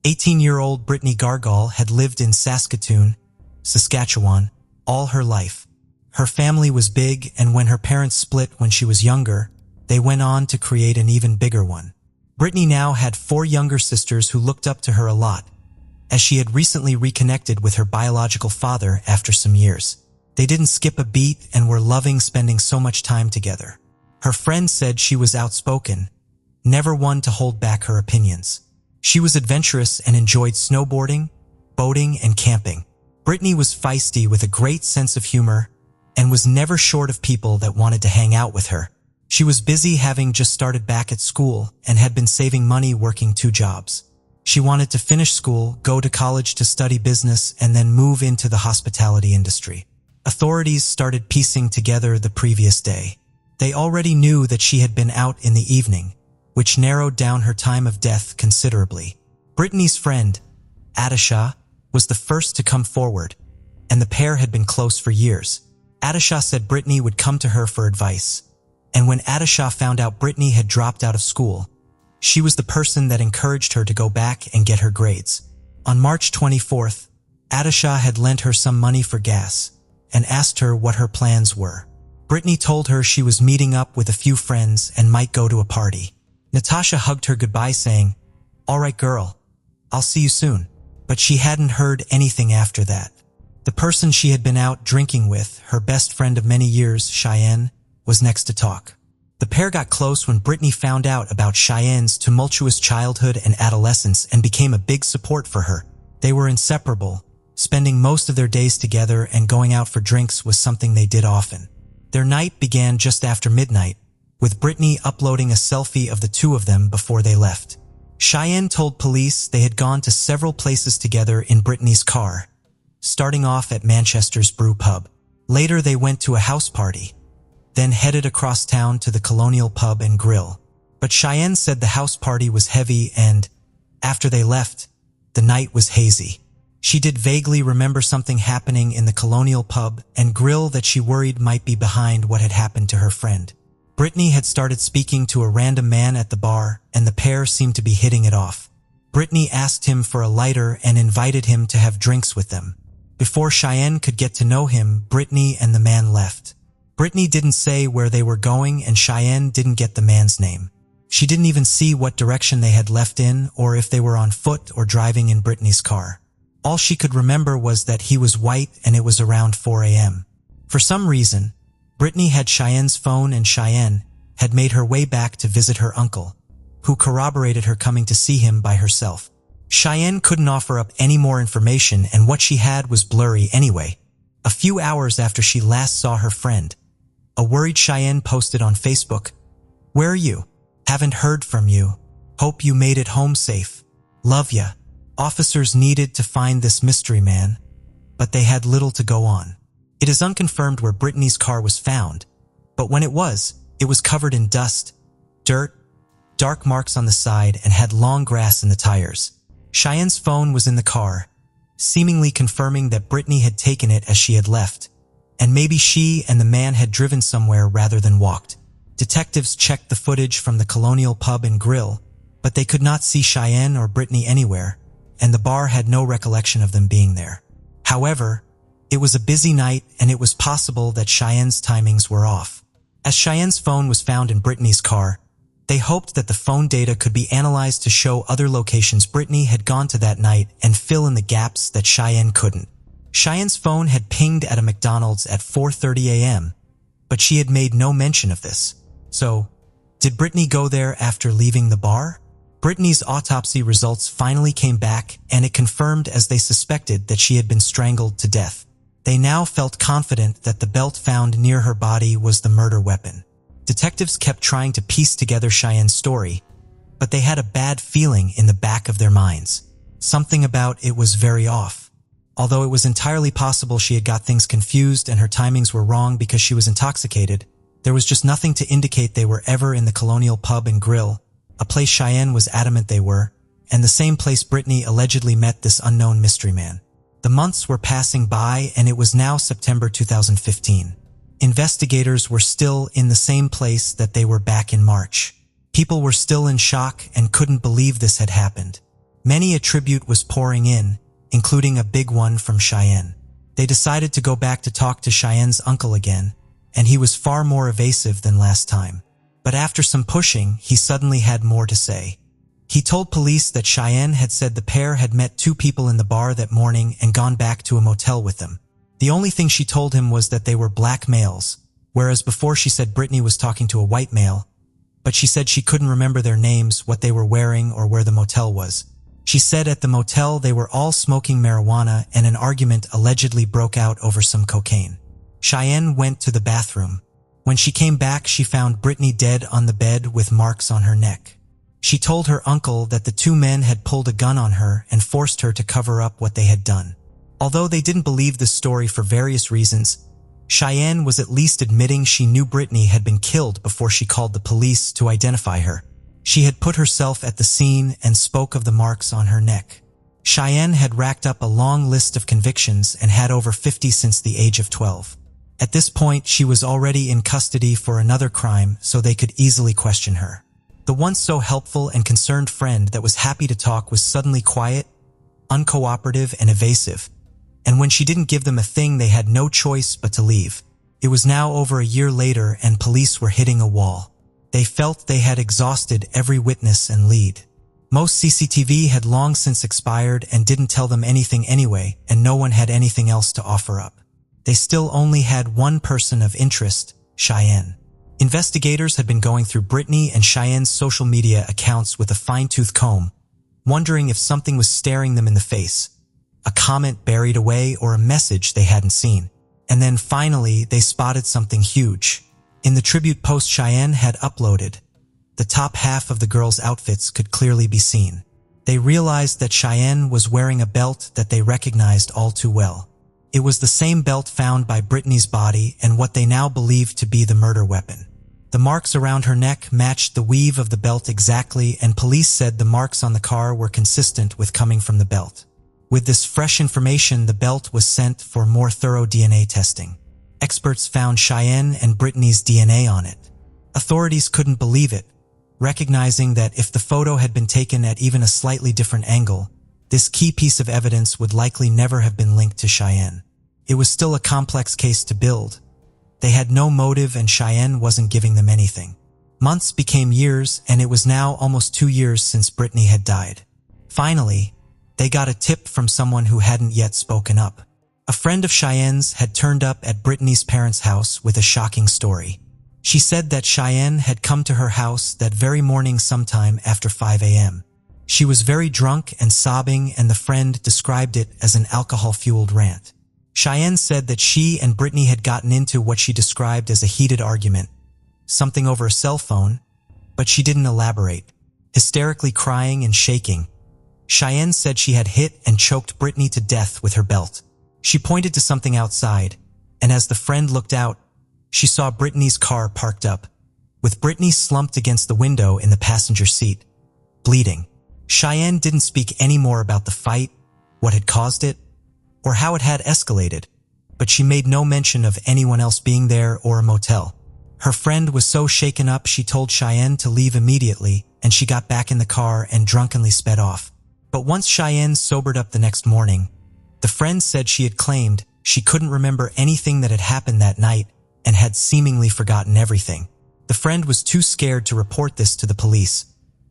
18-year-old Brittany Gargal had lived in Saskatoon, Saskatchewan, all her life. Her family was big, and when her parents split when she was younger, they went on to create an even bigger one. Brittany now had 4 younger sisters who looked up to her a lot, as she had recently reconnected with her biological father after some years. They didn't skip a beat and were loving spending so much time together. Her friends said she was outspoken, never one to hold back her opinions. She was adventurous and enjoyed snowboarding, boating, and camping. Brittany was feisty with a great sense of humor and was never short of people that wanted to hang out with her. She was busy, having just started back at school and had been saving money working 2 jobs. She wanted to finish school, go to college to study business, and then move into the hospitality industry. Authorities started piecing together the previous day. They already knew that she had been out in the evening, which narrowed down her time of death considerably. Brittany's friend, Atisha, was the first to come forward, and the pair had been close for years. Atisha said Brittany would come to her for advice, and when Atisha found out Brittany had dropped out of school, she was the person that encouraged her to go back and get her grades. On March 24th, Atisha had lent her some money for gas and asked her what her plans were. Brittany told her she was meeting up with a few friends and might go to a party. Natasha hugged her goodbye, saying, "All right, girl, I'll see you soon." But she hadn't heard anything after that. The person she had been out drinking with, her best friend of many years, Cheyenne, was next to talk. The pair got close when Brittany found out about Cheyenne's tumultuous childhood and adolescence and became a big support for her. They were inseparable, spending most of their days together, and going out for drinks was something they did often. Their night began just after midnight, with Brittany uploading a selfie of the 2 of them before they left. Cheyenne told police they had gone to several places together in Brittany's car, starting off at Manchester's Brew Pub. Later they went to a house party, then headed across town to the Colonial Pub and Grill. But Cheyenne said the house party was heavy and, after they left, the night was hazy. She did vaguely remember something happening in the Colonial Pub and Grill that she worried might be behind what had happened to her friend. Brittany had started speaking to a random man at the bar, and the pair seemed to be hitting it off. Brittany asked him for a lighter and invited him to have drinks with them. Before Cheyenne could get to know him, Brittany and the man left. Brittany didn't say where they were going, and Cheyenne didn't get the man's name. She didn't even see what direction they had left in, or if they were on foot or driving in Brittany's car. All she could remember was that he was white and it was around 4 a.m. For some reason, Brittany had Cheyenne's phone, and Cheyenne had made her way back to visit her uncle, who corroborated her coming to see him by herself. Cheyenne couldn't offer up any more information, and what she had was blurry anyway. A few hours after she last saw her friend, a worried Cheyenne posted on Facebook, "Where are you? Haven't heard from you. Hope you made it home safe. Love ya." Officers needed to find this mystery man, but they had little to go on. It is unconfirmed where Brittany's car was found, but when it was covered in dust, dirt, dark marks on the side, and had long grass in the tires. Cheyenne's phone was in the car, seemingly confirming that Brittany had taken it as she had left, and maybe she and the man had driven somewhere rather than walked. Detectives checked the footage from the Colonial Pub and Grill, but they could not see Cheyenne or Brittany anywhere, and the bar had no recollection of them being there. However, it was a busy night, and it was possible that Cheyenne's timings were off. As Cheyenne's phone was found in Brittany's car, they hoped that the phone data could be analyzed to show other locations Brittany had gone to that night and fill in the gaps that Cheyenne couldn't. Cheyenne's phone had pinged at a McDonald's at 4:30 a.m., but she had made no mention of this. So, did Brittany go there after leaving the bar? Brittany's autopsy results finally came back, and it confirmed, as they suspected, that she had been strangled to death. They now felt confident that the belt found near her body was the murder weapon. Detectives kept trying to piece together Cheyenne's story, but they had a bad feeling in the back of their minds. Something about it was very off. Although it was entirely possible she had got things confused and her timings were wrong because she was intoxicated, there was just nothing to indicate they were ever in the Colonial Pub and Grill, a place Cheyenne was adamant they were, and the same place Brittany allegedly met this unknown mystery man. The months were passing by, and it was now September 2015. Investigators were still in the same place that they were back in March. People were still in shock and couldn't believe this had happened. Many a tribute was pouring in, including a big one from Cheyenne. They decided to go back to talk to Cheyenne's uncle again, and he was far more evasive than last time. But after some pushing, he suddenly had more to say. He told police that Cheyenne had said the pair had met two people in the bar that morning and gone back to a motel with them. The only thing she told him was that they were black males, whereas before she said Brittany was talking to a white male, but she said she couldn't remember their names, what they were wearing, or where the motel was. She said at the motel they were all smoking marijuana and an argument allegedly broke out over some cocaine. Cheyenne went to the bathroom. When she came back, she found Brittany dead on the bed with marks on her neck. She told her uncle that the two men had pulled a gun on her and forced her to cover up what they had done. Although they didn't believe the story for various reasons, Cheyenne was at least admitting she knew Brittany had been killed before she called the police to identify her. She had put herself at the scene and spoke of the marks on her neck. Cheyenne had racked up a long list of convictions and had over 50 since the age of 12. At this point, she was already in custody for another crime, so they could easily question her. The once so helpful and concerned friend that was happy to talk was suddenly quiet, uncooperative, and evasive. And when she didn't give them a thing, they had no choice but to leave. It was now over a year later and police were hitting a wall. They felt they had exhausted every witness and lead. Most CCTV had long since expired and didn't tell them anything anyway, and no one had anything else to offer up. They still only had one person of interest, Cheyenne. Investigators had been going through Brittany and Cheyenne's social media accounts with a fine-tooth comb, wondering if something was staring them in the face, a comment buried away or a message they hadn't seen. And then finally, they spotted something huge. In the tribute post Cheyenne had uploaded, the top half of the girls' outfits could clearly be seen. They realized that Cheyenne was wearing a belt that they recognized all too well. It was the same belt found by Brittany's body and what they now believed to be the murder weapon. The marks around her neck matched the weave of the belt exactly, and police said the marks on the car were consistent with coming from the belt. With this fresh information, the belt was sent for more thorough DNA testing. Experts found Cheyenne and Brittany's DNA on it. Authorities couldn't believe it, recognizing that if the photo had been taken at even a slightly different angle, this key piece of evidence would likely never have been linked to Cheyenne. It was still a complex case to build. They had no motive and Cheyenne wasn't giving them anything. Months became years, and it was now almost 2 years since Brittany had died. Finally, they got a tip from someone who hadn't yet spoken up. A friend of Cheyenne's had turned up at Brittany's parents' house with a shocking story. She said that Cheyenne had come to her house that very morning sometime after 5 a.m. She was very drunk and sobbing, and the friend described it as an alcohol-fueled rant. Cheyenne said that she and Brittany had gotten into what she described as a heated argument, something over a cell phone, but she didn't elaborate. Hysterically crying and shaking, Cheyenne said she had hit and choked Brittany to death with her belt. She pointed to something outside, and as the friend looked out, she saw Brittany's car parked up, with Brittany slumped against the window in the passenger seat, bleeding. Cheyenne didn't speak any more about the fight, what had caused it, or how it had escalated, but she made no mention of anyone else being there or a motel. Her friend was so shaken up she told Cheyenne to leave immediately, and she got back in the car and drunkenly sped off. But once Cheyenne sobered up the next morning, the friend said she had claimed she couldn't remember anything that had happened that night and had seemingly forgotten everything. The friend was too scared to report this to the police,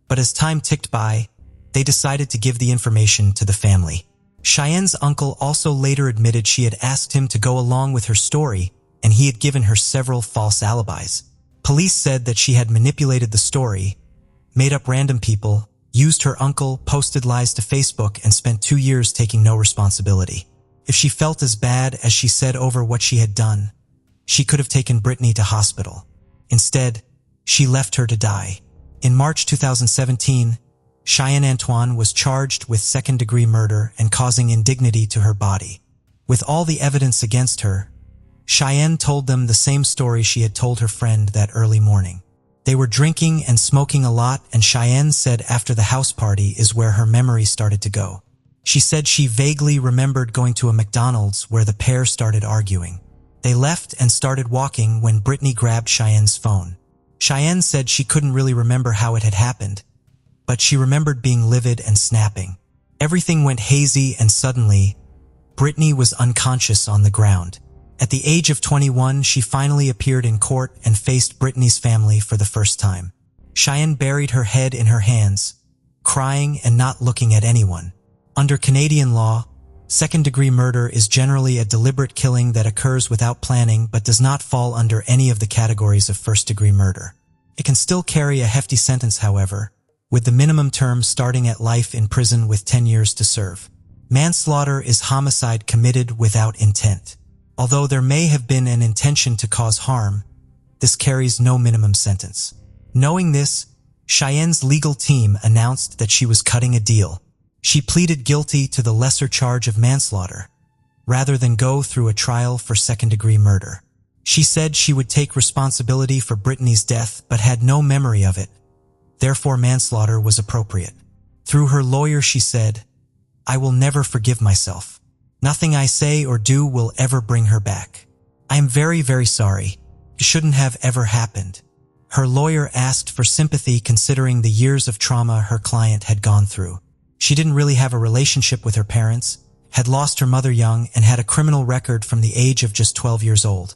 but as time ticked by, they decided to give the information to the family. Cheyenne's uncle also later admitted she had asked him to go along with her story, and he had given her several false alibis. Police said that she had manipulated the story, made up random people, used her uncle, posted lies to Facebook, and spent 2 years taking no responsibility. If she felt as bad as she said over what she had done, she could have taken Brittany to hospital. Instead, she left her to die. In March 2017, Cheyenne Antoine was charged with second-degree murder and causing indignity to her body. With all the evidence against her, Cheyenne told them the same story she had told her friend that early morning. They were drinking and smoking a lot, and Cheyenne said after the house party is where her memory started to go. She said she vaguely remembered going to a McDonald's where the pair started arguing. They left and started walking when Brittany grabbed Cheyenne's phone. Cheyenne said she couldn't really remember how it had happened, but she remembered being livid and snapping. Everything went hazy and suddenly, Brittany was unconscious on the ground. At the age of 21, she finally appeared in court and faced Brittany's family for the first time. Cheyenne buried her head in her hands, crying and not looking at anyone. Under Canadian law, second-degree murder is generally a deliberate killing that occurs without planning but does not fall under any of the categories of first-degree murder. It can still carry a hefty sentence, however, with the minimum term starting at life in prison with 10 years to serve. Manslaughter is homicide committed without intent. Although there may have been an intention to cause harm, this carries no minimum sentence. Knowing this, Cheyenne's legal team announced that she was cutting a deal. She pleaded guilty to the lesser charge of manslaughter, rather than go through a trial for second-degree murder. She said she would take responsibility for Brittany's death but had no memory of it. Therefore, manslaughter was appropriate. Through her lawyer, she said, "I will never forgive myself. Nothing I say or do will ever bring her back. I am very, very sorry. It shouldn't have ever happened." Her lawyer asked for sympathy considering the years of trauma her client had gone through. She didn't really have a relationship with her parents, had lost her mother young, and had a criminal record from the age of just 12 years old,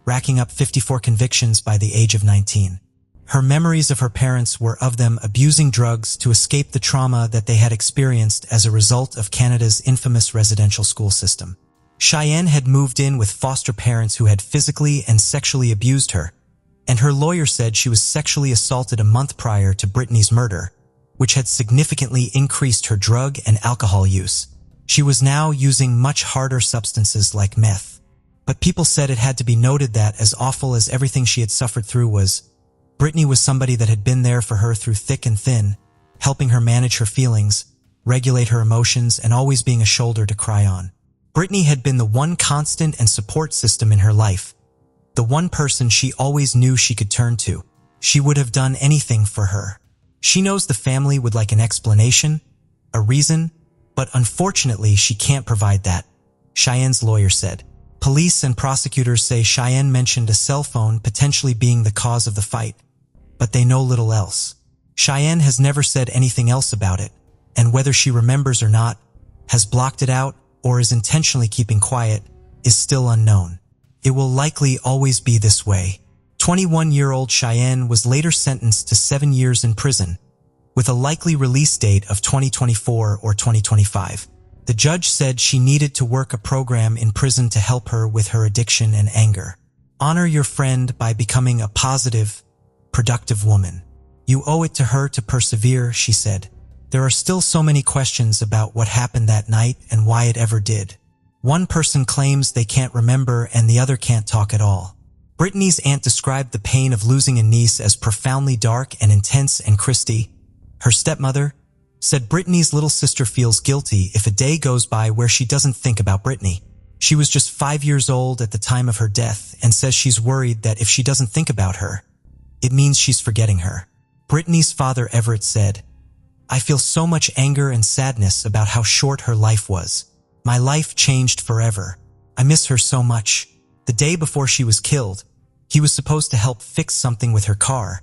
racking up 54 convictions by the age of 19. Her memories of her parents were of them abusing drugs to escape the trauma that they had experienced as a result of Canada's infamous residential school system. Cheyenne had moved in with foster parents who had physically and sexually abused her, and her lawyer said she was sexually assaulted a month prior to Brittany's murder, which had significantly increased her drug and alcohol use. She was now using much harder substances like meth. But people said it had to be noted that, as awful as everything she had suffered through was, Brittany was somebody that had been there for her through thick and thin, helping her manage her feelings, regulate her emotions, and always being a shoulder to cry on. Brittany had been the one constant and support system in her life, the one person she always knew she could turn to. She would have done anything for her. She knows the family would like an explanation, a reason, but unfortunately she can't provide that, Cheyenne's lawyer said. Police and prosecutors say Cheyenne mentioned a cell phone potentially being the cause of the fight, but they know little else. Cheyenne has never said anything else about it, and whether she remembers or not, has blocked it out, or is intentionally keeping quiet, is still unknown. It will likely always be this way. 21-year-old Cheyenne was later sentenced to 7 years in prison, with a likely release date of 2024 or 2025. The judge said she needed to work a program in prison to help her with her addiction and anger. Honor your friend by becoming a positive, productive woman. You owe it to her to persevere, she said. There are still so many questions about what happened that night and why it ever did. One person claims they can't remember and the other can't talk at all. Brittany's aunt described the pain of losing a niece as profoundly dark and intense, and Christy, her stepmother, said Brittany's little sister feels guilty if a day goes by where she doesn't think about Brittany. She was just 5 years old at the time of her death and says she's worried that if she doesn't think about her, it means she's forgetting her. Brittany's father Everett said, "I feel so much anger and sadness about how short her life was. My life changed forever. I miss her so much." The day before she was killed, he was supposed to help fix something with her car,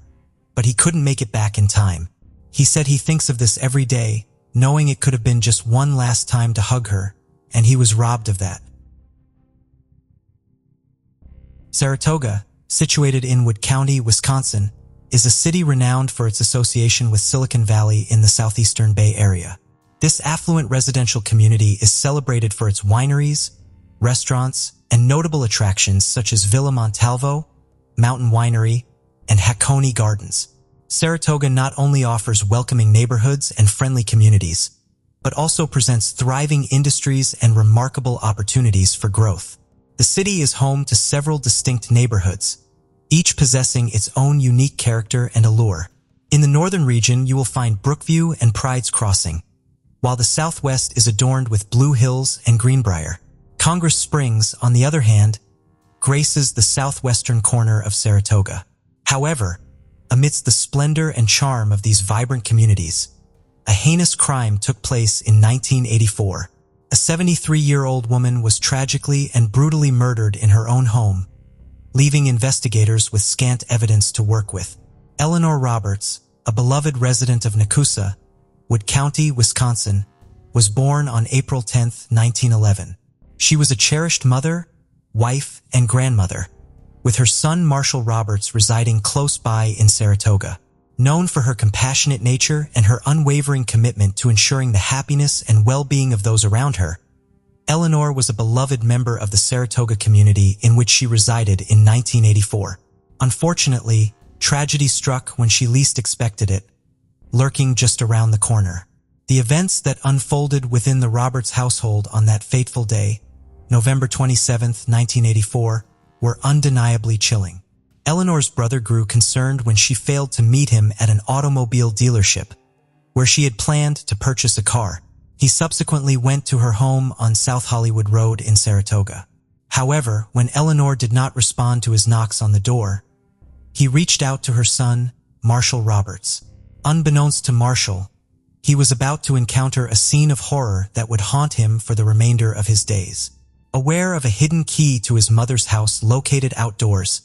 but he couldn't make it back in time. He said he thinks of this every day, knowing it could have been just one last time to hug her, and he was robbed of that. Saratoga, situated in Wood County, Wisconsin, is a city renowned for its association with Silicon Valley in the southeastern Bay Area. This affluent residential community is celebrated for its wineries, restaurants, and notable attractions such as Villa Montalvo, Mountain Winery, and Hackney Gardens. Saratoga not only offers welcoming neighborhoods and friendly communities, but also presents thriving industries and remarkable opportunities for growth. The city is home to several distinct neighborhoods, each possessing its own unique character and allure. In the northern region, you will find Brookview and Pride's Crossing, while the southwest is adorned with Blue Hills and Greenbrier. Congress Springs, on the other hand, graces the southwestern corner of Saratoga. However, amidst the splendor and charm of these vibrant communities, a heinous crime took place in 1984. A 73-year-old woman was tragically and brutally murdered in her own home, leaving investigators with scant evidence to work with. Eleanor Roberts, a beloved resident of Nakusa, Wood County, Wisconsin, was born on April 10, 1911. She was a cherished mother, wife, and grandmother, with her son Marshall Roberts residing close by in Saratoga. Known for her compassionate nature and her unwavering commitment to ensuring the happiness and well-being of those around her, Eleanor was a beloved member of the Saratoga community in which she resided in 1984. Unfortunately, tragedy struck when she least expected it, lurking just around the corner. The events that unfolded within the Roberts household on that fateful day, November 27, 1984, were undeniably chilling. Eleanor's brother grew concerned when she failed to meet him at an automobile dealership, where she had planned to purchase a car. He subsequently went to her home on South Hollywood Road in Saratoga. However, when Eleanor did not respond to his knocks on the door, he reached out to her son, Marshall Roberts. Unbeknownst to Marshall, he was about to encounter a scene of horror that would haunt him for the remainder of his days. Aware of a hidden key to his mother's house located outdoors,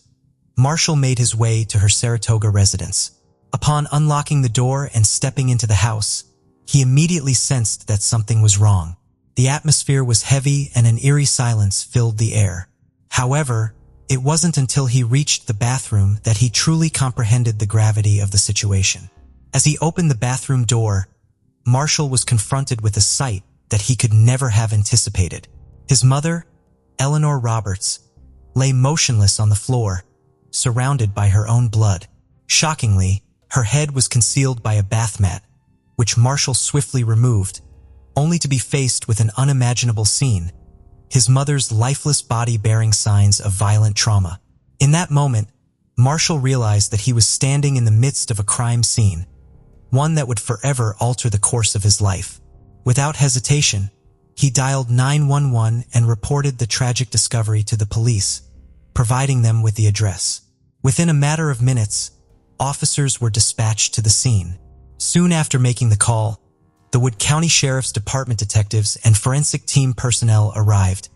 Marshall made his way to her Saratoga residence. Upon unlocking the door and stepping into the house, he immediately sensed that something was wrong. The atmosphere was heavy and an eerie silence filled the air. However, it wasn't until he reached the bathroom that he truly comprehended the gravity of the situation. As he opened the bathroom door, Marshall was confronted with a sight that he could never have anticipated. His mother, Eleanor Roberts, lay motionless on the floor, surrounded by her own blood. Shockingly, her head was concealed by a bath mat, which Marshall swiftly removed, only to be faced with an unimaginable scene, his mother's lifeless body bearing signs of violent trauma. In that moment, Marshall realized that he was standing in the midst of a crime scene, one that would forever alter the course of his life. Without hesitation, he dialed 911 and reported the tragic discovery to the police, providing them with the address. Within a matter of minutes, officers were dispatched to the scene. Soon after making the call, the Wood County Sheriff's Department detectives and forensic team personnel arrived,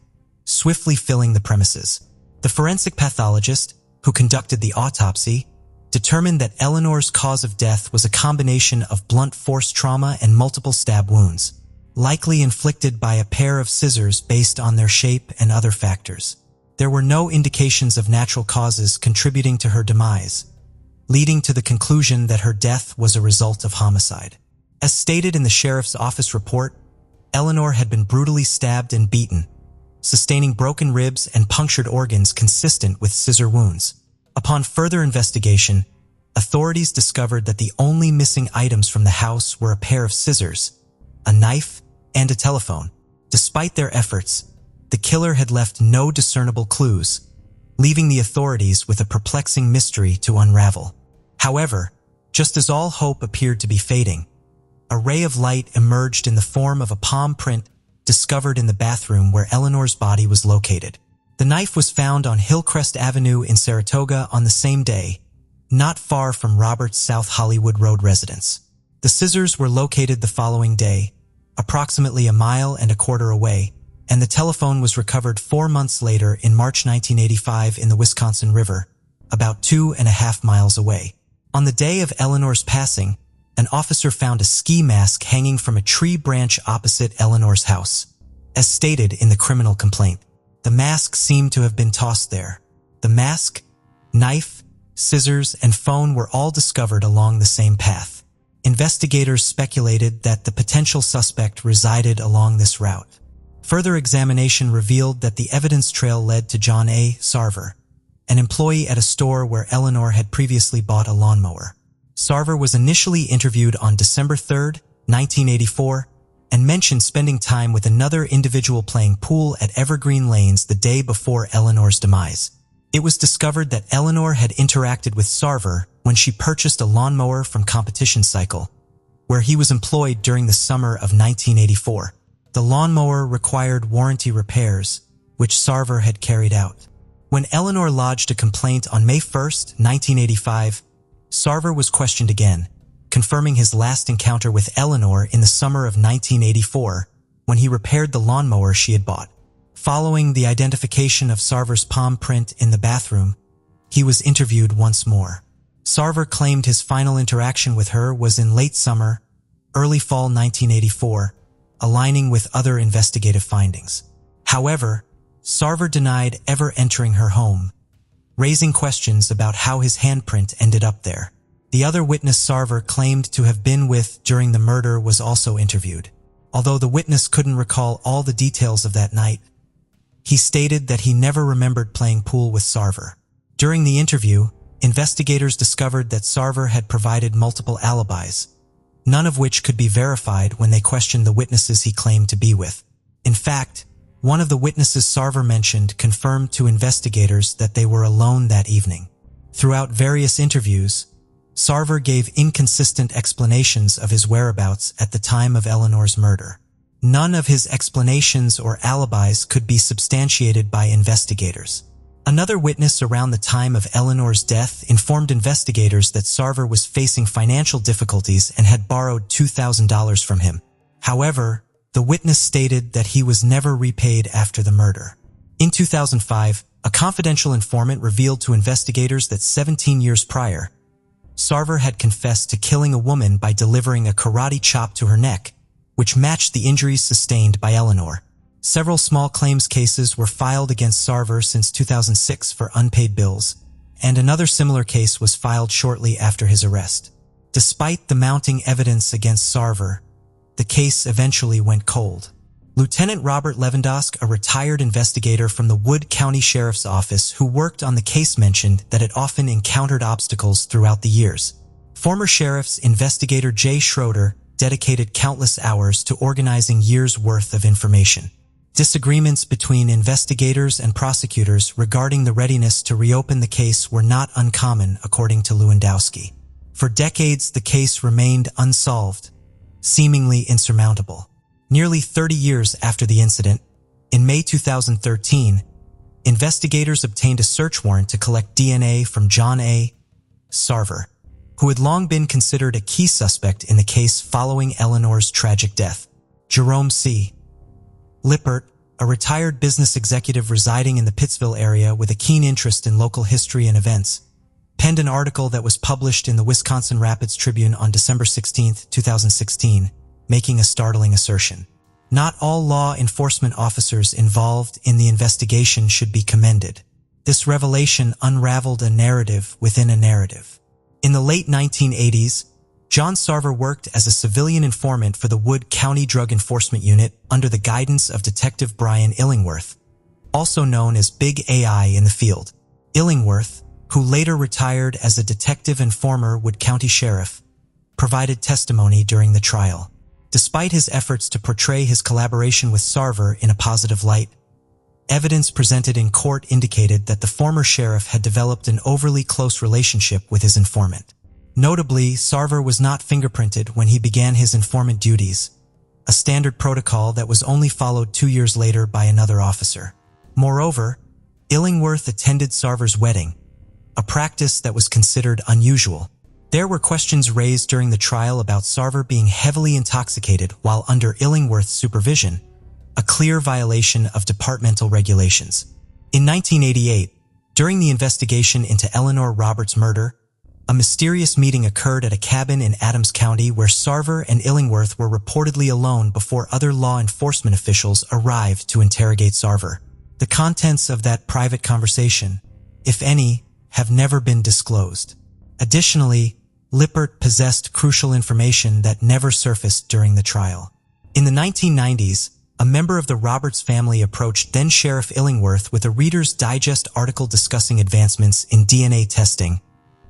swiftly filling the premises. The forensic pathologist, who conducted the autopsy, determined that Eleanor's cause of death was a combination of blunt force trauma and multiple stab wounds, likely inflicted by a pair of scissors based on their shape and other factors. There were no indications of natural causes contributing to her demise, leading to the conclusion that her death was a result of homicide. As stated in the sheriff's office report, Eleanor had been brutally stabbed and beaten, sustaining broken ribs and punctured organs consistent with scissor wounds. Upon further investigation, authorities discovered that the only missing items from the house were a pair of scissors, a knife, and a telephone. Despite their efforts, the killer had left no discernible clues, leaving the authorities with a perplexing mystery to unravel. However, just as all hope appeared to be fading, a ray of light emerged in the form of a palm print discovered in the bathroom where Eleanor's body was located. The knife was found on Hillcrest Avenue in Saratoga on the same day, not far from Robert's South Hollywood Road residence. The scissors were located the following day, approximately a mile and a quarter away, and the telephone was recovered 4 months later in March 1985 in the Wisconsin River, about 2.5 miles away. On the day of Eleanor's passing, an officer found a ski mask hanging from a tree branch opposite Eleanor's house. As stated in the criminal complaint, the mask seemed to have been tossed there. The mask, knife, scissors, and phone were all discovered along the same path. Investigators speculated that the potential suspect resided along this route. Further examination revealed that the evidence trail led to John A. Sarver, an employee at a store where Eleanor had previously bought a lawnmower. Sarver was initially interviewed on December 3, 1984, and mentioned spending time with another individual playing pool at Evergreen Lanes the day before Eleanor's demise. It was discovered that Eleanor had interacted with Sarver when she purchased a lawnmower from Compilation, where he was employed during the summer of 1984. The lawnmower required warranty repairs, which Sarver had carried out. When Eleanor lodged a complaint on May 1, 1985, Sarver was questioned again, confirming his last encounter with Eleanor in the summer of 1984 when he repaired the lawnmower she had bought. Following the identification of Sarver's palm print in the bathroom, he was interviewed once more. Sarver claimed his final interaction with her was in late summer, early fall 1984, aligning with other investigative findings. However, Sarver denied ever entering her home, raising questions about how his handprint ended up there. The other witness Sarver claimed to have been with during the murder was also interviewed. Although the witness couldn't recall all the details of that night, he stated that he never remembered playing pool with Sarver. During the interview, investigators discovered that Sarver had provided multiple alibis, none of which could be verified when they questioned the witnesses he claimed to be with. In fact, one of the witnesses Sarver mentioned confirmed to investigators that they were alone that evening. Throughout various interviews, Sarver gave inconsistent explanations of his whereabouts at the time of Eleanor's murder. None of his explanations or alibis could be substantiated by investigators. Another witness around the time of Eleanor's death informed investigators that Sarver was facing financial difficulties and had borrowed $2,000 from him. However, the witness stated that he was never repaid after the murder. In 2005, a confidential informant revealed to investigators that 17 years prior, Sarver had confessed to killing a woman by delivering a karate chop to her neck, which matched the injuries sustained by Eleanor. Several small claims cases were filed against Sarver since 2006 for unpaid bills, and another similar case was filed shortly after his arrest. Despite the mounting evidence against Sarver, the case eventually went cold. Lieutenant Robert Levendosk, a retired investigator from the Wood County Sheriff's Office who worked on the case, mentioned that it often encountered obstacles throughout the years. Former Sheriff's investigator Jay Schroeder dedicated countless hours to organizing years' worth of information. Disagreements between investigators and prosecutors regarding the readiness to reopen the case were not uncommon, according to Lewandowski. For decades, the case remained unsolved, seemingly insurmountable. Nearly 30 years after the incident, in May 2013, investigators obtained a search warrant to collect DNA from John A. Sarver, who had long been considered a key suspect in the case following Eleanor's tragic death. Jerome C. Lippert, a retired business executive residing in the Pittsville area with a keen interest in local history and events, penned an article that was published in the Wisconsin Rapids Tribune on December 16, 2016, making a startling assertion. Not all law enforcement officers involved in the investigation should be commended. This revelation unraveled a narrative within a narrative. In the late 1980s, John Sarver worked as a civilian informant for the Wood County Drug Enforcement Unit under the guidance of Detective Brian Illingworth, also known as Big AI in the field. Illingworth, who later retired as a detective and former Wood County Sheriff, provided testimony during the trial. Despite his efforts to portray his collaboration with Sarver in a positive light, evidence presented in court indicated that the former sheriff had developed an overly close relationship with his informant. Notably, Sarver was not fingerprinted when he began his informant duties, a standard protocol that was only followed 2 years later by another officer. Moreover, Illingworth attended Sarver's wedding, a practice that was considered unusual. There were questions raised during the trial about Sarver being heavily intoxicated while under Illingworth's supervision, a clear violation of departmental regulations. In 1988, during the investigation into Eleanor Roberts' murder, a mysterious meeting occurred at a cabin in Adams County where Sarver and Illingworth were reportedly alone before other law enforcement officials arrived to interrogate Sarver. The contents of that private conversation, if any, have never been disclosed. Additionally, Lippert possessed crucial information that never surfaced during the trial. In the 1990s, a member of the Roberts family approached then-Sheriff Illingworth with a Reader's Digest article discussing advancements in DNA testing,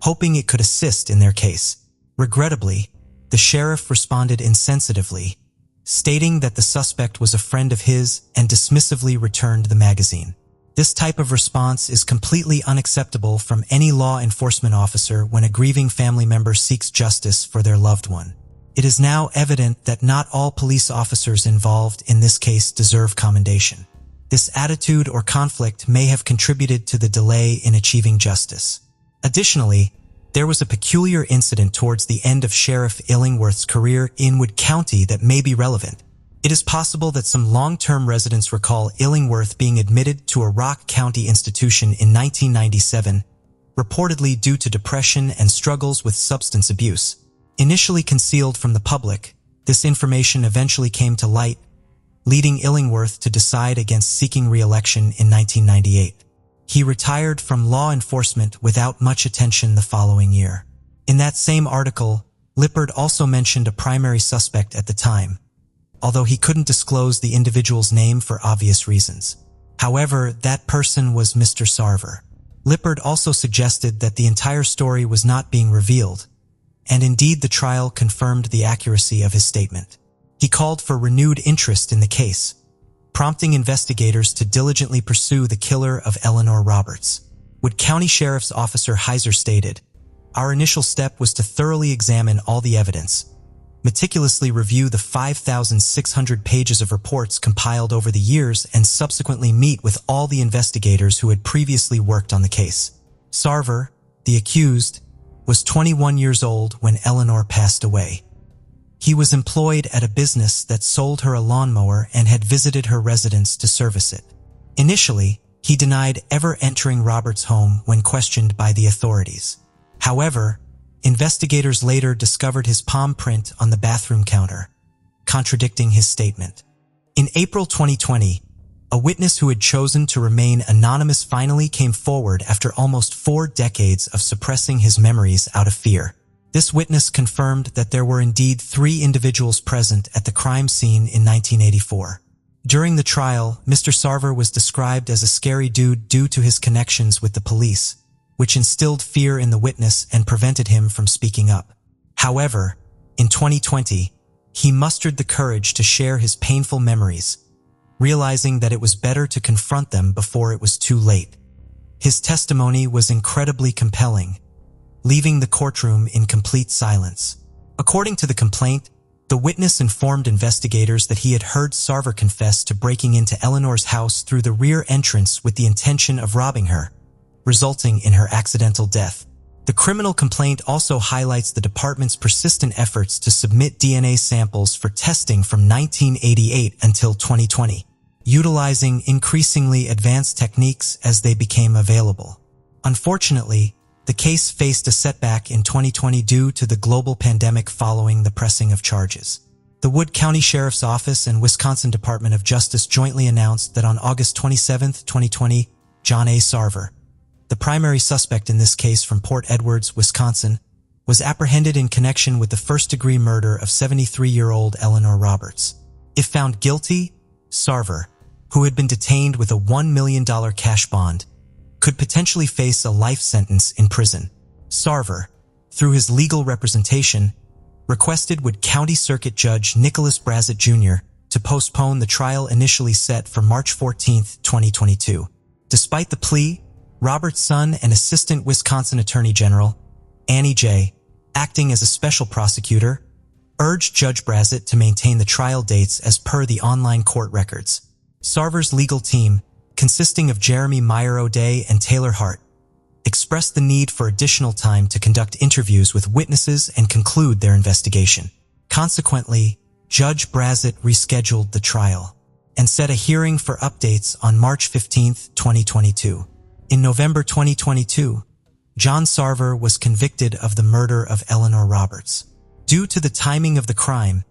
hoping it could assist in their case. Regrettably, the sheriff responded insensitively, stating that the suspect was a friend of his and dismissively returned the magazine. This type of response is completely unacceptable from any law enforcement officer when a grieving family member seeks justice for their loved one. It is now evident that not all police officers involved in this case deserve commendation. This attitude or conflict may have contributed to the delay in achieving justice. Additionally, there was a peculiar incident towards the end of Sheriff Illingworth's career in Wood County that may be relevant. It is possible that some long-term residents recall Illingworth being admitted to a Rock County institution in 1997, reportedly due to depression and struggles with substance abuse. Initially concealed from the public, This information eventually came to light, leading Illingworth to decide against seeking re-election in 1998. He retired from law enforcement without much attention the following year. In that same article, Lippard also mentioned a primary suspect at the time, although he couldn't disclose the individual's name for obvious reasons. However, that person was Mr. Sarver. Lippard also suggested that the entire story was not being revealed, and indeed the trial confirmed the accuracy of his statement. He called for renewed interest in the case, prompting investigators to diligently pursue the killer of Eleanor Roberts. Wood County Sheriff's Officer Heiser stated, "Our initial step was to thoroughly examine all the evidence, meticulously review the 5,600 pages of reports compiled over the years, and subsequently meet with all the investigators who had previously worked on the case." Sarver, the accused, was 21 years old when Eleanor passed away. He was employed at a business that sold her a lawnmower and had visited her residence to service it. Initially, he denied ever entering Roberts' home when questioned by the authorities. However, investigators later discovered his palm print on the bathroom counter, contradicting his statement. In April 2020, a witness who had chosen to remain anonymous finally came forward after almost 4 decades of suppressing his memories out of fear. This witness confirmed that there were indeed 3 individuals present at the crime scene in 1984. During the trial, Mr. Sarver was described as a scary dude due to his connections with the police, which instilled fear in the witness and prevented him from speaking up. However, in 2020, he mustered the courage to share his painful memories, realizing that it was better to confront them before it was too late. His testimony was incredibly compelling, leaving the courtroom in complete silence. According to the complaint, the witness informed investigators that he had heard Sarver confess to breaking into Eleanor's house through the rear entrance with the intention of robbing her, resulting in her accidental death. The criminal complaint also highlights the department's persistent efforts to submit DNA samples for testing from 1988 until 2020, utilizing increasingly advanced techniques as they became available. Unfortunately, the case faced a setback in 2020 due to the global pandemic following the pressing of charges. The Wood County Sheriff's Office and Wisconsin Department of Justice jointly announced that on August 27, 2020, John A. Sarver, the primary suspect in this case from Port Edwards, Wisconsin, was apprehended in connection with the first-degree murder of 73-year-old Eleanor Roberts. If found guilty, Sarver, who had been detained with a $1 million cash bond, could potentially face a life sentence in prison. Sarver, through his legal representation, requested Wood County Circuit Judge Nicholas Brazitt Jr. to postpone the trial initially set for March 14, 2022. Despite the plea, Roberts' son and Assistant Wisconsin Attorney General, Annie J., acting as a special prosecutor, urged Judge Brazitt to maintain the trial dates as per the online court records. Sarver's legal team, consisting of Jeremy Meyer O'Day and Taylor Hart, expressed the need for additional time to conduct interviews with witnesses and conclude their investigation. Consequently, Judge Brazitt rescheduled the trial and set a hearing for updates on March 15, 2022. In November 2022, John Sarver was convicted of the murder of Eleanor Roberts. Due to the timing of the crime,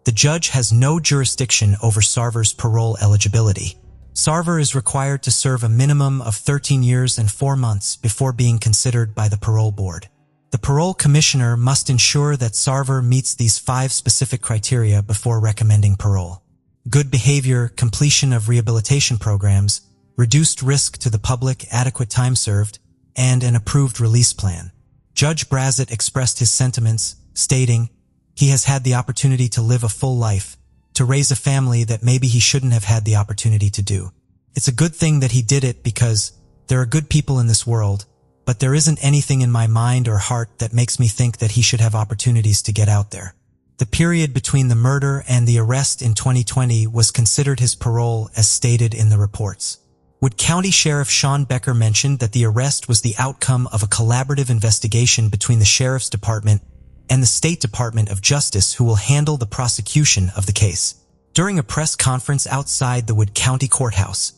the judge has no jurisdiction over Sarver's parole eligibility. Sarver is required to serve a minimum of 13 years and 4 months before being considered by the parole board. The parole commissioner must ensure that Sarver meets these 5 specific criteria before recommending parole: good behavior, completion of rehabilitation programs, reduced risk to the public, adequate time served, and an approved release plan. Judge Brazitt expressed his sentiments, stating, "He has had the opportunity to live a full life, to raise a family that maybe he shouldn't have had the opportunity to do. It's a good thing that he did it because there are good people in this world, but there isn't anything in my mind or heart that makes me think that he should have opportunities to get out there." The period between the murder and the arrest in 2020 was considered his parole, as stated in the reports. Wood County Sheriff Sean Becker mentioned that the arrest was the outcome of a collaborative investigation between the Sheriff's Department and the State Department of Justice, who will handle the prosecution of the case. During a press conference outside the Wood County Courthouse,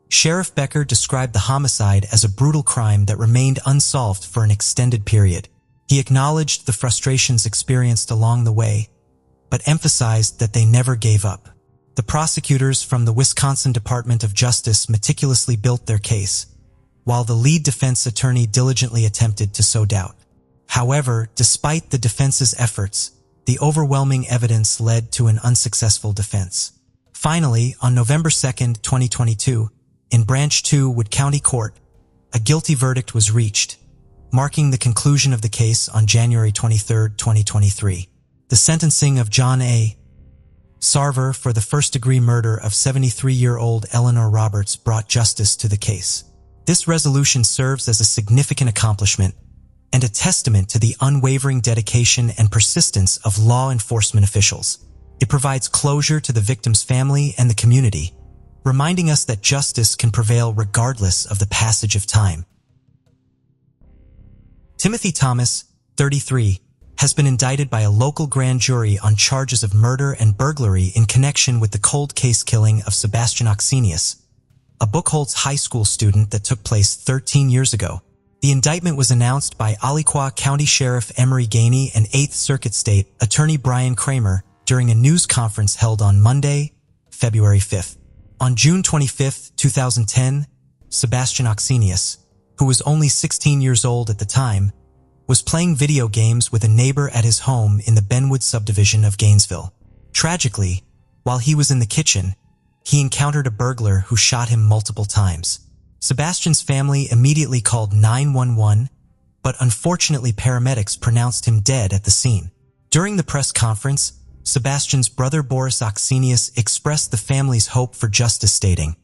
Sheriff Becker described the homicide as a brutal crime that remained unsolved for an extended period. He acknowledged the frustrations experienced along the way, but emphasized that they never gave up. The prosecutors from the Wisconsin Department of Justice meticulously built their case, while the lead defense attorney diligently attempted to sow doubt. However, despite the defense's efforts, the overwhelming evidence led to an unsuccessful defense. Finally, on November 2, 2022, in Branch 2 Wood County Court, a guilty verdict was reached, marking the conclusion of the case on January 23, 2023. The sentencing of John A. Sarver for the first-degree murder of 73-year-old Eleanor Roberts brought justice to the case. This resolution serves as a significant accomplishment and a testament to the unwavering dedication and persistence of law enforcement officials. It provides closure to the victim's family and the community, reminding us that justice can prevail regardless of the passage of time. Timothy Thomas, 33, has been indicted by a local grand jury on charges of murder and burglary in connection with the cold case killing of Sebastian Oxenius, a Buchholz High School student that took place 13 years ago. The indictment was announced by Aliqua County Sheriff Emery Gainey and 8th Circuit State Attorney Brian Kramer during a news conference held on Monday, February 5th. On June 25, 2010, Sebastian Oxenius, who was only 16 years old at the time, was playing video games with a neighbor at his home in the Benwood subdivision of Gainesville. Tragically, while he was in the kitchen, he encountered a burglar who shot him multiple times. Sebastian's family immediately called 911, but unfortunately paramedics pronounced him dead at the scene. During the press conference, Sebastian's brother Boris Oxenius expressed the family's hope for justice, stating,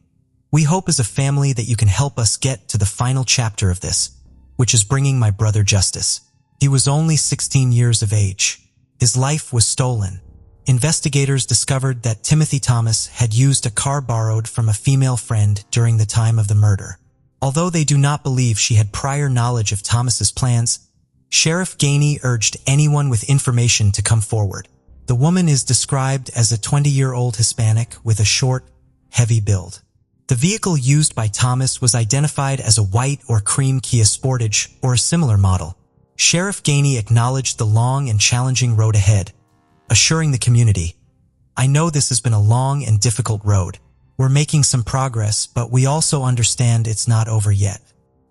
"We hope as a family that you can help us get to the final chapter of this, which is bringing my brother justice. He was only 16 years of age. His life was stolen." Investigators discovered that Timothy Thomas had used a car borrowed from a female friend during the time of the murder. Although they do not believe she had prior knowledge of Thomas's plans, Sheriff Gainey urged anyone with information to come forward. The woman is described as a 20-year-old Hispanic with a short, heavy build. The vehicle used by Thomas was identified as a white or cream Kia Sportage or a similar model. Sheriff Gainey acknowledged the long and challenging road ahead, assuring the community, "I know this has been a long and difficult road. We're making some progress, but we also understand it's not over yet.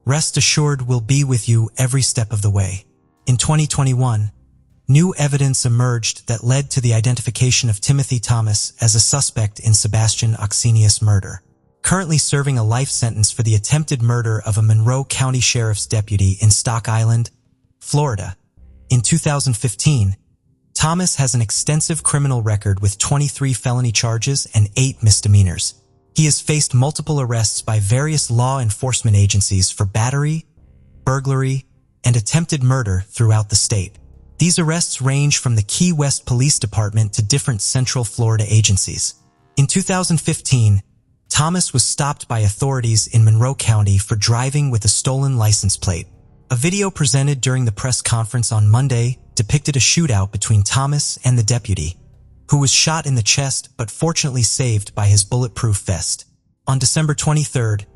Rest assured we'll be with you every step of the way." In 2021, new evidence emerged that led to the identification of Timothy Thomas as a suspect in Sebastian Oxenius' murder. Currently serving a life sentence for the attempted murder of a Monroe County Sheriff's deputy in Stock Island, Florida. In 2015, Thomas has an extensive criminal record with 23 felony charges and 8 misdemeanors. He has faced multiple arrests by various law enforcement agencies for battery, burglary, and attempted murder throughout the state. These arrests range from the Key West Police Department to different Central Florida agencies. In 2015, Thomas was stopped by authorities in Monroe County for driving with a stolen license plate. A video presented during the press conference on Monday depicted a shootout between Thomas and the deputy, who was shot in the chest but fortunately saved by his bulletproof vest. On December 23rd,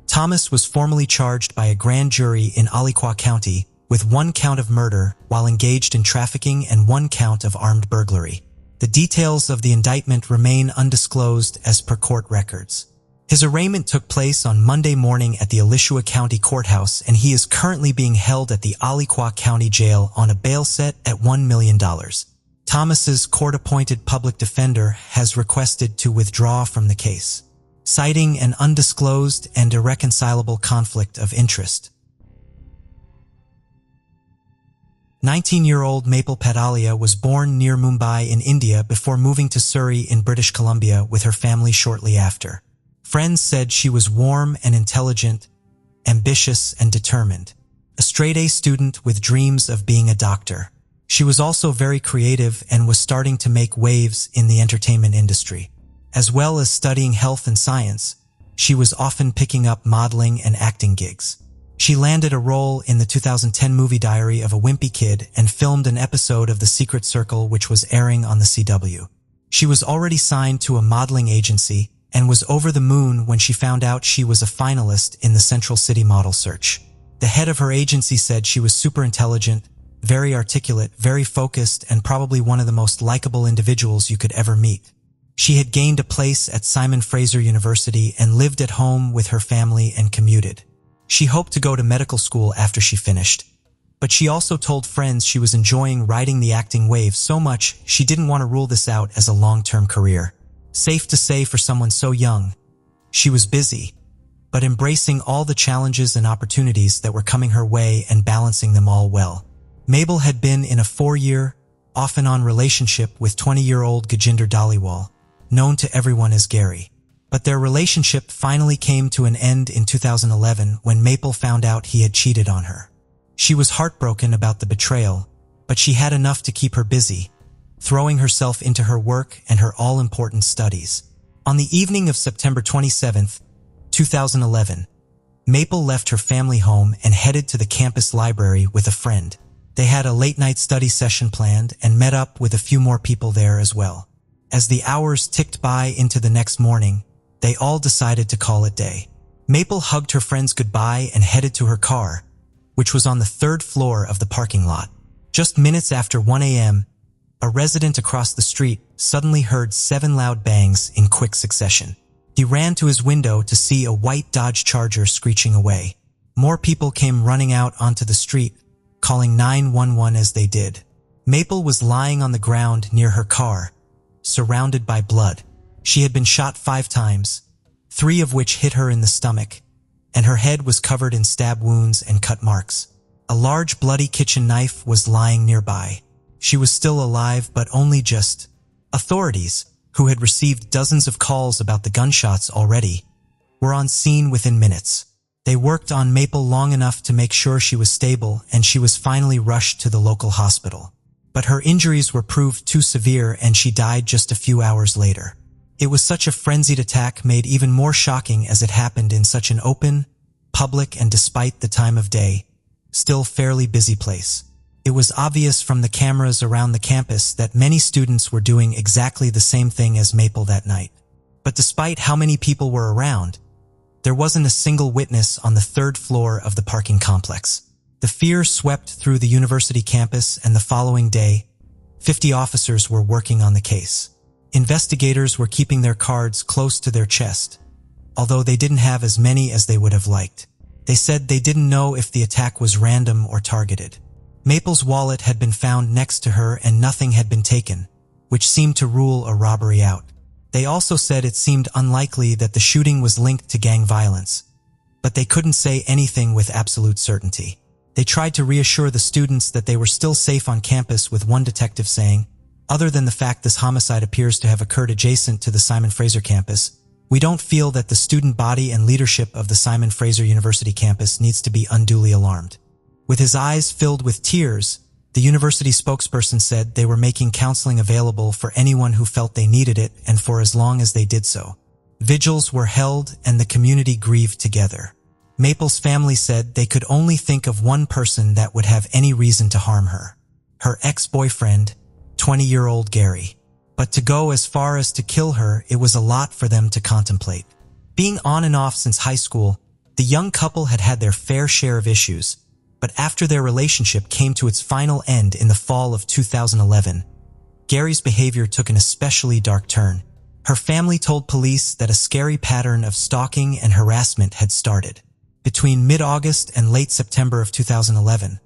Thomas was formally charged by a grand jury in Aliqua County with 1 count of murder while engaged in trafficking and 1 count of armed burglary. The details of the indictment remain undisclosed as per court records. His arraignment took place on Monday morning at the Alachua County Courthouse, and he is currently being held at the Aliqua County Jail on a bail set at $1 million. Thomas's court-appointed public defender has requested to withdraw from the case, citing an undisclosed and irreconcilable conflict of interest. 19-year-old Maple Padalia was born near Mumbai in India before moving to Surrey in British Columbia with her family shortly after. Friends said she was warm and intelligent, ambitious and determined, a straight-A student with dreams of being a doctor. She was also very creative and was starting to make waves in the entertainment industry. As well as studying health and science, she was often picking up modeling and acting gigs. She landed a role in the 2010 movie Diary of a Wimpy Kid and filmed an episode of The Secret Circle, which was airing on the CW. She was already signed to a modeling agency and was over the moon when she found out she was a finalist in the Central City model search. The head of her agency said she was super intelligent, very articulate, very focused, and probably one of the most likable individuals you could ever meet. She had gained a place at Simon Fraser University and lived at home with her family and commuted. She hoped to go to medical school after she finished, but she also told friends she was enjoying riding the acting wave so much she didn't want to rule this out as a long-term career. Safe to say for someone so young, she was busy, but embracing all the challenges and opportunities that were coming her way and balancing them all well. Mabel had been in a 4-year, off-and-on relationship with 20-year-old Gajinder Dhaliwal, known to everyone as Gary. But their relationship finally came to an end in 2011 when Maple found out he had cheated on her. She was heartbroken about the betrayal, but she had enough to keep her busy, throwing herself into her work and her all-important studies. On the evening of September 27, 2011, Maple left her family home and headed to the campus library with a friend. They had a late-night study session planned and met up with a few more people there as well. As the hours ticked by into the next morning, they all decided to call it day. Maple hugged her friends goodbye and headed to her car, which was on the 3rd floor of the parking lot. Just minutes after 1 a.m., a resident across the street suddenly heard 7 loud bangs in quick succession. He ran to his window to see a white Dodge Charger screeching away. More people came running out onto the street, calling 911 as they did. Maple was lying on the ground near her car, surrounded by blood. She had been shot 5 times, 3 of which hit her in the stomach, and her head was covered in stab wounds and cut marks. A large bloody kitchen knife was lying nearby. She was still alive, but only just. Authorities, who had received dozens of calls about the gunshots already, were on scene within minutes. They worked on Maple long enough to make sure she was stable, and she was finally rushed to the local hospital. But her injuries were proved too severe and she died just a few hours later. It was such a frenzied attack made even more shocking as it happened in such an open, public, and despite the time of day, still fairly busy place. It was obvious from the cameras around the campus that many students were doing exactly the same thing as Maple that night. But despite how many people were around, there wasn't a single witness on the 3rd floor of the parking complex. The fear swept through the university campus, and the following day, 50 officers were working on the case. Investigators were keeping their cards close to their chest, although they didn't have as many as they would have liked. They said they didn't know if the attack was random or targeted. Maple's wallet had been found next to her and nothing had been taken, which seemed to rule a robbery out. They also said it seemed unlikely that the shooting was linked to gang violence, but they couldn't say anything with absolute certainty. They tried to reassure the students that they were still safe on campus, with one detective saying, "Other than the fact this homicide appears to have occurred adjacent to the Simon Fraser campus, we don't feel that the student body and leadership of the Simon Fraser University campus needs to be unduly alarmed." With his eyes filled with tears, the university spokesperson said they were making counseling available for anyone who felt they needed it and for as long as they did so. Vigils were held and the community grieved together. Maple's family said they could only think of one person that would have any reason to harm her: her ex-boyfriend, 20-year-old Gary. But to go as far as to kill her, it was a lot for them to contemplate. Being on and off since high school, the young couple had had their fair share of issues, but after their relationship came to its final end in the fall of 2011, Gary's behavior took an especially dark turn. Her family told police that a scary pattern of stalking and harassment had started. Between mid-August and late September of 2011,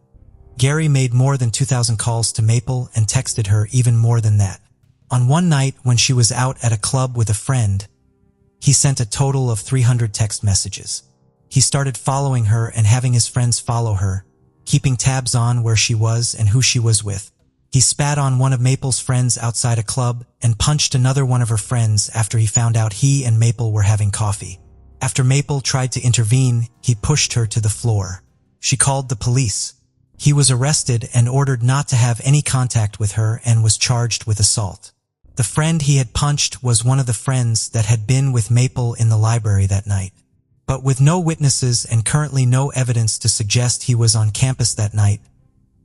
Gary made more than 2,000 calls to Maple and texted her even more than that. On one night when she was out at a club with a friend, he sent a total of 300 text messages. He started following her and having his friends follow her, keeping tabs on where she was and who she was with. He spat on one of Maple's friends outside a club and punched another one of her friends after he found out he and Maple were having coffee. After Maple tried to intervene, he pushed her to the floor. She called the police. He was arrested and ordered not to have any contact with her and was charged with assault. The friend he had punched was one of the friends that had been with Maple in the library that night. But with no witnesses and currently no evidence to suggest he was on campus that night,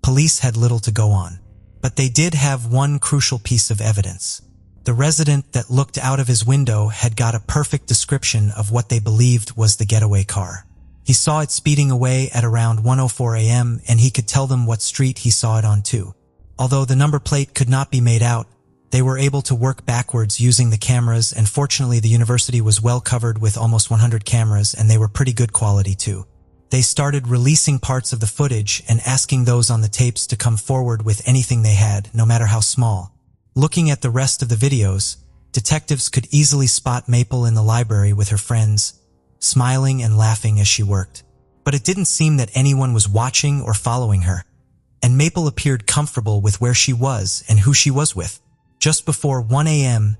police had little to go on. But they did have one crucial piece of evidence. The resident that looked out of his window had got a perfect description of what they believed was the getaway car. He saw it speeding away at around 1:04 a.m. and he could tell them what street he saw it on too. Although the number plate could not be made out, they were able to work backwards using the cameras, and fortunately the university was well covered with almost 100 cameras and they were pretty good quality too. They started releasing parts of the footage and asking those on the tapes to come forward with anything they had, no matter how small. Looking at the rest of the videos, detectives could easily spot Maple in the library with her friends, smiling and laughing as she worked. But it didn't seem that anyone was watching or following her, and Maple appeared comfortable with where she was and who she was with. Just before 1 a.m.,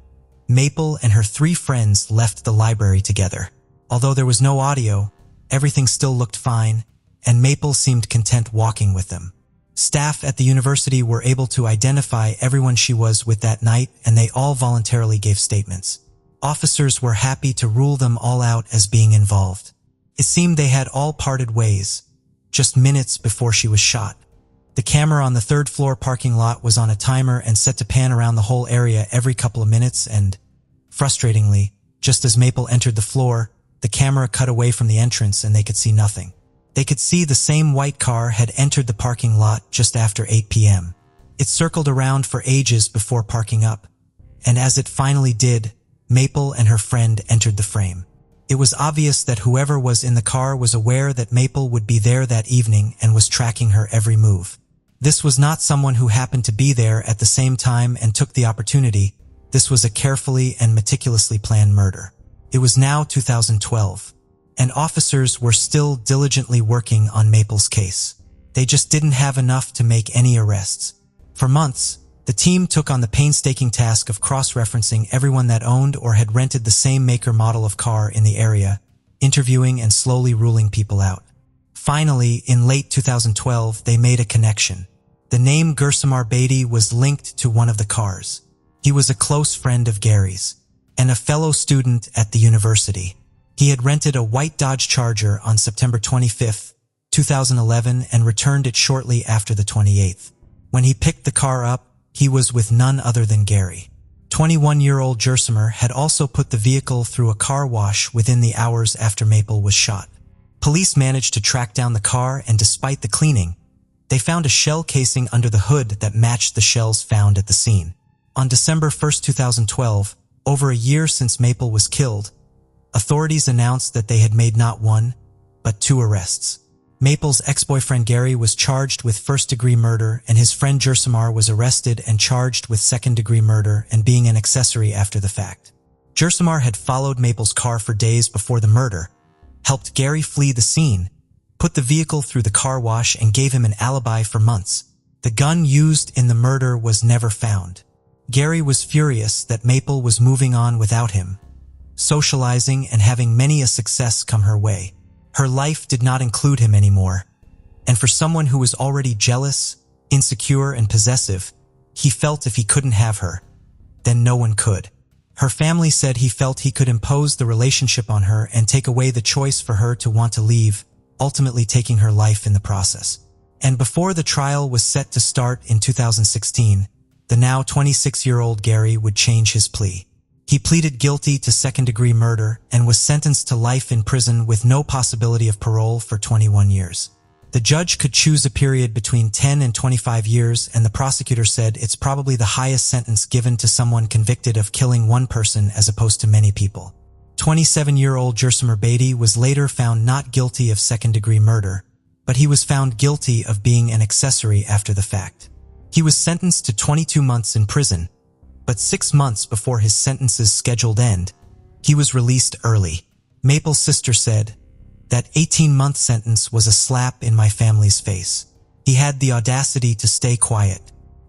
Maple and her 3 friends left the library together. Although there was no audio, everything still looked fine, and Maple seemed content walking with them. Staff at the university were able to identify everyone she was with that night, and they all voluntarily gave statements. Officers were happy to rule them all out as being involved. It seemed they had all parted ways, just minutes before she was shot. The camera on the 3rd floor parking lot was on a timer and set to pan around the whole area every couple of minutes, and, frustratingly, just as Maple entered the floor, the camera cut away from the entrance and they could see nothing. They could see the same white car had entered the parking lot just after 8 p.m. It circled around for ages before parking up, and as it finally did, Maple and her friend entered the frame. It was obvious that whoever was in the car was aware that Maple would be there that evening and was tracking her every move. This was not someone who happened to be there at the same time and took the opportunity. This was a carefully and meticulously planned murder. It was now 2012, and officers were still diligently working on Maple's case. They just didn't have enough to make any arrests. For months, the team took on the painstaking task of cross-referencing everyone that owned or had rented the same maker model of car in the area, interviewing and slowly ruling people out. Finally, in late 2012, they made a connection. The name Gursamar Beatty was linked to one of the cars. He was a close friend of Gary's, and a fellow student at the university. He had rented a white Dodge Charger on September 25, 2011, and returned it shortly after the 28th. When he picked the car up, he was with none other than Gary. 21-year-old Gursamar had also put the vehicle through a car wash within the hours after Maple was shot. Police managed to track down the car, and despite the cleaning, they found a shell casing under the hood that matched the shells found at the scene. On December 1, 2012, over a year since Maple was killed, authorities announced that they had made not 1, but 2 arrests. Maple's ex-boyfriend Gary was charged with first-degree murder, and his friend Gursamar was arrested and charged with second-degree murder and being an accessory after the fact. Gursamar had followed Maple's car for days before the murder, helped Gary flee the scene, put the vehicle through the car wash, and gave him an alibi for months. The gun used in the murder was never found. Gary was furious that Maple was moving on without him, socializing and having many a success come her way. Her life did not include him anymore, and for someone who was already jealous, insecure, and possessive, he felt if he couldn't have her, then no one could. Her family said he felt he could impose the relationship on her and take away the choice for her to want to leave, ultimately taking her life in the process. And before the trial was set to start in 2016, the now 26-year-old Gary would change his plea. He pleaded guilty to second-degree murder and was sentenced to life in prison with no possibility of parole for 21 years. The judge could choose a period between 10 and 25 years, and the prosecutor said it's probably the highest sentence given to someone convicted of killing one person as opposed to many people. 27-year-old Gursamar Beatty was later found not guilty of second-degree murder, but he was found guilty of being an accessory after the fact. He was sentenced to 22 months in prison, but 6 months before his sentence's scheduled end, he was released early. Maple's sister said, "That 18-month sentence was a slap in my family's face. He had the audacity to stay quiet.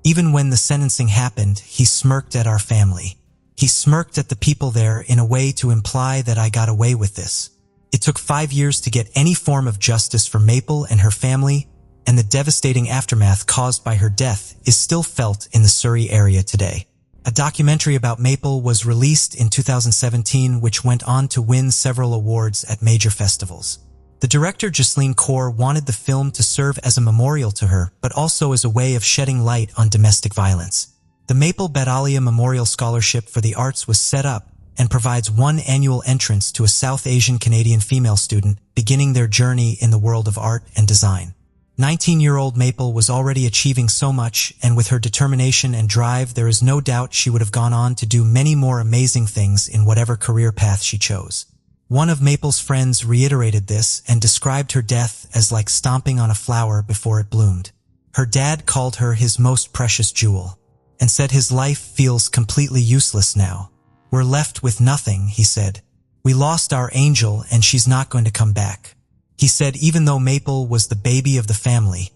Even when the sentencing happened, he smirked at our family. He smirked at the people there in a way to imply that I got away with this." It took 5 years to get any form of justice for Maple and her family, and the devastating aftermath caused by her death is still felt in the Surrey area today. A documentary about Maple was released in 2017, which went on to win several awards at major festivals. The director Ghislaine Kaur wanted the film to serve as a memorial to her, but also as a way of shedding light on domestic violence. The Maple Badalia Memorial Scholarship for the Arts was set up, and provides one annual entrance to a South Asian Canadian female student beginning their journey in the world of art and design. 19-year-old Maple was already achieving so much, and with her determination and drive, there is no doubt she would have gone on to do many more amazing things in whatever career path she chose. One of Maple's friends reiterated this and described her death as like stomping on a flower before it bloomed. Her dad called her his most precious jewel, and said his life feels completely useless now. We're left with nothing, he said. We lost our angel and she's not going to come back. He said even though Maple was the baby of the family,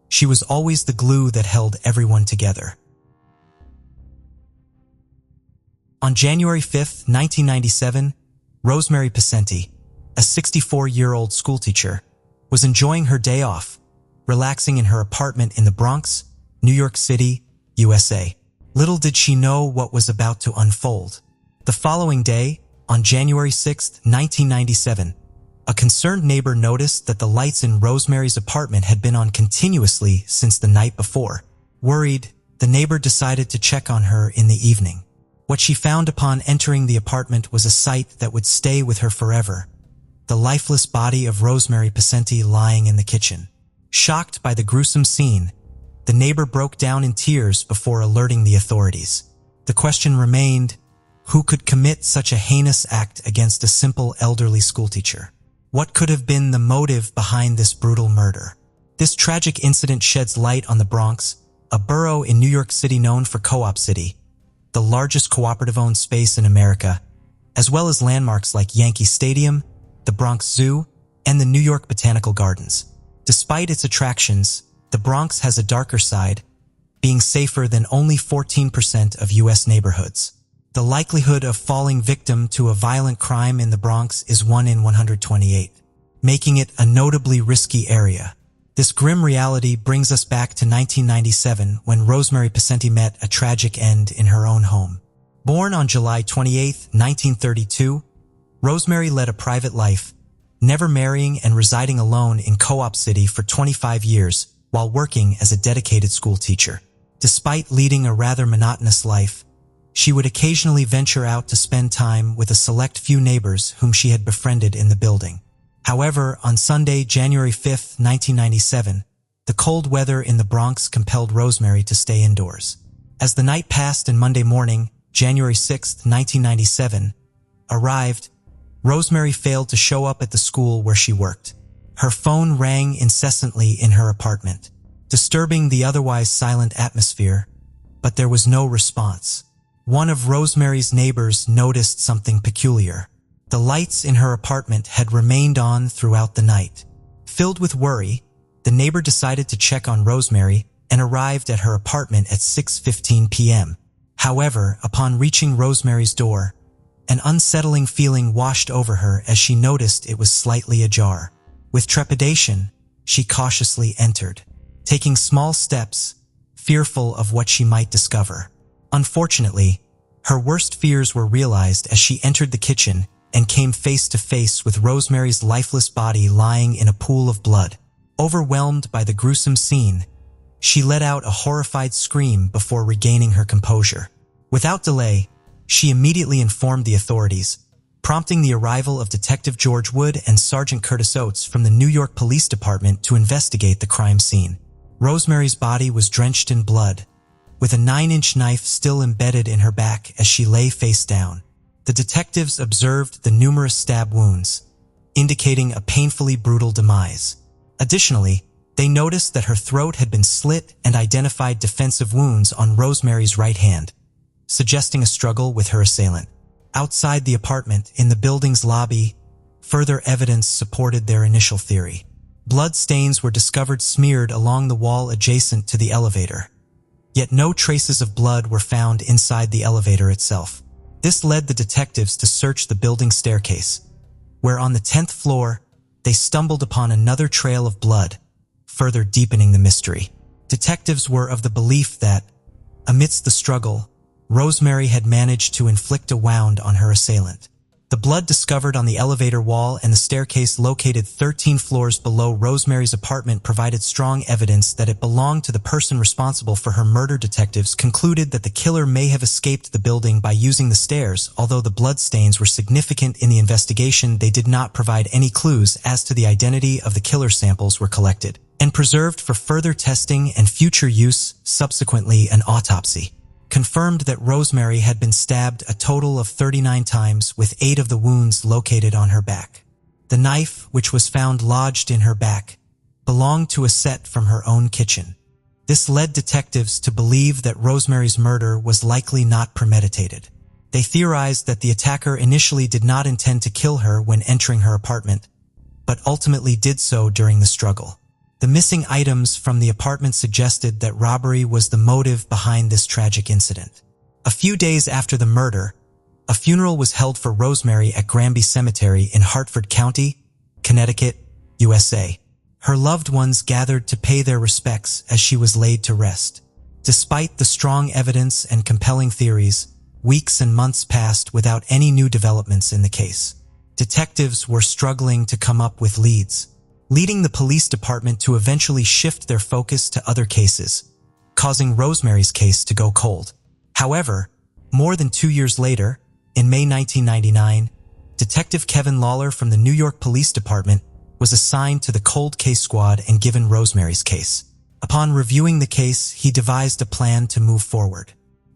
she was always the glue that held everyone together. On January 5, 1997, Rosemary Pacenti, a 64-year-old schoolteacher, was enjoying her day off, relaxing in her apartment in the Bronx, New York City, USA. Little did she know what was about to unfold. The following day, on January 6, 1997, a concerned neighbor noticed that the lights in Rosemary's apartment had been on continuously since the night before. Worried, the neighbor decided to check on her in the evening. What she found upon entering the apartment was a sight that would stay with her forever: the lifeless body of Rosemary Pacenti lying in the kitchen. Shocked by the gruesome scene, the neighbor broke down in tears before alerting the authorities. The question remained, who could commit such a heinous act against a simple elderly schoolteacher? What could have been the motive behind this brutal murder? This tragic incident sheds light on the Bronx, a borough in New York City known for Co-op City, the largest cooperative-owned space in America, as well as landmarks like Yankee Stadium, the Bronx Zoo, and the New York Botanical Gardens. Despite its attractions, the Bronx has a darker side, being safer than only 14% of U.S. neighborhoods. The likelihood of falling victim to a violent crime in the Bronx is 1 in 128, making it a notably risky area. This grim reality brings us back to 1997 when Rosemary Pacenti met a tragic end in her own home. Born on July 28, 1932, Rosemary led a private life, never marrying and residing alone in Co-op City for 25 years while working as a dedicated school teacher. Despite leading a rather monotonous life, she would occasionally venture out to spend time with a select few neighbors whom she had befriended in the building. However, on Sunday, January 5, 1997, the cold weather in the Bronx compelled Rosemary to stay indoors. As the night passed and Monday morning, January 6, 1997, arrived, Rosemary failed to show up at the school where she worked. Her phone rang incessantly in her apartment, disturbing the otherwise silent atmosphere, but there was no response. One of Rosemary's neighbors noticed something peculiar. The lights in her apartment had remained on throughout the night. Filled with worry, the neighbor decided to check on Rosemary and arrived at her apartment at 6:15 p.m. However, upon reaching Rosemary's door, an unsettling feeling washed over her as she noticed it was slightly ajar. With trepidation, she cautiously entered, taking small steps, fearful of what she might discover. Unfortunately, her worst fears were realized as she entered the kitchen and came face to face with Rosemary's lifeless body lying in a pool of blood. Overwhelmed by the gruesome scene, she let out a horrified scream before regaining her composure. Without delay, she immediately informed the authorities, prompting the arrival of Detective George Wood and Sergeant Curtis Oates from the New York Police Department to investigate the crime scene. Rosemary's body was drenched in blood, with a 9-inch knife still embedded in her back as she lay face down. The detectives observed the numerous stab wounds, indicating a painfully brutal demise. Additionally, they noticed that her throat had been slit and identified defensive wounds on Rosemary's right hand, suggesting a struggle with her assailant. Outside the apartment, in the building's lobby, further evidence supported their initial theory. Blood stains were discovered smeared along the wall adjacent to the elevator. Yet no traces of blood were found inside the elevator itself. This led the detectives to search the building staircase, where on the 10th floor, they stumbled upon another trail of blood, further deepening the mystery. Detectives were of the belief that, amidst the struggle, Rosemary had managed to inflict a wound on her assailant. The blood discovered on the elevator wall and the staircase located 13 floors below Rosemary's apartment provided strong evidence that it belonged to the person responsible for her murder. Detectives concluded that the killer may have escaped the building by using the stairs. Although the blood stains were significant in the investigation, they did not provide any clues as to the identity of the killer. Samples were collected and preserved for further testing and future use. Subsequently, an autopsy confirmed that Rosemary had been stabbed a total of 39 times, with 8 of the wounds located on her back. The knife, which was found lodged in her back, belonged to a set from her own kitchen. This led detectives to believe that Rosemary's murder was likely not premeditated. They theorized that the attacker initially did not intend to kill her when entering her apartment, but ultimately did so during the struggle. The missing items from the apartment suggested that robbery was the motive behind this tragic incident. A few days after the murder, a funeral was held for Rosemary at Granby Cemetery in Hartford County, Connecticut, USA. Her loved ones gathered to pay their respects as she was laid to rest. Despite the strong evidence and compelling theories, weeks and months passed without any new developments in the case. Detectives were struggling to come up with leads, leading the police department to eventually shift their focus to other cases, causing Rosemary's case to go cold. However, more than 2 years later, in May 1999, Detective Kevin Lawler from the New York Police Department was assigned to the cold case squad and given Rosemary's case. Upon reviewing the case, he devised a plan to move forward.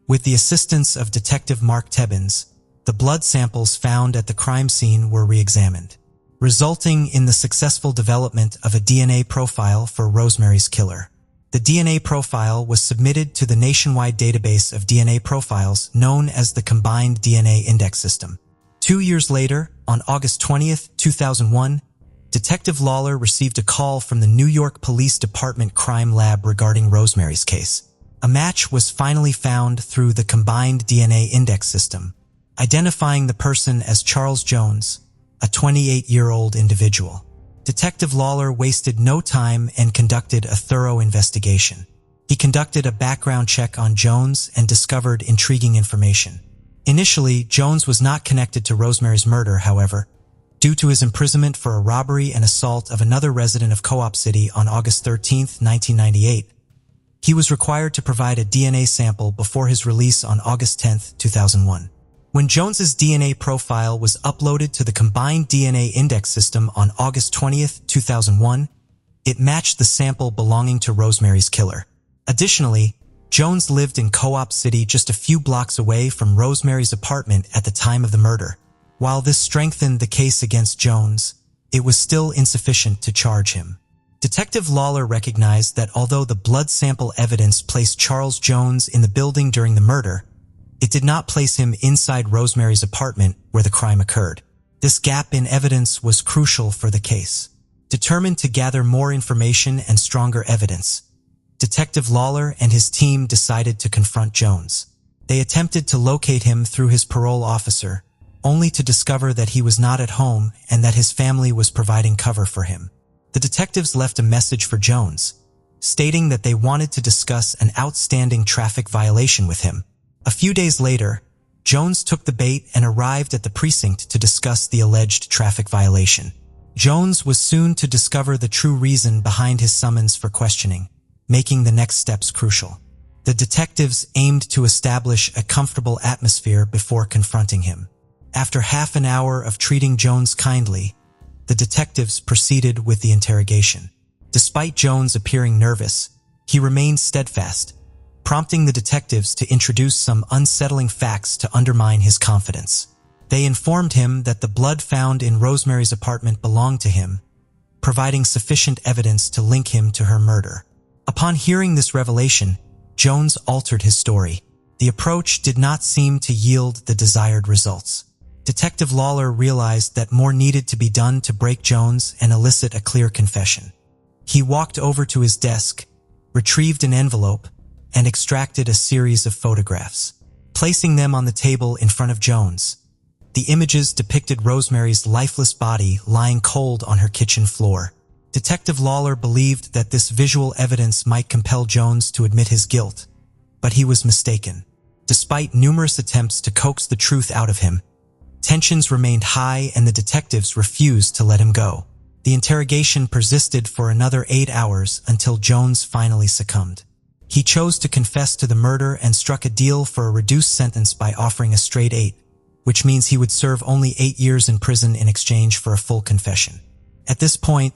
With the assistance of Detective Mark Tebbins, the blood samples found at the crime scene were re-examined, resulting in the successful development of a DNA profile for Rosemary's killer. The DNA profile was submitted to the nationwide database of DNA profiles known as the Combined DNA Index System. 2 years later, on August 20th, 2001, Detective Lawler received a call from the New York Police Department Crime Lab regarding Rosemary's case. A match was finally found through the Combined DNA Index System, identifying the person as Charles Jones, a 28-year-old individual. Detective Lawler wasted no time and conducted a thorough investigation. He conducted a background check on Jones and discovered intriguing information. Initially, Jones was not connected to Rosemary's murder, however, due to his imprisonment for a robbery and assault of another resident of Co-op City on August 13, 1998. He was required to provide a DNA sample before his release on August 10, 2001. When Jones's DNA profile was uploaded to the Combined DNA Index System on August 20, 2001, it matched the sample belonging to Rosemary's killer. Additionally, Jones lived in Co-op City just a few blocks away from Rosemary's apartment at the time of the murder. While this strengthened the case against Jones, it was still insufficient to charge him. Detective Lawler recognized that although the blood sample evidence placed Charles Jones in the building during the murder, it did not place him inside Rosemary's apartment where the crime occurred. This gap in evidence was crucial for the case. Determined to gather more information and stronger evidence, Detective Lawler and his team decided to confront Jones. They attempted to locate him through his parole officer, only to discover that he was not at home and that his family was providing cover for him. The detectives left a message for Jones, stating that they wanted to discuss an outstanding traffic violation with him. A few days later, Jones took the bait and arrived at the precinct to discuss the alleged traffic violation. Jones was soon to discover the true reason behind his summons for questioning, making the next steps crucial. The detectives aimed to establish a comfortable atmosphere before confronting him. After half an hour of treating Jones kindly, the detectives proceeded with the interrogation. Despite Jones appearing nervous, he remained steadfast, prompting the detectives to introduce some unsettling facts to undermine his confidence. They informed him that the blood found in Rosemary's apartment belonged to him, providing sufficient evidence to link him to her murder. Upon hearing this revelation, Jones altered his story. The approach did not seem to yield the desired results. Detective Lawler realized that more needed to be done to break Jones and elicit a clear confession. He walked over to his desk, retrieved an envelope, and extracted a series of photographs. Placing them on the table in front of Jones, the images depicted Rosemary's lifeless body lying cold on her kitchen floor. Detective Lawler believed that this visual evidence might compel Jones to admit his guilt, but he was mistaken. Despite numerous attempts to coax the truth out of him, Tensions remained high and the detectives refused to let him go. The interrogation persisted for another 8 hours until Jones finally succumbed. He chose to confess to the murder and struck a deal for a reduced sentence by offering a straight 8, which means he would serve only 8 years in prison in exchange for a full confession. At this point,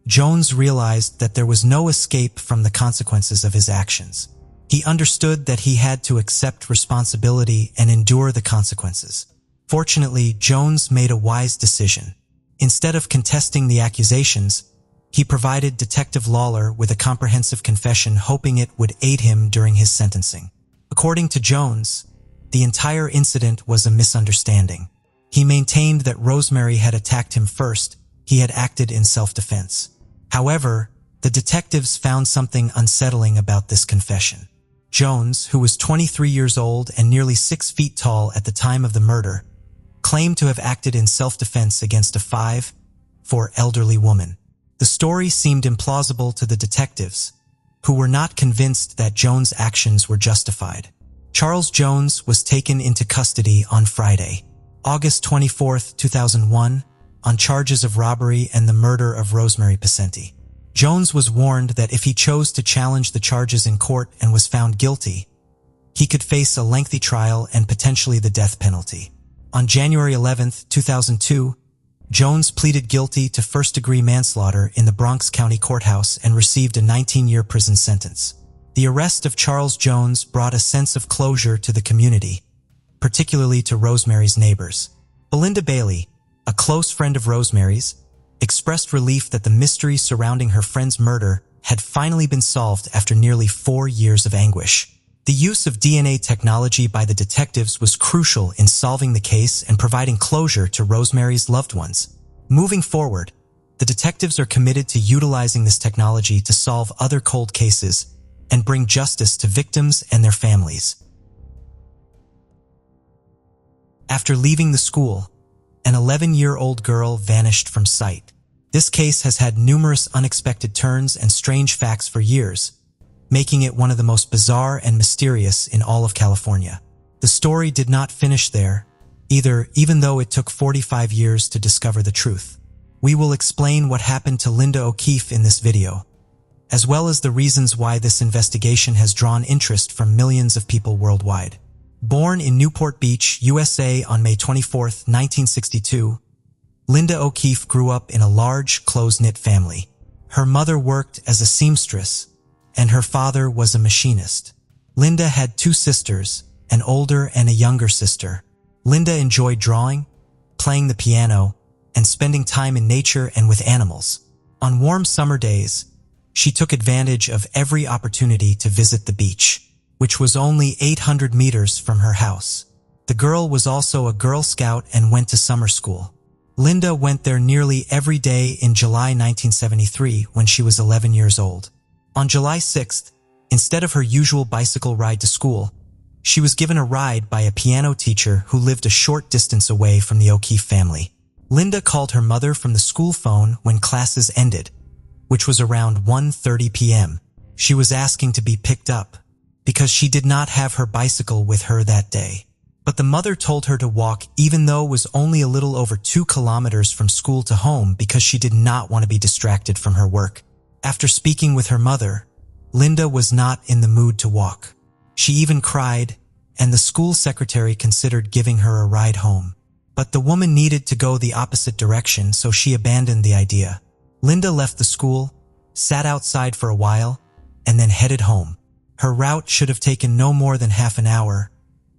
Jones realized that there was no escape from the consequences of his actions. He understood that he had to accept responsibility and endure the consequences. Fortunately, Jones made a wise decision. Instead of contesting the accusations, he provided Detective Lawler with a comprehensive confession, hoping it would aid him during his sentencing. According to Jones, the entire incident was a misunderstanding. He maintained that Rosemary had attacked him first. He had acted in self-defense. However, the detectives found something unsettling about this confession. Jones, who was 23 years old and nearly 6 feet tall at the time of the murder, claimed to have acted in self-defense against a 5'4" elderly woman. The story seemed implausible to the detectives, who were not convinced that Jones' actions were justified. Charles Jones was taken into custody on Friday, August 24, 2001, on charges of robbery and the murder of Rosemary Pacenti. Jones was warned that if he chose to challenge the charges in court and was found guilty, he could face a lengthy trial and potentially the death penalty. On January 11, 2002, Jones pleaded guilty to first-degree manslaughter in the Bronx County Courthouse and received a 19-year prison sentence. The arrest of Charles Jones brought a sense of closure to the community, particularly to Rosemary's neighbors. Belinda Bailey, a close friend of Rosemary's, expressed relief that the mystery surrounding her friend's murder had finally been solved after nearly 4 years of anguish. The use of DNA technology by the detectives was crucial in solving the case and providing closure to Rosemary's loved ones. Moving forward, the detectives are committed to utilizing this technology to solve other cold cases and bring justice to victims and their families. After leaving the school, an 11-year-old girl vanished from sight. This case has had numerous unexpected turns and strange facts for years, making it one of the most bizarre and mysterious in all of California. The story did not finish there, either, even though it took 45 years to discover the truth. We will explain what happened to Linda O'Keefe in this video, as well as the reasons why this investigation has drawn interest from millions of people worldwide. Born in Newport Beach, USA on May 24, 1962, Linda O'Keefe grew up in a large, close-knit family. Her mother worked as a seamstress, and her father was a machinist. Linda had 2 sisters, an older and a younger sister. Linda enjoyed drawing, playing the piano, and spending time in nature and with animals. On warm summer days, she took advantage of every opportunity to visit the beach, which was only 800 meters from her house. The girl was also a Girl Scout and went to summer school. Linda went there nearly every day in July 1973 when she was 11 years old. On July 6th, instead of her usual bicycle ride to school, she was given a ride by a piano teacher who lived a short distance away from the O'Keefe family. Linda called her mother from the school phone when classes ended, which was around 1:30 p.m. She was asking to be picked up because she did not have her bicycle with her that day. But the mother told her to walk even though it was only a little over 2 kilometers from school to home because she did not want to be distracted from her work. After speaking with her mother, Linda was not in the mood to walk. She even cried, and the school secretary considered giving her a ride home. But the woman needed to go the opposite direction, so she abandoned the idea. Linda left the school, sat outside for a while, and then headed home. Her route should have taken no more than half an hour,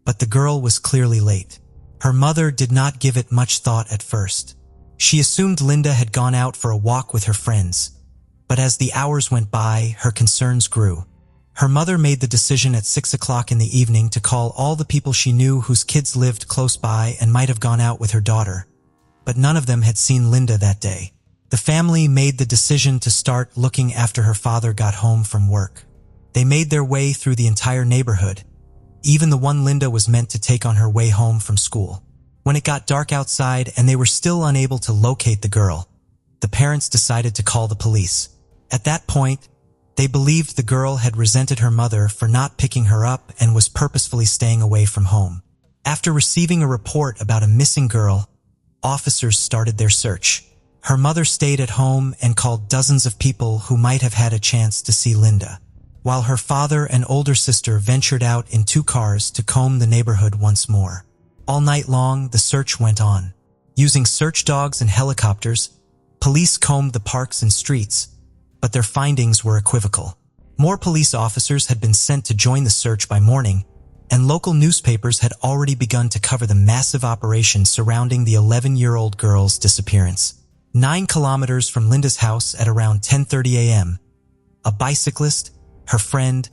but the girl was clearly late. Her mother did not give it much thought at first. She assumed Linda had gone out for a walk with her friends, but as the hours went by, her concerns grew. Her mother made the decision at 6 o'clock in the evening to call all the people she knew whose kids lived close by and might have gone out with her daughter, but none of them had seen Linda that day. The family made the decision to start looking after her father got home from work. They made their way through the entire neighborhood, even the one Linda was meant to take on her way home from school. When it got dark outside and they were still unable to locate the girl, the parents decided to call the police. At that point, they believed the girl had resented her mother for not picking her up and was purposefully staying away from home. After receiving a report about a missing girl, officers started their search. Her mother stayed at home and called dozens of people who might have had a chance to see Linda, while her father and older sister ventured out in 2 cars to comb the neighborhood once more. All night long, the search went on. Using search dogs and helicopters, police combed the parks and streets, but their findings were equivocal. More police officers had been sent to join the search by morning, and local newspapers had already begun to cover the massive operation surrounding the 11-year-old girl's disappearance. 9 kilometers from Linda's house at around 10:30 a.m., a bicyclist, her friend,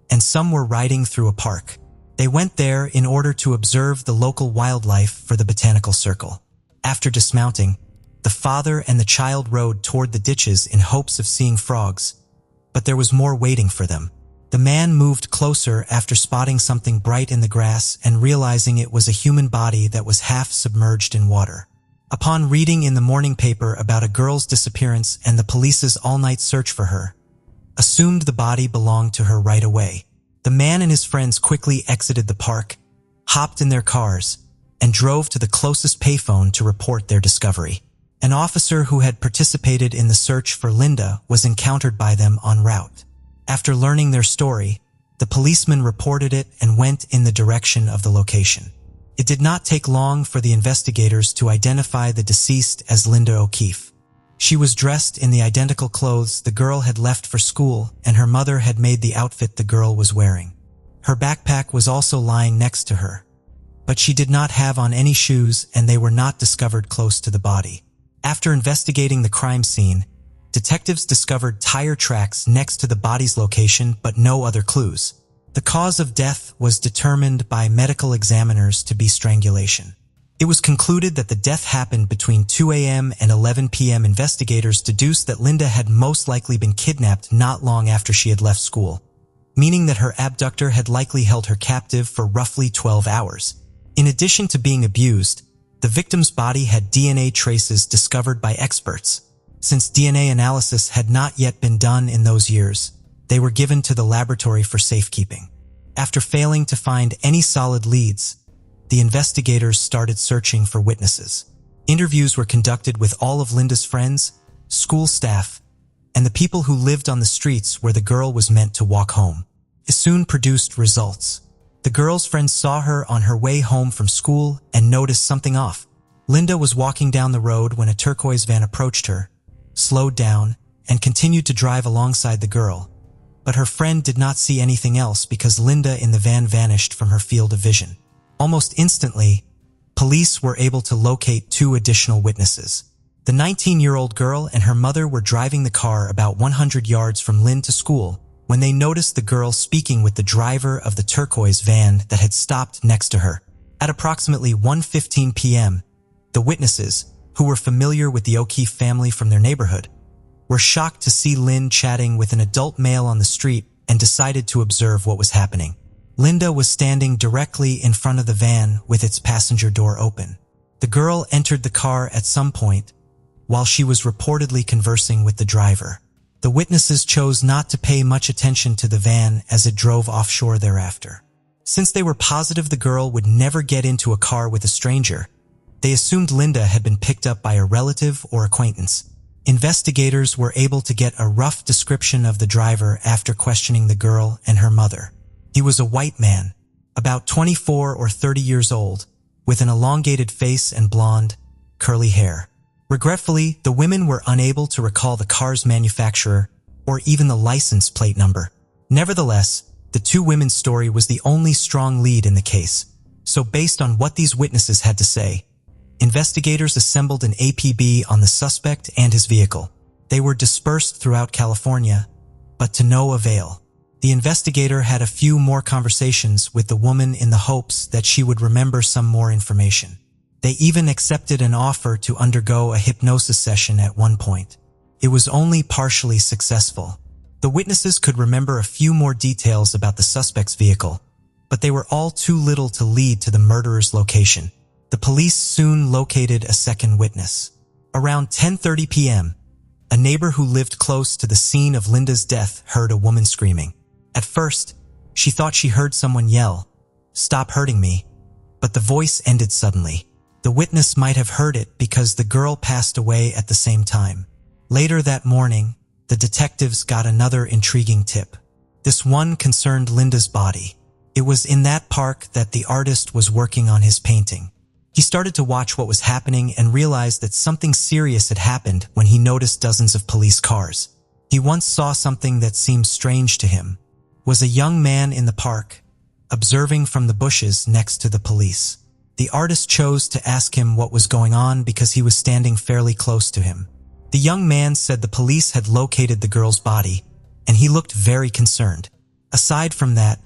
and some were riding through a park. They went there in order to observe the local wildlife for the botanical circle. After dismounting, the father and the child rode toward the ditches in hopes of seeing frogs, but there was more waiting for them. The man moved closer after spotting something bright in the grass and realizing it was a human body that was half submerged in water. Upon reading in the morning paper about a girl's disappearance and the police's all-night search for her, assumed the body belonged to her right away. The man and his friends quickly exited the park, hopped in their cars, and drove to the closest payphone to report their discovery. An officer who had participated in the search for Linda was encountered by them en route. After learning their story, the policeman reported it and went in the direction of the location. It did not take long for the investigators to identify the deceased as Linda O'Keefe. She was dressed in the identical clothes the girl had left for school, and her mother had made the outfit the girl was wearing. Her backpack was also lying next to her, but she did not have on any shoes and they were not discovered close to the body. After investigating the crime scene, detectives discovered tire tracks next to the body's location but no other clues. The cause of death was determined by medical examiners to be strangulation. It was concluded that the death happened between 2 a.m. and 11 p.m. Investigators deduced that Linda had most likely been kidnapped not long after she had left school, meaning that her abductor had likely held her captive for roughly 12 hours. In addition to being abused, the victim's body had DNA traces discovered by experts. Since DNA analysis had not yet been done in those years, they were given to the laboratory for safekeeping. After failing to find any solid leads, the investigators started searching for witnesses. Interviews were conducted with all of Linda's friends, school staff, and the people who lived on the streets where the girl was meant to walk home. It soon produced results. The girl's friends saw her on her way home from school and noticed something off. Linda was walking down the road when a turquoise van approached her, slowed down, and continued to drive alongside the girl. But her friend did not see anything else because Linda in the van vanished from her field of vision. Almost instantly, police were able to locate 2 additional witnesses. The 19-year-old girl and her mother were driving the car about 100 yards from Lynn to school when they noticed the girl speaking with the driver of the turquoise van that had stopped next to her. At approximately 1:15 p.m., the witnesses, who were familiar with the O'Keefe family from their neighborhood, were shocked to see Lynn chatting with an adult male on the street and decided to observe what was happening. Linda was standing directly in front of the van with its passenger door open. The girl entered the car at some point while she was reportedly conversing with the driver. The witnesses chose not to pay much attention to the van as it drove offshore thereafter. Since they were positive the girl would never get into a car with a stranger, they assumed Linda had been picked up by a relative or acquaintance. Investigators were able to get a rough description of the driver after questioning the girl and her mother. He was a white man, about 24 or 30 years old, with an elongated face and blonde, curly hair. Regretfully, the women were unable to recall the car's manufacturer or even the license plate number. Nevertheless, the 2 women's story was the only strong lead in the case, so based on what these witnesses had to say, investigators assembled an APB on the suspect and his vehicle. They were dispersed throughout California, but to no avail. The investigator had a few more conversations with the woman in the hopes that she would remember some more information. They even accepted an offer to undergo a hypnosis session at one point. It was only partially successful. The witnesses could remember a few more details about the suspect's vehicle, but they were all too little to lead to the murderer's location. The police soon located a second witness. Around 10:30 p.m., a neighbor who lived close to the scene of Linda's death heard a woman screaming. At first, she thought she heard someone yell, "Stop hurting me," but the voice ended suddenly. The witness might have heard it because the girl passed away at the same time. Later that morning, the detectives got another intriguing tip. This one concerned Linda's body. It was in that park that the artist was working on his painting. He started to watch what was happening and realized that something serious had happened when he noticed dozens of police cars. He once saw something that seemed strange to him. Was a young man in the park, observing from the bushes next to the police. The artist chose to ask him what was going on because he was standing fairly close to him. The young man said the police had located the girl's body, and he looked very concerned. Aside from that,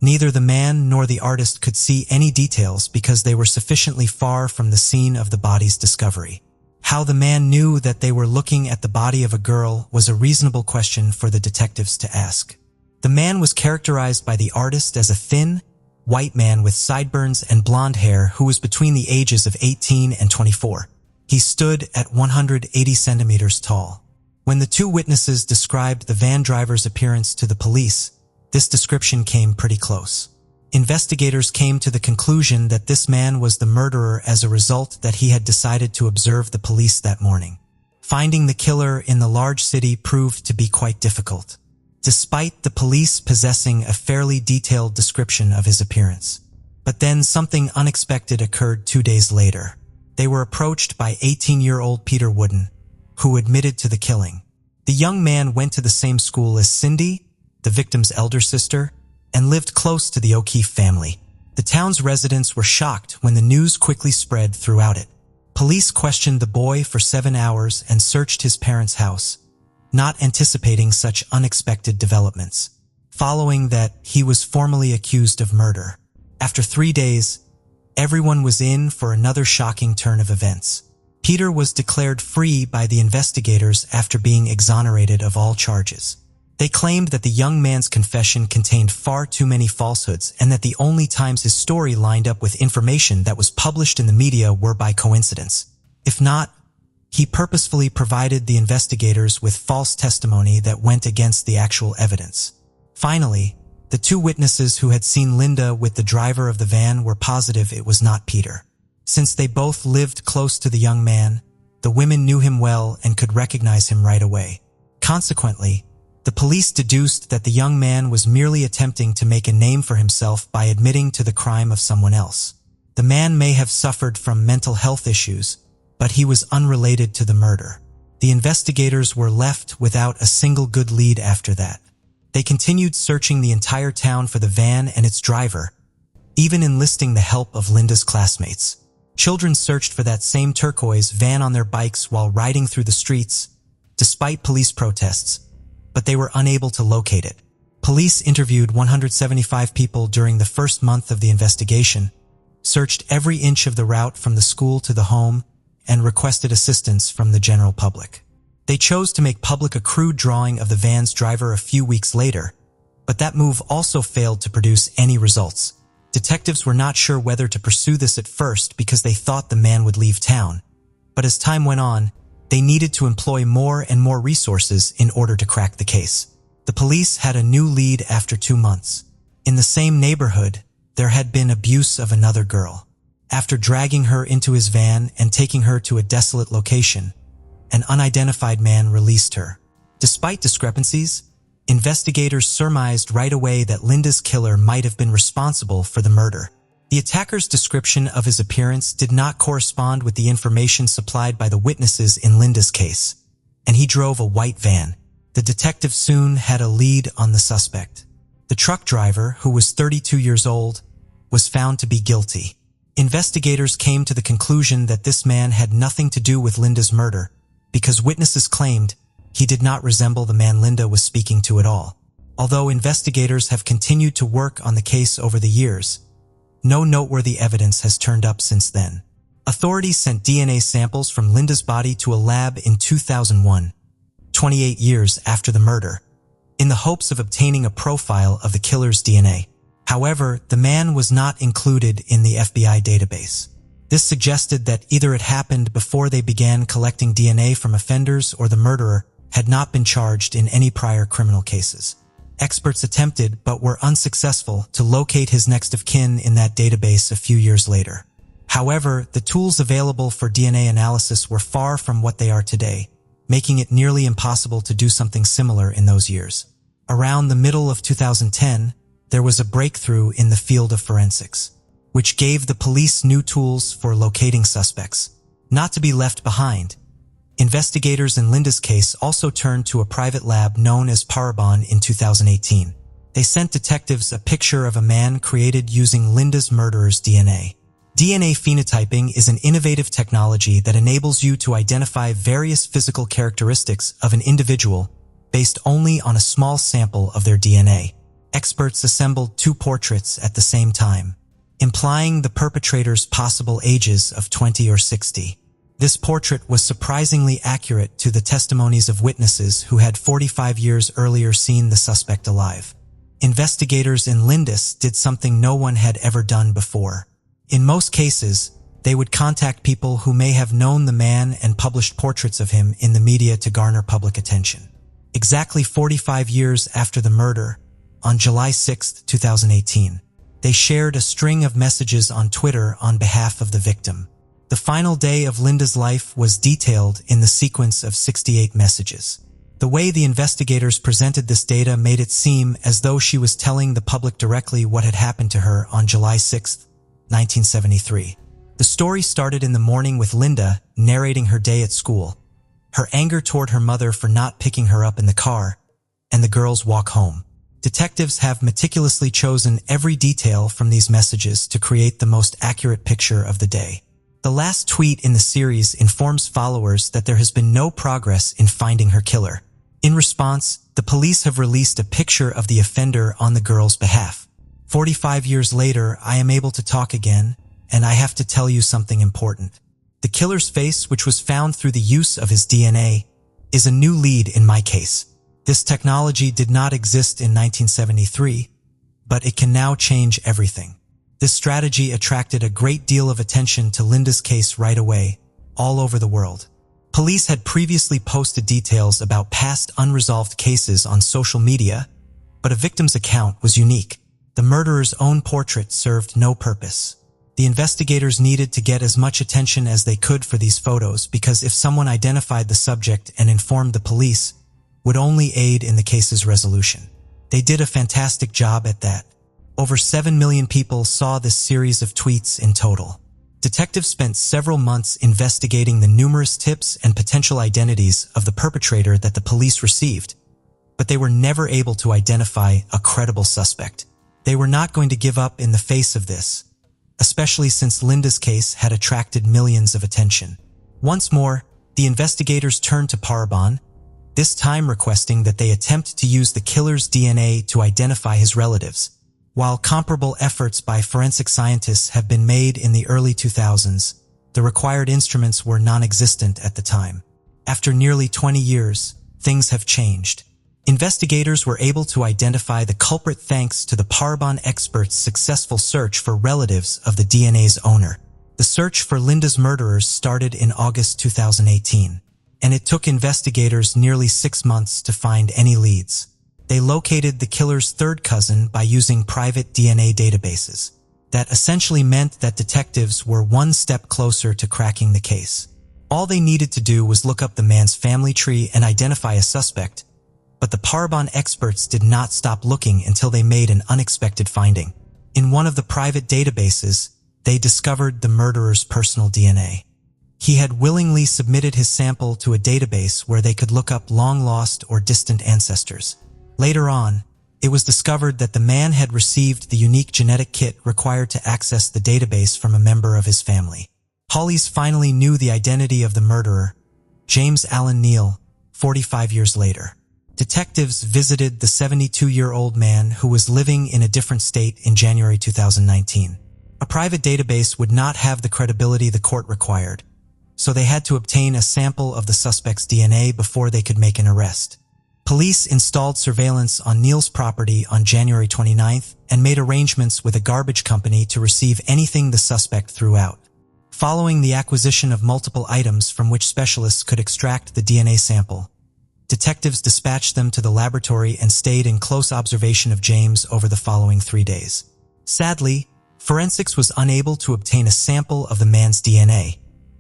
neither the man nor the artist could see any details because they were sufficiently far from the scene of the body's discovery. How the man knew that they were looking at the body of a girl was a reasonable question for the detectives to ask. The man was characterized by the artist as a thin, white man with sideburns and blonde hair who was between the ages of 18 and 24. He stood at 180 centimeters tall. When the two witnesses described the van driver's appearance to the police, this description came pretty close. Investigators came to the conclusion that this man was the murderer as a result that he had decided to observe the police that morning. Finding the killer in the large city proved to be quite difficult, despite the police possessing a fairly detailed description of his appearance. But then something unexpected occurred 2 days later. They were approached by 18-year-old Peter Wooden, who admitted to the killing. The young man went to the same school as Cindy, the victim's elder sister, and lived close to the O'Keefe family. The town's residents were shocked when the news quickly spread throughout it. Police questioned the boy for 7 hours and searched his parents' house, not anticipating such unexpected developments. Following that, he was formally accused of murder. After 3 days, everyone was in for another shocking turn of events. Peter was declared free by the investigators after being exonerated of all charges. They claimed that the young man's confession contained far too many falsehoods and that the only times his story lined up with information that was published in the media were by coincidence. If not, he purposefully provided the investigators with false testimony that went against the actual evidence. Finally, the two witnesses who had seen Linda with the driver of the van were positive it was not Peter. Since they both lived close to the young man, the women knew him well and could recognize him right away. Consequently, the police deduced that the young man was merely attempting to make a name for himself by admitting to the crime of someone else. The man may have suffered from mental health issues, but he was unrelated to the murder. The investigators were left without a single good lead after that. They continued searching the entire town for the van and its driver, even enlisting the help of Linda's classmates. Children searched for that same turquoise van on their bikes while riding through the streets, despite police protests, but they were unable to locate it. Police interviewed 175 people during the first month of the investigation, searched every inch of the route from the school to the home, and requested assistance from the general public. They chose to make public a crude drawing of the van's driver a few weeks later, but that move also failed to produce any results. Detectives were not sure whether to pursue this at first because they thought the man would leave town, but as time went on, they needed to employ more and more resources in order to crack the case. The police had a new lead after 2 months. In the same neighborhood, there had been abuse of another girl. After dragging her into his van and taking her to a desolate location, an unidentified man released her. Despite discrepancies, investigators surmised right away that Linda's killer might have been responsible for the murder. The attacker's description of his appearance did not correspond with the information supplied by the witnesses in Linda's case, and he drove a white van. The detective soon had a lead on the suspect. The truck driver, who was 32 years old, was found to be guilty. Investigators came to the conclusion that this man had nothing to do with Linda's murder because witnesses claimed he did not resemble the man Linda was speaking to at all. Although investigators have continued to work on the case over the years, no noteworthy evidence has turned up since then. Authorities sent DNA samples from Linda's body to a lab in 2001, 28 years after the murder, in the hopes of obtaining a profile of the killer's DNA. However, the man was not included in the FBI database. This suggested that either it happened before they began collecting DNA from offenders or the murderer had not been charged in any prior criminal cases. Experts attempted, but were unsuccessful, to locate his next of kin in that database a few years later. However, the tools available for DNA analysis were far from what they are today, making it nearly impossible to do something similar in those years. Around the middle of 2010, there was a breakthrough in the field of forensics, which gave the police new tools for locating suspects. Not to be left behind, investigators in Linda's case also turned to a private lab known as Parabon in 2018. They sent detectives a picture of a man created using Linda's murderer's DNA. DNA phenotyping is an innovative technology that enables you to identify various physical characteristics of an individual based only on a small sample of their DNA. Experts assembled two portraits at the same time, implying the perpetrator's possible ages of 20 or 60. This portrait was surprisingly accurate to the testimonies of witnesses who had 45 years earlier seen the suspect alive. Investigators in Lindis did something no one had ever done before. In most cases, they would contact people who may have known the man and published portraits of him in the media to garner public attention. Exactly 45 years after the murder, on July 6, 2018, they shared a string of messages on Twitter on behalf of the victim. The final day of Linda's life was detailed in the sequence of 68 messages. The way the investigators presented this data made it seem as though she was telling the public directly what had happened to her on July 6, 1973. The story started in the morning with Linda narrating her day at school, her anger toward her mother for not picking her up in the car, and the girls' walk home. Detectives have meticulously chosen every detail from these messages to create the most accurate picture of the day. The last tweet in the series informs followers that there has been no progress in finding her killer. In response, the police have released a picture of the offender on the girl's behalf. 45 years later, I am able to talk again, and I have to tell you something important. The killer's face, which was found through the use of his DNA, is a new lead in my case. This technology did not exist in 1973, but it can now change everything. This strategy attracted a great deal of attention to Linda's case right away, all over the world. Police had previously posted details about past unresolved cases on social media, but a victim's account was unique. The murderer's own portrait served no purpose. The investigators needed to get as much attention as they could for these photos because if someone identified the subject and informed the police, would only aid in the case's resolution. They did a fantastic job at that. Over 7 million people saw this series of tweets in total. Detectives spent several months investigating the numerous tips and potential identities of the perpetrator that the police received, but they were never able to identify a credible suspect. They were not going to give up in the face of this, especially since Linda's case had attracted millions of attention. Once more, the investigators turned to Parabon, this time requesting that they attempt to use the killer's DNA to identify his relatives. While comparable efforts by forensic scientists have been made in the early 2000s, the required instruments were non-existent at the time. After nearly 20 years, things have changed. Investigators were able to identify the culprit thanks to the Parabon experts' successful search for relatives of the DNA's owner. The search for Linda's murderers started in August 2018, and it took investigators nearly 6 months to find any leads. They located the killer's third cousin by using private DNA databases. That essentially meant that detectives were one step closer to cracking the case. All they needed to do was look up the man's family tree and identify a suspect, but the Parabon experts did not stop looking until they made an unexpected finding. In one of the private databases, they discovered the murderer's personal DNA. He had willingly submitted his sample to a database where they could look up long-lost or distant ancestors. Later on, it was discovered that the man had received the unique genetic kit required to access the database from a member of his family. Police finally knew the identity of the murderer, James Allen Neal, 45 years later. Detectives visited the 72-year-old man who was living in a different state in January 2019. A private database would not have the credibility the court required, so they had to obtain a sample of the suspect's DNA before they could make an arrest. Police installed surveillance on Neal's property on January 29th and made arrangements with a garbage company to receive anything the suspect threw out. Following the acquisition of multiple items from which specialists could extract the DNA sample, Detectives dispatched them to the laboratory and stayed in close observation of James over the following 3 days. Sadly, forensics was unable to obtain a sample of the man's DNA,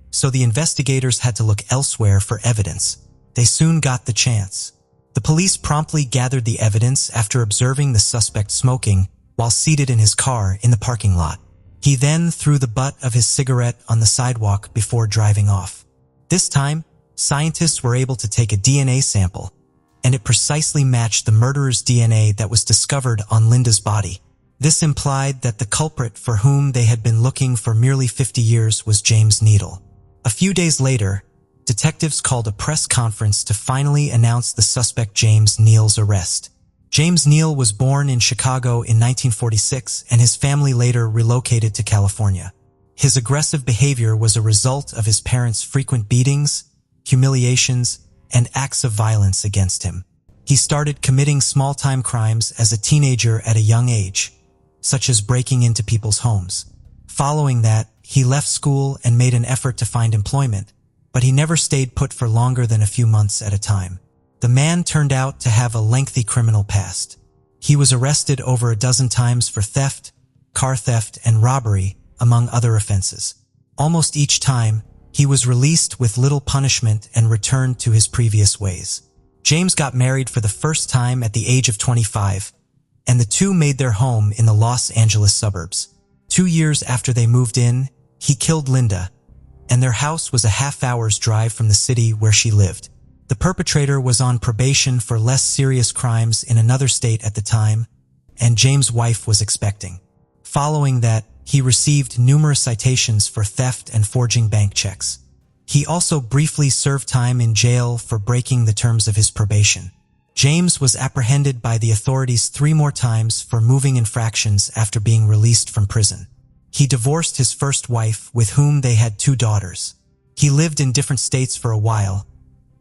so the investigators had to look elsewhere for evidence. They soon got the chance. The police promptly gathered the evidence after observing the suspect smoking while seated in his car in the parking lot. He then threw the butt of his cigarette on the sidewalk before driving off. This time, scientists were able to take a DNA sample, and it precisely matched the murderer's DNA that was discovered on Linda's body. This implied that the culprit for whom they had been looking for nearly 50 years was James Needle. A few days later, detectives called a press conference to finally announce the suspect James Neal's arrest. James Neal was born in Chicago in 1946, and his family later relocated to California. His aggressive behavior was a result of his parents' frequent beatings, humiliations, and acts of violence against him. He started committing small-time crimes as a teenager at a young age, such as breaking into people's homes. Following that, he left school and made an effort to find employment, but he never stayed put for longer than a few months at a time. The man turned out to have a lengthy criminal past. He was arrested over a dozen times for theft, car theft, and robbery, among other offenses. Almost each time, he was released with little punishment and returned to his previous ways. James got married for the first time at the age of 25, and the two made their home in the Los Angeles suburbs. 2 years after they moved in, he killed Linda, and their house was a half-hour's drive from the city where she lived. The perpetrator was on probation for less serious crimes in another state at the time, and James' wife was expecting. Following that, he received numerous citations for theft and forging bank checks. He also briefly served time in jail for breaking the terms of his probation. James was apprehended by the authorities 3 more times for moving infractions after being released from prison. He divorced his first wife, with whom they had 2 daughters. He lived in different states for a while,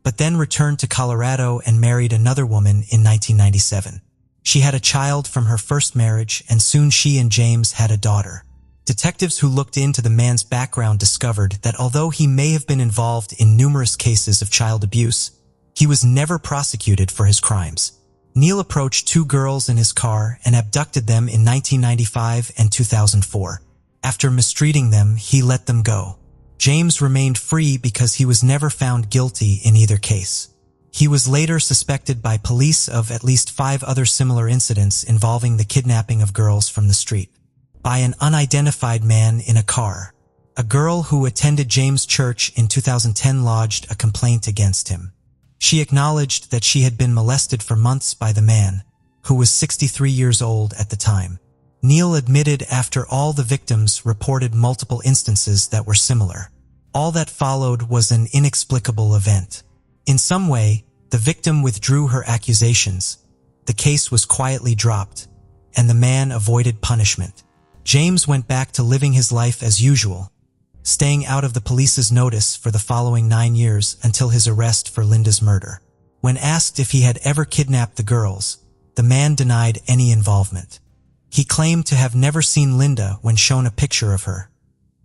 but then returned to Colorado and married another woman in 1997. She had a child from her first marriage, and soon she and James had a daughter. Detectives who looked into the man's background discovered that although he may have been involved in numerous cases of child abuse, he was never prosecuted for his crimes. Neal approached 2 girls in his car and abducted them in 1995 and 2004. After mistreating them, he let them go. James remained free because he was never found guilty in either case. He was later suspected by police of at least 5 other similar incidents involving the kidnapping of girls from the street by an unidentified man in a car. A girl who attended James' church in 2010 lodged a complaint against him. She acknowledged that she had been molested for months by the man, who was 63 years old at the time. Neal admitted after all the victims reported multiple instances that were similar. All that followed was an inexplicable event. In some way, the victim withdrew her accusations, the case was quietly dropped, and the man avoided punishment. James went back to living his life as usual, staying out of the police's notice for the following 9 years until his arrest for Linda's murder. When asked if he had ever kidnapped the girls, the man denied any involvement. He claimed to have never seen Linda when shown a picture of her,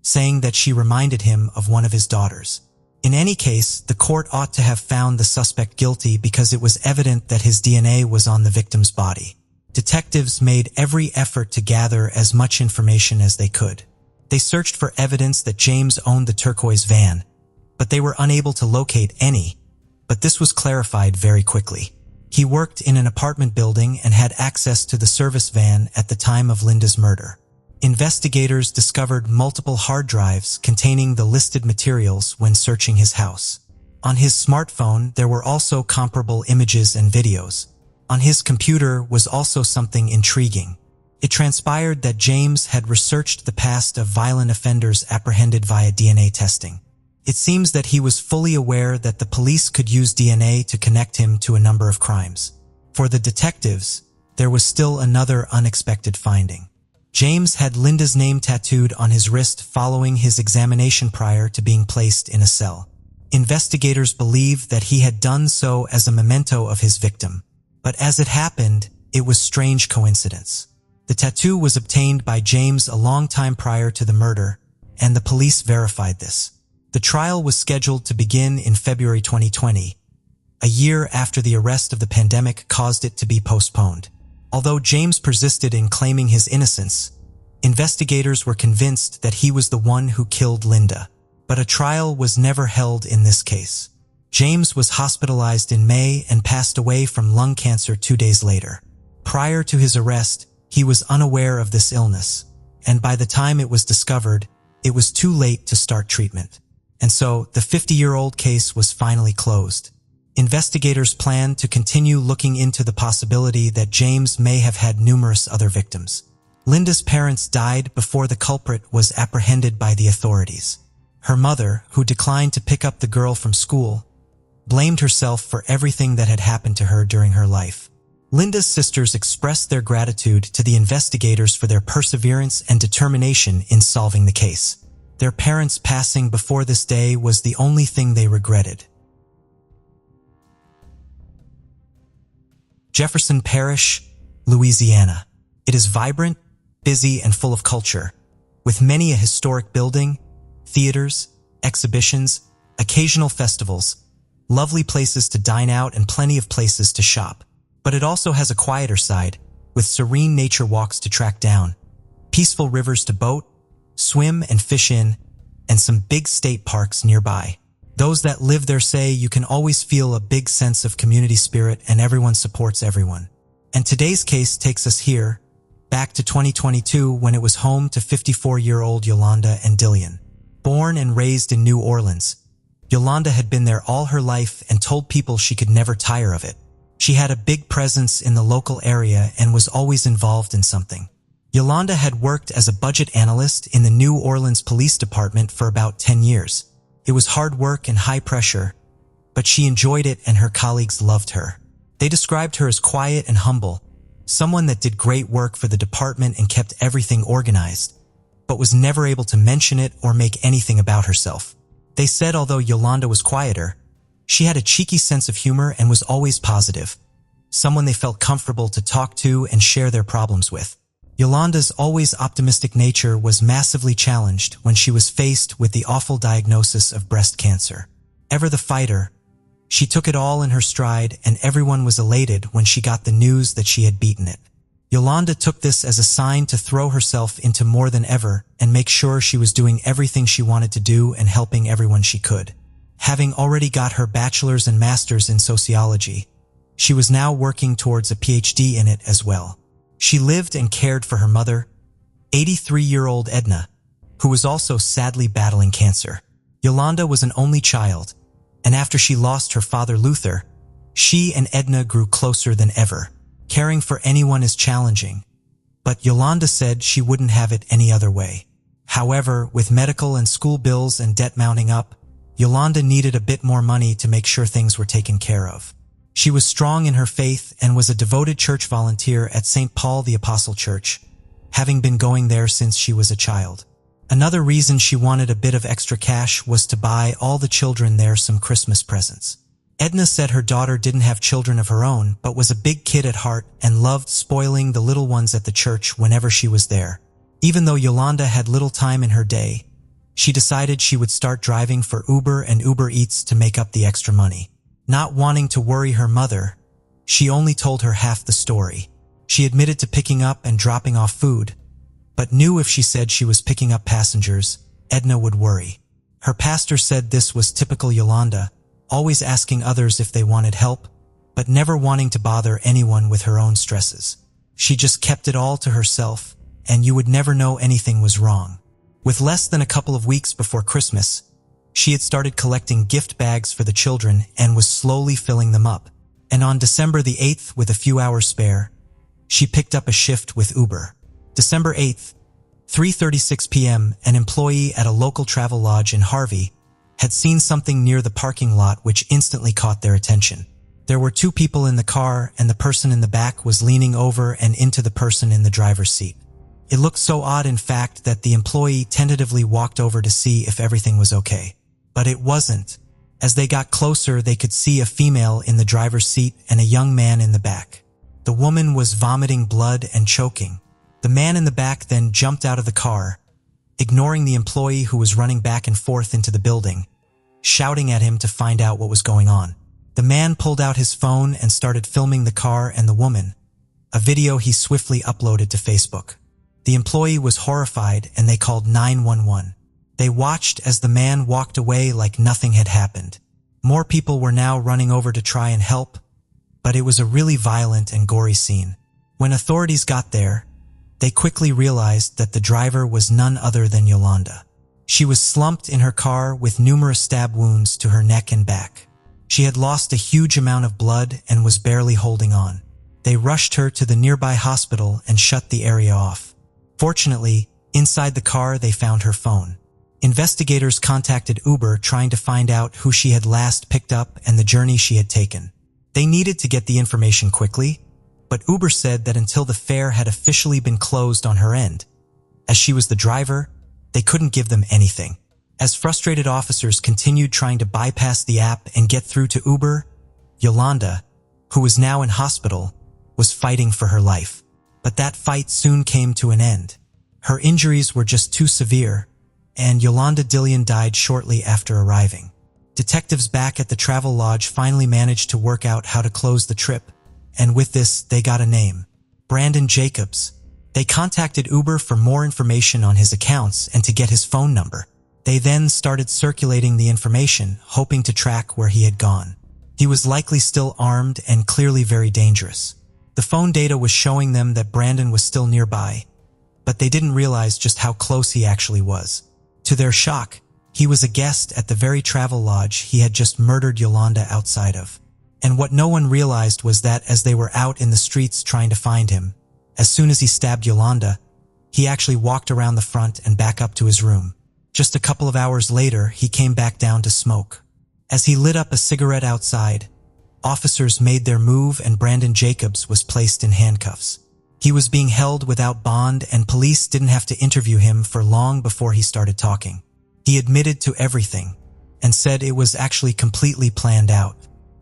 saying that she reminded him of one of his daughters. In any case, the court ought to have found the suspect guilty because it was evident that his DNA was on the victim's body. Detectives made every effort to gather as much information as they could. They searched for evidence that James owned the turquoise van, but they were unable to locate any. But this was clarified very quickly. He worked in an apartment building and had access to the service van at the time of Linda's murder. Investigators discovered multiple hard drives containing the listed materials when searching his house. On his smartphone, there were also comparable images and videos. On his computer was also something intriguing. It transpired that James had researched the past of violent offenders apprehended via DNA testing. It seems that he was fully aware that the police could use DNA to connect him to a number of crimes. For the detectives, there was still another unexpected finding. James had Linda's name tattooed on his wrist following his examination prior to being placed in a cell. Investigators believed that he had done so as a memento of his victim. But as it happened, it was strange coincidence. The tattoo was obtained by James a long time prior to the murder, and the police verified this. The trial was scheduled to begin in February 2020, a year after the arrest of the pandemic caused it to be postponed. Although James persisted in claiming his innocence, investigators were convinced that he was the one who killed Linda. But a trial was never held in this case. James was hospitalized in May and passed away from lung cancer 2 days later. Prior to his arrest, he was unaware of this illness, and by the time it was discovered, it was too late to start treatment. And so, the 50-year-old case was finally closed. Investigators planned to continue looking into the possibility that James may have had numerous other victims. Linda's parents died before the culprit was apprehended by the authorities. Her mother, who declined to pick up the girl from school, blamed herself for everything that had happened to her during her life. Linda's sisters expressed their gratitude to the investigators for their perseverance and determination in solving the case. Their parents' passing before this day was the only thing they regretted. Jefferson Parish, Louisiana. It is vibrant, busy, and full of culture, with many a historic building, theaters, exhibitions, occasional festivals, lovely places to dine out, and plenty of places to shop. But it also has a quieter side, with serene nature walks to track down, peaceful rivers to boat, swim, and fish in, and some big state parks nearby. Those that live there say you can always feel a big sense of community spirit and everyone supports everyone. And today's case takes us here, back to 2022 when it was home to 54-year-old Yolanda and Dillion. Born and raised in New Orleans, Yolanda had been there all her life and told people she could never tire of it. She had a big presence in the local area and was always involved in something. Yolanda had worked as a budget analyst in the New Orleans Police Department for about 10 years. It was hard work and high pressure, but she enjoyed it and her colleagues loved her. They described her as quiet and humble, someone that did great work for the department and kept everything organized, but was never able to mention it or make anything about herself. They said although Yolanda was quieter, she had a cheeky sense of humor and was always positive, someone they felt comfortable to talk to and share their problems with. Yolanda's always optimistic nature was massively challenged when she was faced with the awful diagnosis of breast cancer. Ever the fighter, she took it all in her stride and everyone was elated when she got the news that she had beaten it. Yolanda took this as a sign to throw herself into more than ever and make sure she was doing everything she wanted to do and helping everyone she could. Having already got her bachelor's and master's in sociology, she was now working towards a PhD in it as well. She lived and cared for her mother, 83-year-old Edna, who was also sadly battling cancer. Yolanda was an only child, and after she lost her father Luther, she and Edna grew closer than ever. Caring for anyone is challenging, but Yolanda said she wouldn't have it any other way. However, with medical and school bills and debt mounting up, Yolanda needed a bit more money to make sure things were taken care of. She was strong in her faith and was a devoted church volunteer at St. Paul the Apostle Church, having been going there since she was a child. Another reason she wanted a bit of extra cash was to buy all the children there some Christmas presents. Edna said her daughter didn't have children of her own, but was a big kid at heart and loved spoiling the little ones at the church whenever she was there. Even though Yolanda had little time in her day, she decided she would start driving for Uber and Uber Eats to make up the extra money. Not wanting to worry her mother, she only told her half the story. She admitted to picking up and dropping off food, but knew if she said she was picking up passengers, Edna would worry. Her pastor said this was typical Yolanda, always asking others if they wanted help, but never wanting to bother anyone with her own stresses. She just kept it all to herself, and you would never know anything was wrong. With less than a couple of weeks before Christmas, she had started collecting gift bags for the children and was slowly filling them up. And on December the 8th, with a few hours spare, she picked up a shift with Uber. December 8th, 3:36 p.m., an employee at a local travel lodge in Harvey had seen something near the parking lot which instantly caught their attention. There were two people in the car and the person in the back was leaning over and into the person in the driver's seat. It looked so odd in fact that the employee tentatively walked over to see if everything was okay. But it wasn't. As they got closer, they could see a female in the driver's seat and a young man in the back. The woman was vomiting blood and choking. The man in the back then jumped out of the car, ignoring the employee who was running back and forth into the building, shouting at him to find out what was going on. The man pulled out his phone and started filming the car and the woman, a video he swiftly uploaded to Facebook. The employee was horrified and they called 911. They watched as the man walked away like nothing had happened. More people were now running over to try and help, but it was a really violent and gory scene. When authorities got there, they quickly realized that the driver was none other than Yolanda. She was slumped in her car with numerous stab wounds to her neck and back. She had lost a huge amount of blood and was barely holding on. They rushed her to the nearby hospital and shut the area off. Fortunately, inside the car they found her phone. Investigators contacted Uber trying to find out who she had last picked up and the journey she had taken. They needed to get the information quickly, but Uber said that until the fare had officially been closed on her end, as she was the driver, they couldn't give them anything. As frustrated officers continued trying to bypass the app and get through to Uber, Yolanda, who was now in hospital, was fighting for her life. But that fight soon came to an end. Her injuries were just too severe, and Yolanda Dillion died shortly after arriving. Detectives back at the travel lodge finally managed to work out how to close the trip, and with this, they got a name: Brandon Jacobs. They contacted Uber for more information on his accounts and to get his phone number. They then started circulating the information, hoping to track where he had gone. He was likely still armed and clearly very dangerous. The phone data was showing them that Brandon was still nearby, but they didn't realize just how close he actually was. To their shock, he was a guest at the very travel lodge he had just murdered Yolanda outside of. And what no one realized was that as they were out in the streets trying to find him, as soon as he stabbed Yolanda, he actually walked around the front and back up to his room. Just a couple of hours later, he came back down to smoke. As he lit up a cigarette outside, officers made their move and Brandon Jacobs was placed in handcuffs. He was being held without bond and police didn't have to interview him for long before he started talking. He admitted to everything and said it was actually completely planned out.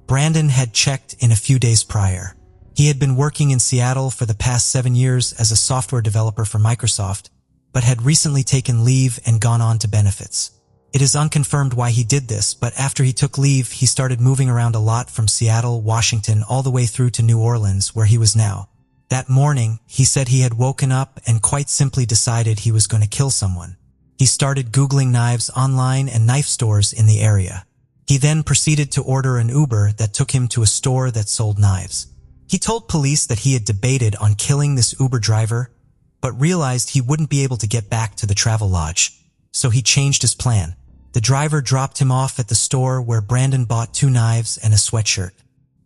Brandon had checked in a few days prior. He had been working in Seattle for the past 7 years as a software developer for Microsoft, but had recently taken leave and gone on to benefits. It is unconfirmed why he did this, but after he took leave, he started moving around a lot from Seattle, Washington, all the way through to New Orleans, where he was now. That morning, he said he had woken up and quite simply decided he was going to kill someone. He started Googling knives online and knife stores in the area. He then proceeded to order an Uber that took him to a store that sold knives. He told police that he had debated on killing this Uber driver, but realized he wouldn't be able to get back to the travel lodge, so he changed his plan. The driver dropped him off at the store where Brandon bought 2 knives and a sweatshirt.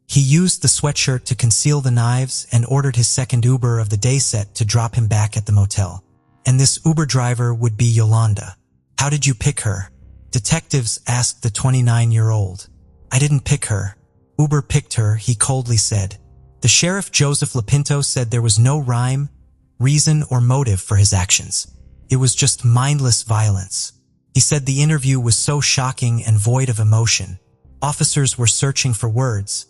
He used the sweatshirt to conceal the knives and ordered his second Uber of the day set to drop him back at the motel. And this Uber driver would be Yolanda. "How did you pick her?" Detectives asked the 29-year-old. "I didn't pick her. Uber picked her," he coldly said. The sheriff Joseph Lapinto said there was no rhyme, reason, or motive for his actions. It was just mindless violence. He said the interview was so shocking and void of emotion. Officers were searching for words,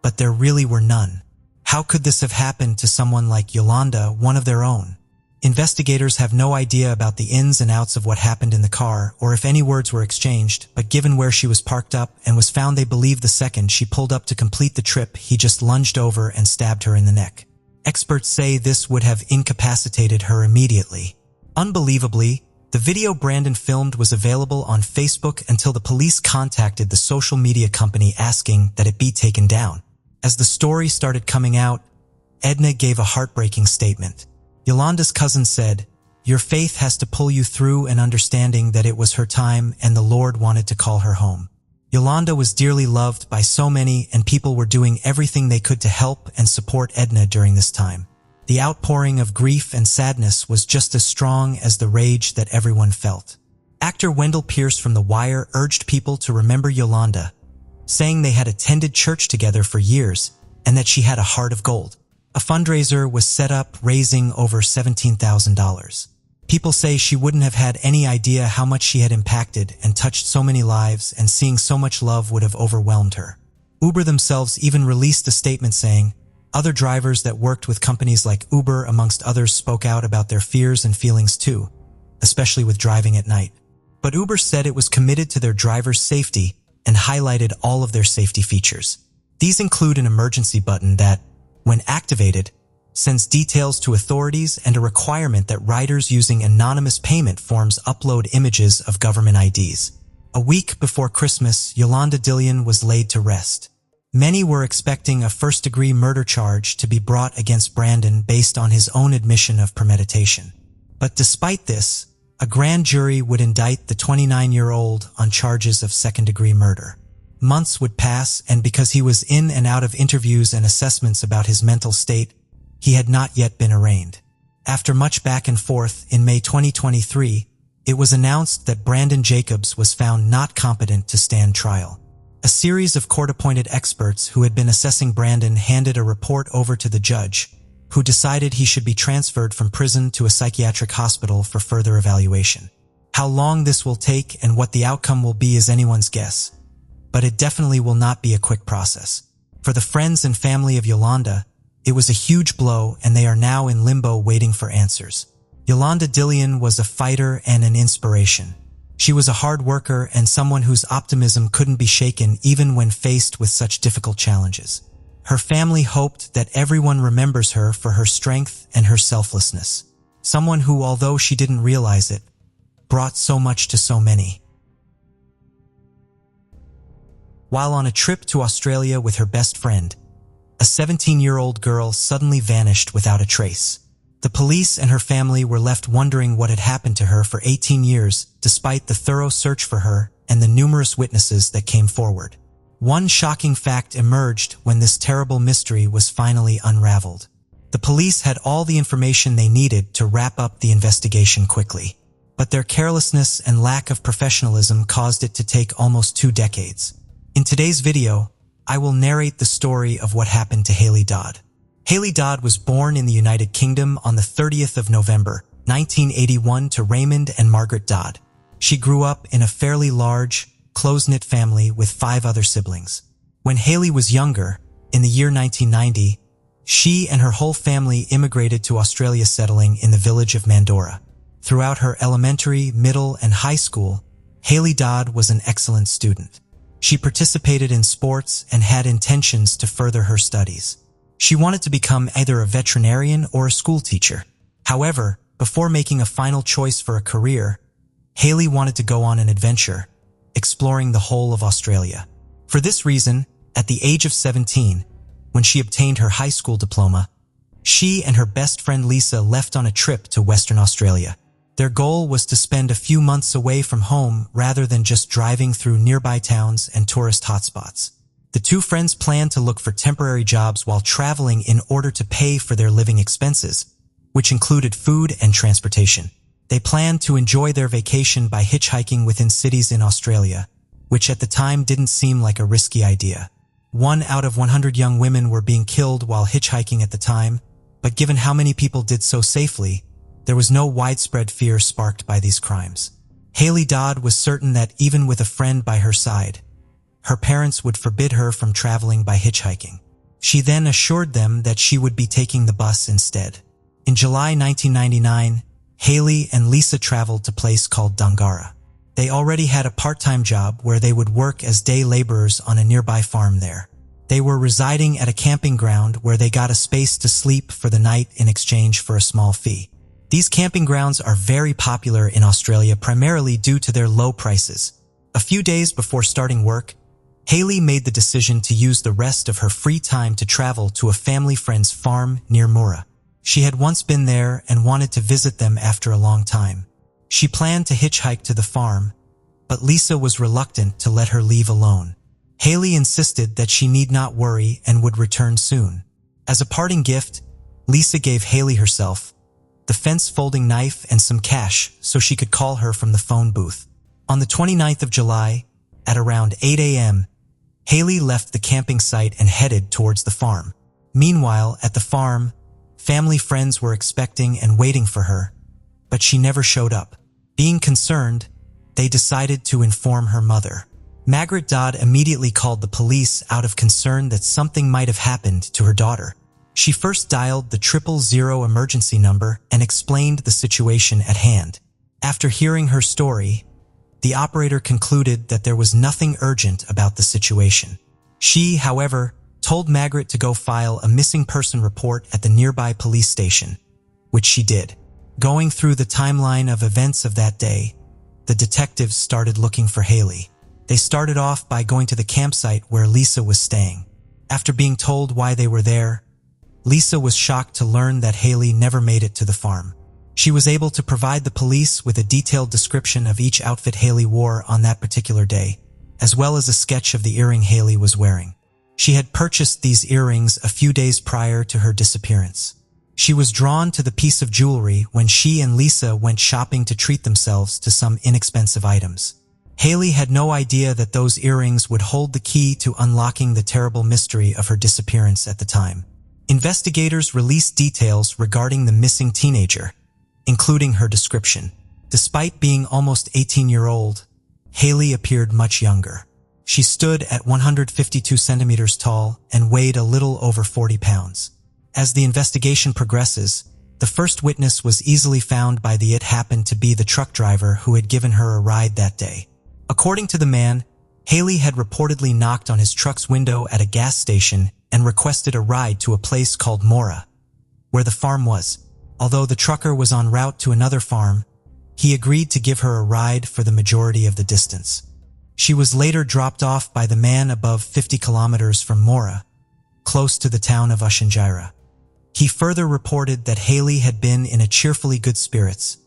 but there really were none. How could this have happened to someone like Yolanda, one of their own? Investigators have no idea about the ins and outs of what happened in the car or if any words were exchanged, but given where she was parked up and was found, they believe the second she pulled up to complete the trip, he just lunged over and stabbed her in the neck. Experts say this would have incapacitated her immediately. Unbelievably, the video Brandon filmed was available on Facebook until the police contacted the social media company asking that it be taken down. As the story started coming out, Edna gave a heartbreaking statement. Yolanda's cousin said, "Your faith has to pull you through and understanding that it was her time and the Lord wanted to call her home." Yolanda was dearly loved by so many and people were doing everything they could to help and support Edna during this time. The outpouring of grief and sadness was just as strong as the rage that everyone felt. Actor Wendell Pierce from The Wire urged people to remember Yolanda, saying they had attended church together for years and that she had a heart of gold. A fundraiser was set up raising over $17,000. People say she wouldn't have had any idea how much she had impacted and touched so many lives, and seeing so much love would have overwhelmed her. Uber themselves even released a statement saying, other drivers that worked with companies like Uber, amongst others, spoke out about their fears and feelings too, especially with driving at night. But Uber said it was committed to their drivers' safety and highlighted all of their safety features. These include an emergency button that, when activated, sends details to authorities and a requirement that riders using anonymous payment forms upload images of government IDs. A week before Christmas, Yolanda Dillion was laid to rest. Many were expecting a first-degree murder charge to be brought against Brandon based on his own admission of premeditation. But despite this, a grand jury would indict the 29-year-old on charges of second-degree murder. Months would pass, and because he was in and out of interviews and assessments about his mental state, he had not yet been arraigned. After much back and forth, in May 2023, it was announced that Brandon Jacobs was found not competent to stand trial. A series of court-appointed experts who had been assessing Brandon handed a report over to the judge, who decided he should be transferred from prison to a psychiatric hospital for further evaluation. How long this will take and what the outcome will be is anyone's guess, but it definitely will not be a quick process. For the friends and family of Yolanda, it was a huge blow, and they are now in limbo waiting for answers. Yolanda Dillion was a fighter and an inspiration. She was a hard worker and someone whose optimism couldn't be shaken even when faced with such difficult challenges. Her family hoped that everyone remembers her for her strength and her selflessness. Someone who, although she didn't realize it, brought so much to so many. While on a trip to Australia with her best friend, a 17-year-old girl suddenly vanished without a trace. The police and her family were left wondering what had happened to her for 18 years, despite the thorough search for her and the numerous witnesses that came forward. One shocking fact emerged when this terrible mystery was finally unraveled. The police had all the information they needed to wrap up the investigation quickly, but their carelessness and lack of professionalism caused it to take almost 2 decades. In today's video, I will narrate the story of what happened to Haley Dodd. Haley Dodd was born in the United Kingdom on the 30th of November, 1981 to Raymond and Margaret Dodd. She grew up in a fairly large, close-knit family with 5 other siblings. When Haley was younger, in the year 1990, she and her whole family immigrated to Australia, settling in the village of Mandorah. Throughout her elementary, middle, and high school, Haley Dodd was an excellent student. She participated in sports and had intentions to further her studies. She wanted to become either a veterinarian or a school teacher. However, before making a final choice for a career, Haley wanted to go on an adventure, exploring the whole of Australia. For this reason, at the age of 17, when she obtained her high school diploma, she and her best friend Lisa left on a trip to Western Australia. Their goal was to spend a few months away from home rather than just driving through nearby towns and tourist hotspots. The 2 friends planned to look for temporary jobs while traveling in order to pay for their living expenses, which included food and transportation. They planned to enjoy their vacation by hitchhiking within cities in Australia, which at the time didn't seem like a risky idea. 1 out of 100 young women were being killed while hitchhiking at the time, but given how many people did so safely, there was no widespread fear sparked by these crimes. Haley Dodd was certain that even with a friend by her side, her parents would forbid her from traveling by hitchhiking. She then assured them that she would be taking the bus instead. In July 1999, Haley and Lisa traveled to a place called Dangara. They already had a part-time job where they would work as day laborers on a nearby farm there. They were residing at a camping ground where they got a space to sleep for the night in exchange for a small fee. These camping grounds are very popular in Australia, primarily due to their low prices. A few days before starting work, Haley made the decision to use the rest of her free time to travel to a family friend's farm near Moora. She had once been there and wanted to visit them after a long time. She planned to hitchhike to the farm, but Lisa was reluctant to let her leave alone. Haley insisted that she need not worry and would return soon. As a parting gift, Lisa gave Haley herself the fence-folding knife and some cash so she could call her from the phone booth. On the 29th of July, at around 8 a.m., Haley left the camping site and headed towards the farm. Meanwhile, at the farm, family friends were expecting and waiting for her, but she never showed up. Being concerned, they decided to inform her mother. Margaret Dodd immediately called the police out of concern that something might have happened to her daughter. She first dialed the 000 emergency number and explained the situation at hand. After hearing her story, the operator concluded that there was nothing urgent about the situation. She, however, told Margaret to go file a missing person report at the nearby police station, which she did. Going through the timeline of events of that day, the detectives started looking for Haley. They started off by going to the campsite where Lisa was staying. After being told why they were there, Lisa was shocked to learn that Haley never made it to the farm. She was able to provide the police with a detailed description of each outfit Haley wore on that particular day, as well as a sketch of the earring Haley was wearing. She had purchased these earrings a few days prior to her disappearance. She was drawn to the piece of jewelry when she and Lisa went shopping to treat themselves to some inexpensive items. Haley had no idea that those earrings would hold the key to unlocking the terrible mystery of her disappearance at the time. Investigators released details regarding the missing teenager, including her description. Despite being almost 18-year-old, Haley appeared much younger. She stood at 152 centimeters tall and weighed a little over 40 pounds. As the investigation progresses, the first witness was easily found by it happened to be the truck driver who had given her a ride that day. According to the man, Haley had reportedly knocked on his truck's window at a gas station and requested a ride to a place called Mora, where the farm was. Although the trucker was en route to another farm, he agreed to give her a ride for the majority of the distance. She was later dropped off by the man above 50 kilometers from Mora, close to the town of Ushinjira. He further reported that Haley had been in a cheerfully good spirits,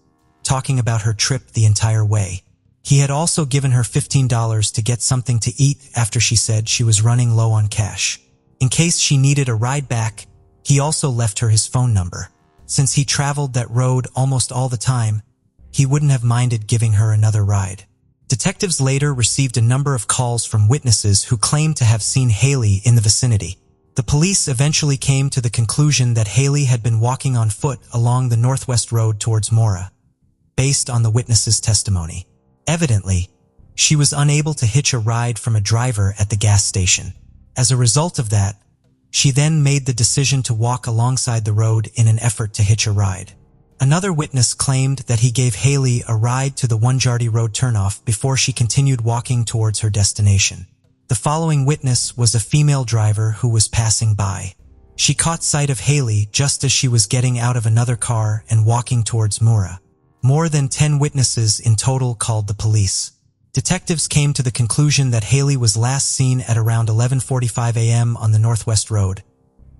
talking about her trip the entire way. He had also given her $15 to get something to eat after she said she was running low on cash. In case she needed a ride back, he also left her his phone number. Since he traveled that road almost all the time, he wouldn't have minded giving her another ride. Detectives later received a number of calls from witnesses who claimed to have seen Haley in the vicinity. The police eventually came to the conclusion that Haley had been walking on foot along the northwest road towards Mora, based on the witness's testimony. Evidently, she was unable to hitch a ride from a driver at the gas station. As a result of that, she then made the decision to walk alongside the road in an effort to hitch a ride. Another witness claimed that he gave Haley a ride to the Wanjardi Road turnoff before she continued walking towards her destination. The following witness was a female driver who was passing by. She caught sight of Haley just as she was getting out of another car and walking towards Mora. More than 10 witnesses in total called the police. Detectives came to the conclusion that Haley was last seen at around 11:45 a.m. on the Northwest Road.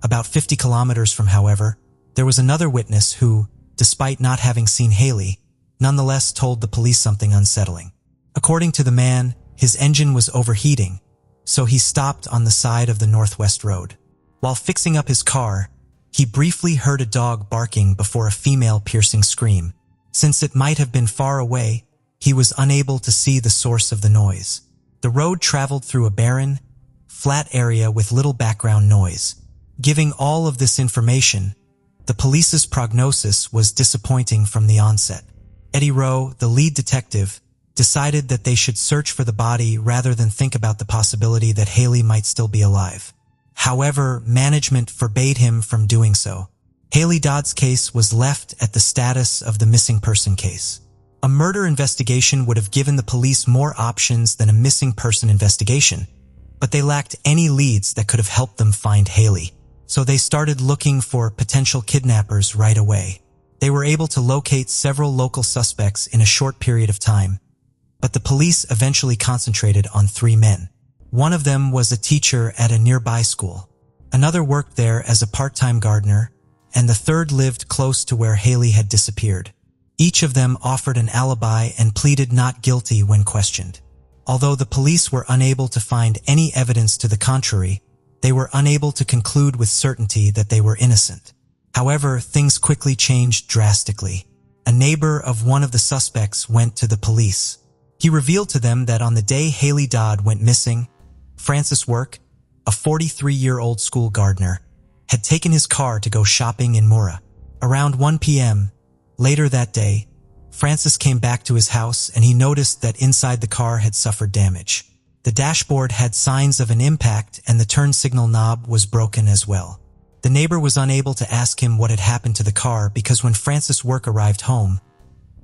About 50 kilometers from, however, there was another witness who, despite not having seen Haley, nonetheless told the police something unsettling. According to the man, his engine was overheating, so he stopped on the side of the Northwest Road. While fixing up his car, he briefly heard a dog barking before a female piercing scream. Since it might have been far away, he was unable to see the source of the noise. The road traveled through a barren, flat area with little background noise. Giving all of this information, the police's prognosis was disappointing from the onset. Eddie Rowe, the lead detective, decided that they should search for the body rather than think about the possibility that Haley might still be alive. However, management forbade him from doing so. Haley Dodd's case was left at the status of the missing person case. A murder investigation would have given the police more options than a missing person investigation, but they lacked any leads that could have helped them find Haley. So they started looking for potential kidnappers right away. They were able to locate several local suspects in a short period of time, but the police eventually concentrated on 3 men. One of them was a teacher at a nearby school. Another worked there as a part-time gardener, and the third lived close to where Haley had disappeared. Each of them offered an alibi and pleaded not guilty when questioned. Although the police were unable to find any evidence to the contrary, they were unable to conclude with certainty that they were innocent. However, things quickly changed drastically. A neighbor of one of the suspects went to the police. He revealed to them that on the day Haley Dodd went missing, Francis Work, a 43-year-old school gardener, had taken his car to go shopping in Mora. Around 1 p.m. later that day, Francis came back to his house and he noticed that inside the car had suffered damage. The dashboard had signs of an impact and the turn signal knob was broken as well. The neighbor was unable to ask him what had happened to the car because when Francis Work arrived home,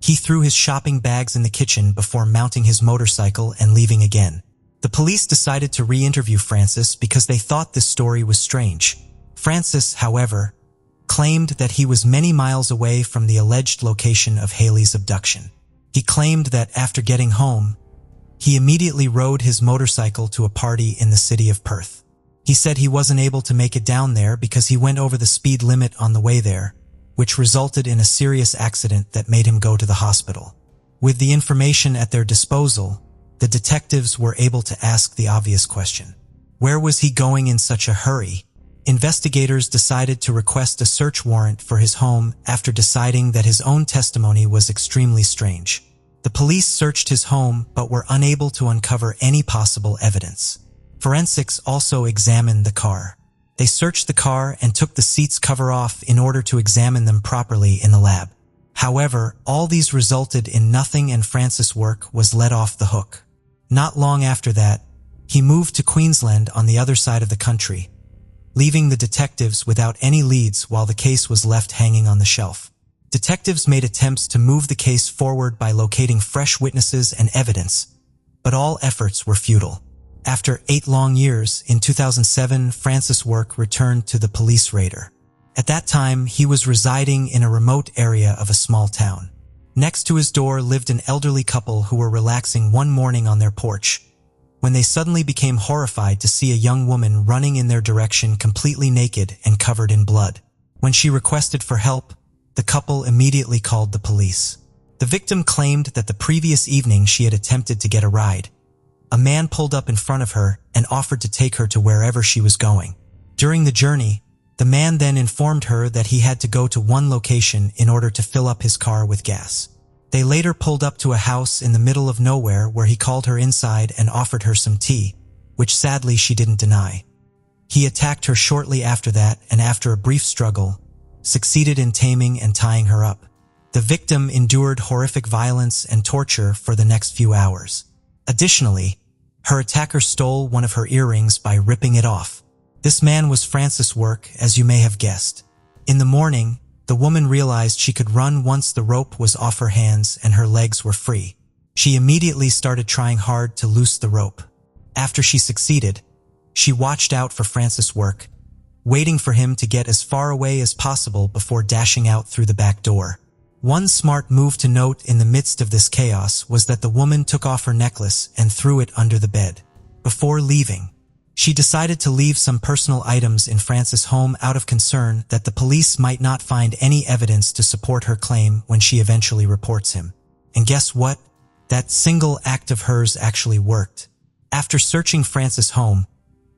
He threw his shopping bags in the kitchen before mounting his motorcycle and leaving again. The police decided to re-interview Francis because they thought this story was strange. Francis, however, claimed that he was many miles away from the alleged location of Haley's abduction. He claimed that after getting home, he immediately rode his motorcycle to a party in the city of Perth. He said he wasn't able to make it down there because he went over the speed limit on the way there, which resulted in a serious accident that made him go to the hospital. With the information at their disposal, the detectives were able to ask the obvious question. Where was he going in such a hurry? Investigators decided to request a search warrant for his home after deciding that his own testimony was extremely strange. The police searched his home but were unable to uncover any possible evidence. Forensics also examined the car. They searched the car and took the seat's cover off in order to examine them properly in the lab. However, all these resulted in nothing and Francis' work was let off the hook. Not long after that, he moved to Queensland on the other side of the country, leaving the detectives without any leads while the case was left hanging on the shelf. Detectives made attempts to move the case forward by locating fresh witnesses and evidence, but all efforts were futile. After 8 long years, in 2007, Francis' work returned to the police radar. At that time, he was residing in a remote area of a small town. Next to his door lived an elderly couple who were relaxing one morning on their porch, when they suddenly became horrified to see a young woman running in their direction completely naked and covered in blood. When she requested for help, the couple immediately called the police. The victim claimed that the previous evening she had attempted to get a ride. A man pulled up in front of her and offered to take her to wherever she was going. During the journey, the man then informed her that he had to go to one location in order to fill up his car with gas. They later pulled up to a house in the middle of nowhere where he called her inside and offered her some tea, which sadly she didn't deny. He attacked her shortly after that and after a brief struggle, succeeded in taming and tying her up. The victim endured horrific violence and torture for the next few hours. Additionally, her attacker stole one of her earrings by ripping it off. This man was Francis' work, as you may have guessed. In the morning, the woman realized she could run once the rope was off her hands and her legs were free. She immediately started trying hard to loose the rope. After she succeeded, she watched out for Francis' work, waiting for him to get as far away as possible before dashing out through the back door. One smart move to note in the midst of this chaos was that the woman took off her necklace and threw it under the bed. Before leaving, she decided to leave some personal items in Francis' home out of concern that the police might not find any evidence to support her claim when she eventually reports him. And guess what? That single act of hers actually worked. After searching Francis' home,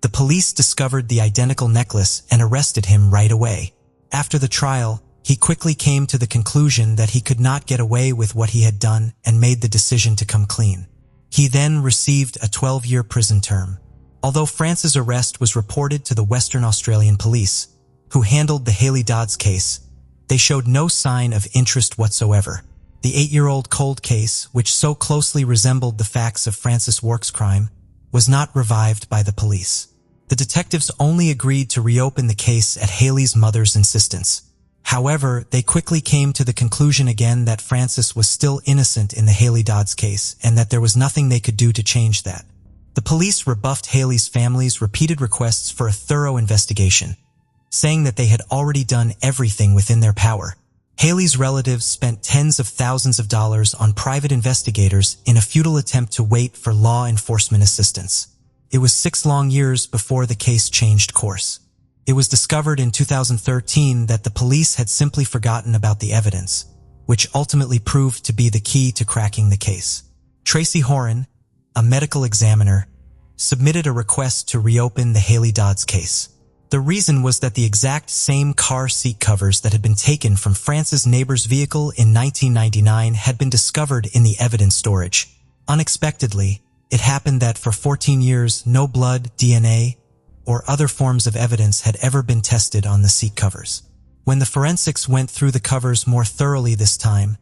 the police discovered the identical necklace and arrested him right away. After the trial, he quickly came to the conclusion that he could not get away with what he had done and made the decision to come clean. He then received a 12-year prison term. Although Francis' arrest was reported to the Western Australian police, who handled the Haley Dodds case, they showed no sign of interest whatsoever. The 8-year-old cold case, which so closely resembled the facts of Francis Wark's crime, was not revived by the police. The detectives only agreed to reopen the case at Haley's mother's insistence. However, they quickly came to the conclusion again that Francis was still innocent in the Haley Dodds case and that there was nothing they could do to change that. The police rebuffed Haley's family's repeated requests for a thorough investigation, saying that they had already done everything within their power. Haley's relatives spent tens of thousands of dollars on private investigators in a futile attempt to wait for law enforcement assistance. It was 6 long years before the case changed course. It was discovered in 2013 that the police had simply forgotten about the evidence, which ultimately proved to be the key to cracking the case. Tracy Horan, a medical examiner, submitted a request to reopen the Haley Dodds case. The reason was that the exact same car seat covers that had been taken from Francis' neighbor's vehicle in 1999 had been discovered in the evidence storage. Unexpectedly, it happened that for 14 years no blood, DNA, or other forms of evidence had ever been tested on the seat covers. When the forensics went through the covers more thoroughly this time,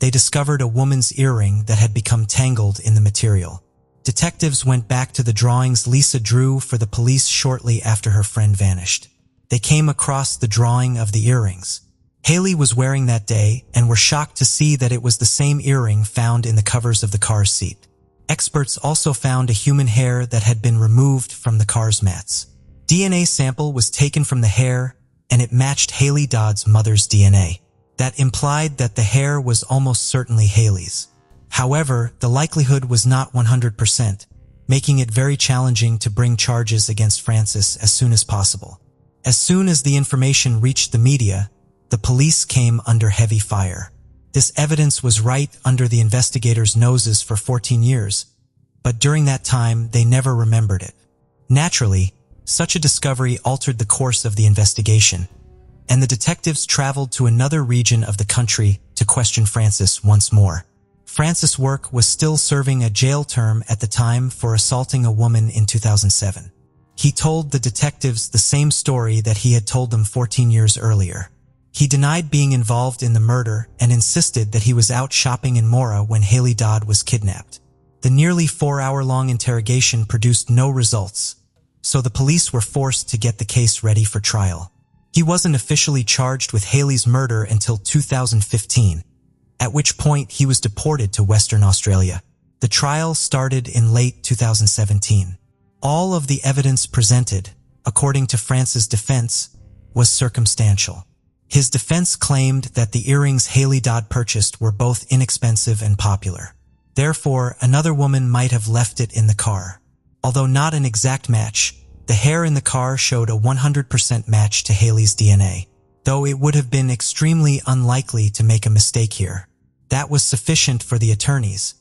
they discovered a woman's earring that had become tangled in the material. Detectives went back to the drawings Lisa drew for the police shortly after her friend vanished. They came across the drawing of the earrings. Haley was wearing that day and were shocked to see that it was the same earring found in the covers of the car's seat. Experts also found a human hair that had been removed from the car's mats. DNA sample was taken from the hair, and it matched Haley Dodd's mother's DNA. That implied that the hair was almost certainly Haley's. However, the likelihood was not 100%, making it very challenging to bring charges against Frances as soon as possible. As soon as the information reached the media, the police came under heavy fire. This evidence was right under the investigators' noses for 14 years, but during that time they never remembered it. Naturally, such a discovery altered the course of the investigation, and the detectives traveled to another region of the country to question Frances once more. Frances Work was still serving a jail term at the time for assaulting a woman in 2007. He told the detectives the same story that he had told them 14 years earlier. He denied being involved in the murder and insisted that he was out shopping in Mora when Haley Dodd was kidnapped. The nearly 4-hour-long interrogation produced no results, so the police were forced to get the case ready for trial. He wasn't officially charged with Haley's murder until 2015, at which point he was deported to Western Australia. The trial started in late 2017. All of the evidence presented, according to France's defense, was circumstantial. His defense claimed that the earrings Haley Dodd purchased were both inexpensive and popular. Therefore, another woman might have left it in the car. Although not an exact match, the hair in the car showed a 100% match to Haley's DNA, though it would have been extremely unlikely to make a mistake here. That was sufficient for the attorneys,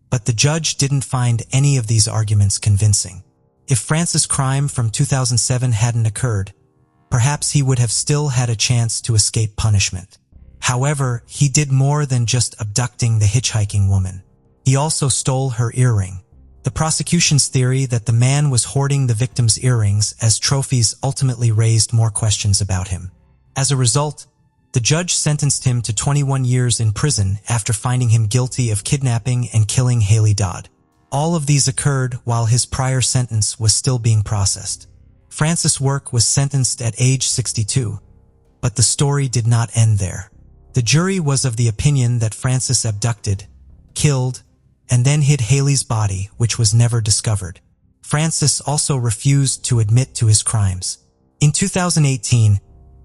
but the judge didn't find any of these arguments convincing. If Frances' crime from 2007 hadn't occurred, perhaps he would have still had a chance to escape punishment. However, he did more than just abducting the hitchhiking woman. He also stole her earring. The prosecution's theory that the man was hoarding the victim's earrings as trophies ultimately raised more questions about him. As a result, the judge sentenced him to 21 years in prison after finding him guilty of kidnapping and killing Haley Dodd. All of these occurred while his prior sentence was still being processed. Frances Work was sentenced at age 62, but the story did not end there. The jury was of the opinion that Frances abducted, killed, and then hid Haley's body, which was never discovered. Frances also refused to admit to his crimes. In 2018,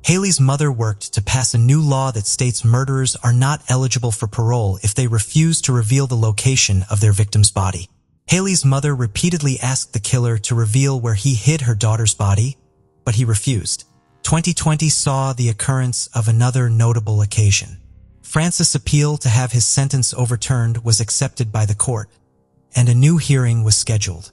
Haley's mother worked to pass a new law that states murderers are not eligible for parole if they refuse to reveal the location of their victim's body. Haley's mother repeatedly asked the killer to reveal where he hid her daughter's body, but he refused. 2020 saw the occurrence of another notable occasion. Frances' appeal to have his sentence overturned was accepted by the court, and a new hearing was scheduled.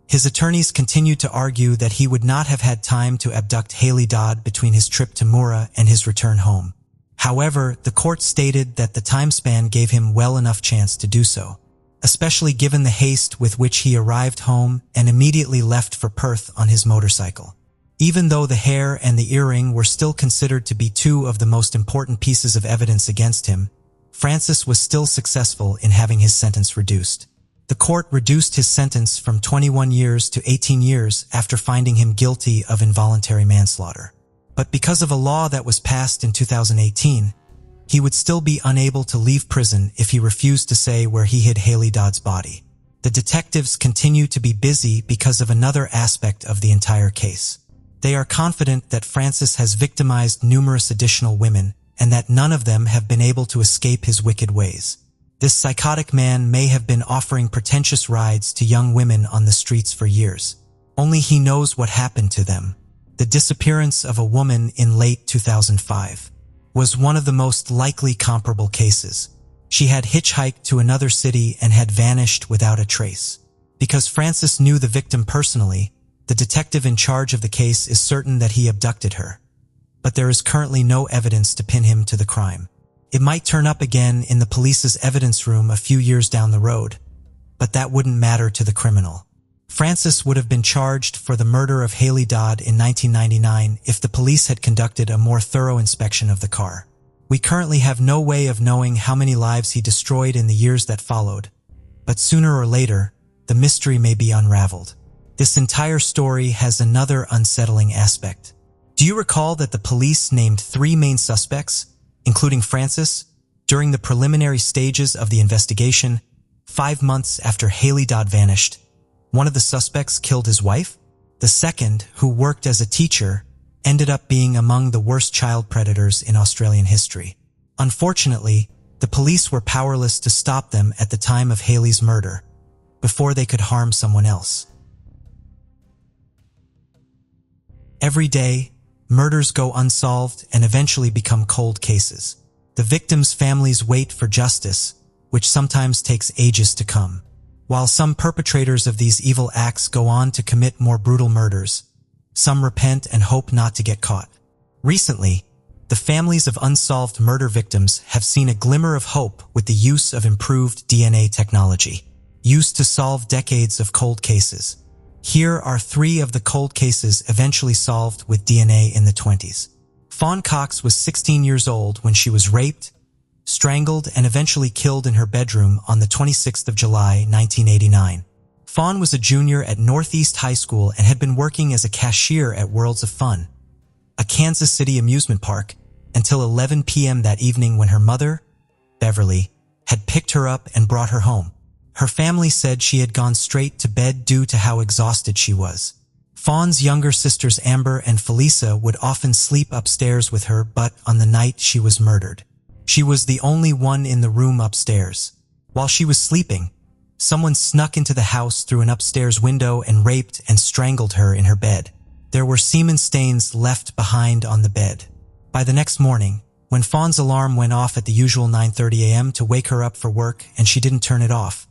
His attorneys continued to argue that he would not have had time to abduct Haley Dodd between his trip to Mura and his return home. However, the court stated that the time span gave him well enough chance to do so, especially given the haste with which he arrived home and immediately left for Perth on his motorcycle. Even though the hair and the earring were still considered to be two of the most important pieces of evidence against him, Frances was still successful in having his sentence reduced. The court reduced his sentence from 21 years to 18 years after finding him guilty of involuntary manslaughter. But because of a law that was passed in 2018, he would still be unable to leave prison if he refused to say where he hid Haley Dodd's body. The detectives continue to be busy because of another aspect of the entire case. They are confident that Frances has victimized numerous additional women and that none of them have been able to escape his wicked ways. This psychotic man may have been offering pretentious rides to young women on the streets for years. Only he knows what happened to them. The disappearance of a woman in late 2005 was one of the most likely comparable cases. She had hitchhiked to another city and had vanished without a trace. Because Frances knew the victim personally, the detective in charge of the case is certain that he abducted her. But there is currently no evidence to pin him to the crime. It might turn up again in the police's evidence room a few years down the road, but that wouldn't matter to the criminal. Frances would have been charged for the murder of Haley Dodd in 1999 if the police had conducted a more thorough inspection of the car. We currently have no way of knowing how many lives he destroyed in the years that followed, but sooner or later, the mystery may be unraveled. This entire story has another unsettling aspect. Do you recall that the police named 3 main suspects, including Francis, during the preliminary stages of the investigation. 5 months after Haley Dodd vanished, one of the suspects killed his wife. The second, who worked as a teacher, ended up being among the worst child predators in Australian history. Unfortunately, the police were powerless to stop them at the time of Haley's murder, before they could harm someone else. Every day, murders go unsolved and eventually become cold cases. The victims' families wait for justice, which sometimes takes ages to come. While some perpetrators of these evil acts go on to commit more brutal murders, some repent and hope not to get caught. Recently, the families of unsolved murder victims have seen a glimmer of hope with the use of improved DNA technology, used to solve decades of cold cases. Here are 3 of the cold cases eventually solved with DNA in the 20s. Fawn Cox was 16 years old when she was raped, strangled, and eventually killed in her bedroom on the 26th of July, 1989. Fawn was a junior at Northeast High School and had been working as a cashier at Worlds of Fun, a Kansas City amusement park, until 11 p.m. that evening when her mother, Beverly, had picked her up and brought her home. Her family said she had gone straight to bed due to how exhausted she was. Fawn's younger sisters Amber and Felisa would often sleep upstairs with her, but on the night she was murdered, she was the only one in the room upstairs. While she was sleeping, someone snuck into the house through an upstairs window and raped and strangled her in her bed. There were semen stains left behind on the bed. By the next morning, when Fawn's alarm went off at the usual 9:30 a.m. to wake her up for work and she didn't turn it off,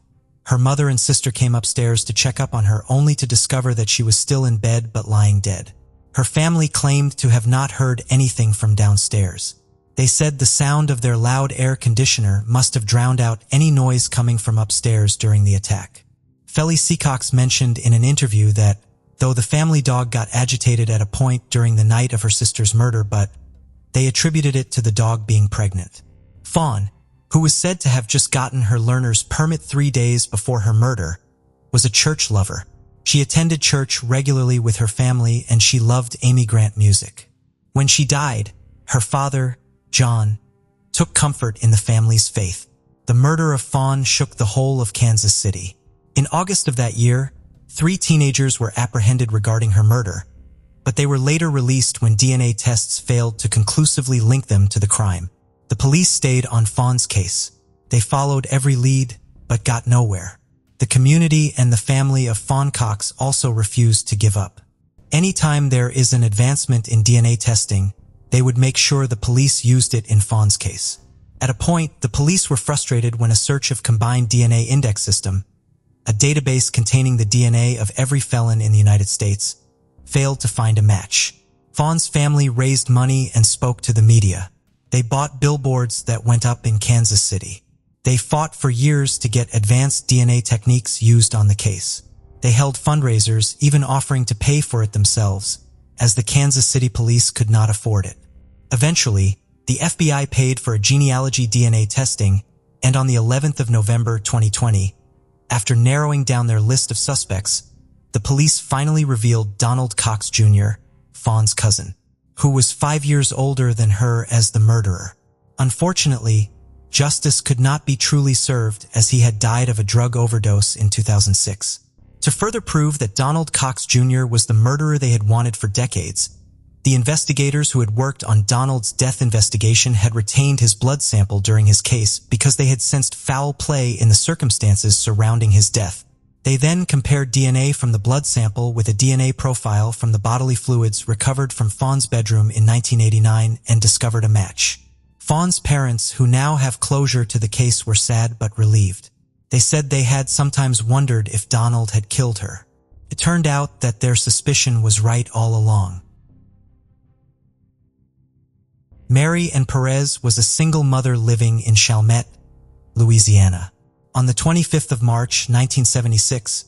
her mother and sister came upstairs to check up on her only to discover that she was still in bed but lying dead. Her family claimed to have not heard anything from downstairs. They said the sound of their loud air conditioner must have drowned out any noise coming from upstairs during the attack. Felly Seacox mentioned in an interview that, though the family dog got agitated at a point during the night of her sister's murder, but they attributed it to the dog being pregnant. Fawn, who was said to have just gotten her learner's permit 3 days before her murder, was a church lover. She attended church regularly with her family and she loved Amy Grant music. When she died, her father, John, took comfort in the family's faith. The murder of Fawn shook the whole of Kansas City. In August of that year, 3 teenagers were apprehended regarding her murder, but they were later released when DNA tests failed to conclusively link them to the crime. The police stayed on Fawn's case. They followed every lead, but got nowhere. The community and the family of Fawn Cox also refused to give up. Anytime there is an advancement in DNA testing, they would make sure the police used it in Fawn's case. At a point, the police were frustrated when a search of Combined DNA Index System, a database containing the DNA of every felon in the United States, failed to find a match. Fawn's family raised money and spoke to the media. They bought billboards that went up in Kansas City. They fought for years to get advanced DNA techniques used on the case. They held fundraisers, even offering to pay for it themselves, as the Kansas City police could not afford it. Eventually, the FBI paid for a genealogy DNA testing, and on the 11th of November 2020, after narrowing down their list of suspects, the police finally revealed Donald Cox Jr., Fawn's cousin, who was 5 years older than her as the murderer. Unfortunately, justice could not be truly served as he had died of a drug overdose in 2006. To further prove that Donald Cox Jr. was the murderer they had wanted for decades, the investigators who had worked on Donald's death investigation had retained his blood sample during his case because they had sensed foul play in the circumstances surrounding his death. They then compared DNA from the blood sample with a DNA profile from the bodily fluids recovered from Fawn's bedroom in 1989 and discovered a match. Fawn's parents, who now have closure to the case, were sad but relieved. They said they had sometimes wondered if Donald had killed her. It turned out that their suspicion was right all along. Mary Ann Perez was a single mother living in Chalmette, Louisiana. On the 25th of March, 1976,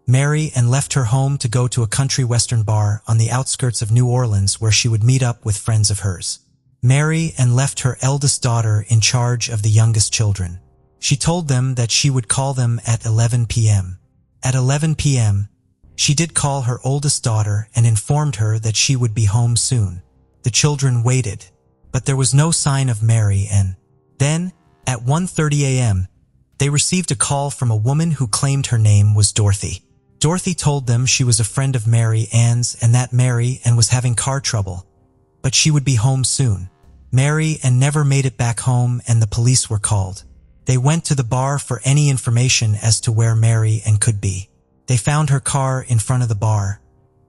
Mary Ann left her home to go to a country western bar on the outskirts of New Orleans where she would meet up with friends of hers. Mary Ann left her eldest daughter in charge of the youngest children. She told them that she would call them at 11 p.m. At 11 p.m., she did call her oldest daughter and informed her that she would be home soon. The children waited, but there was no sign of Mary. And then, at 1:30 a.m., they received a call from a woman who claimed her name was Dorothy. Dorothy told them she was a friend of Mary Ann's and that Mary Ann was having car trouble, but she would be home soon. Mary Ann never made it back home and the police were called. They went to the bar for any information as to where Mary Ann could be. They found her car in front of the bar,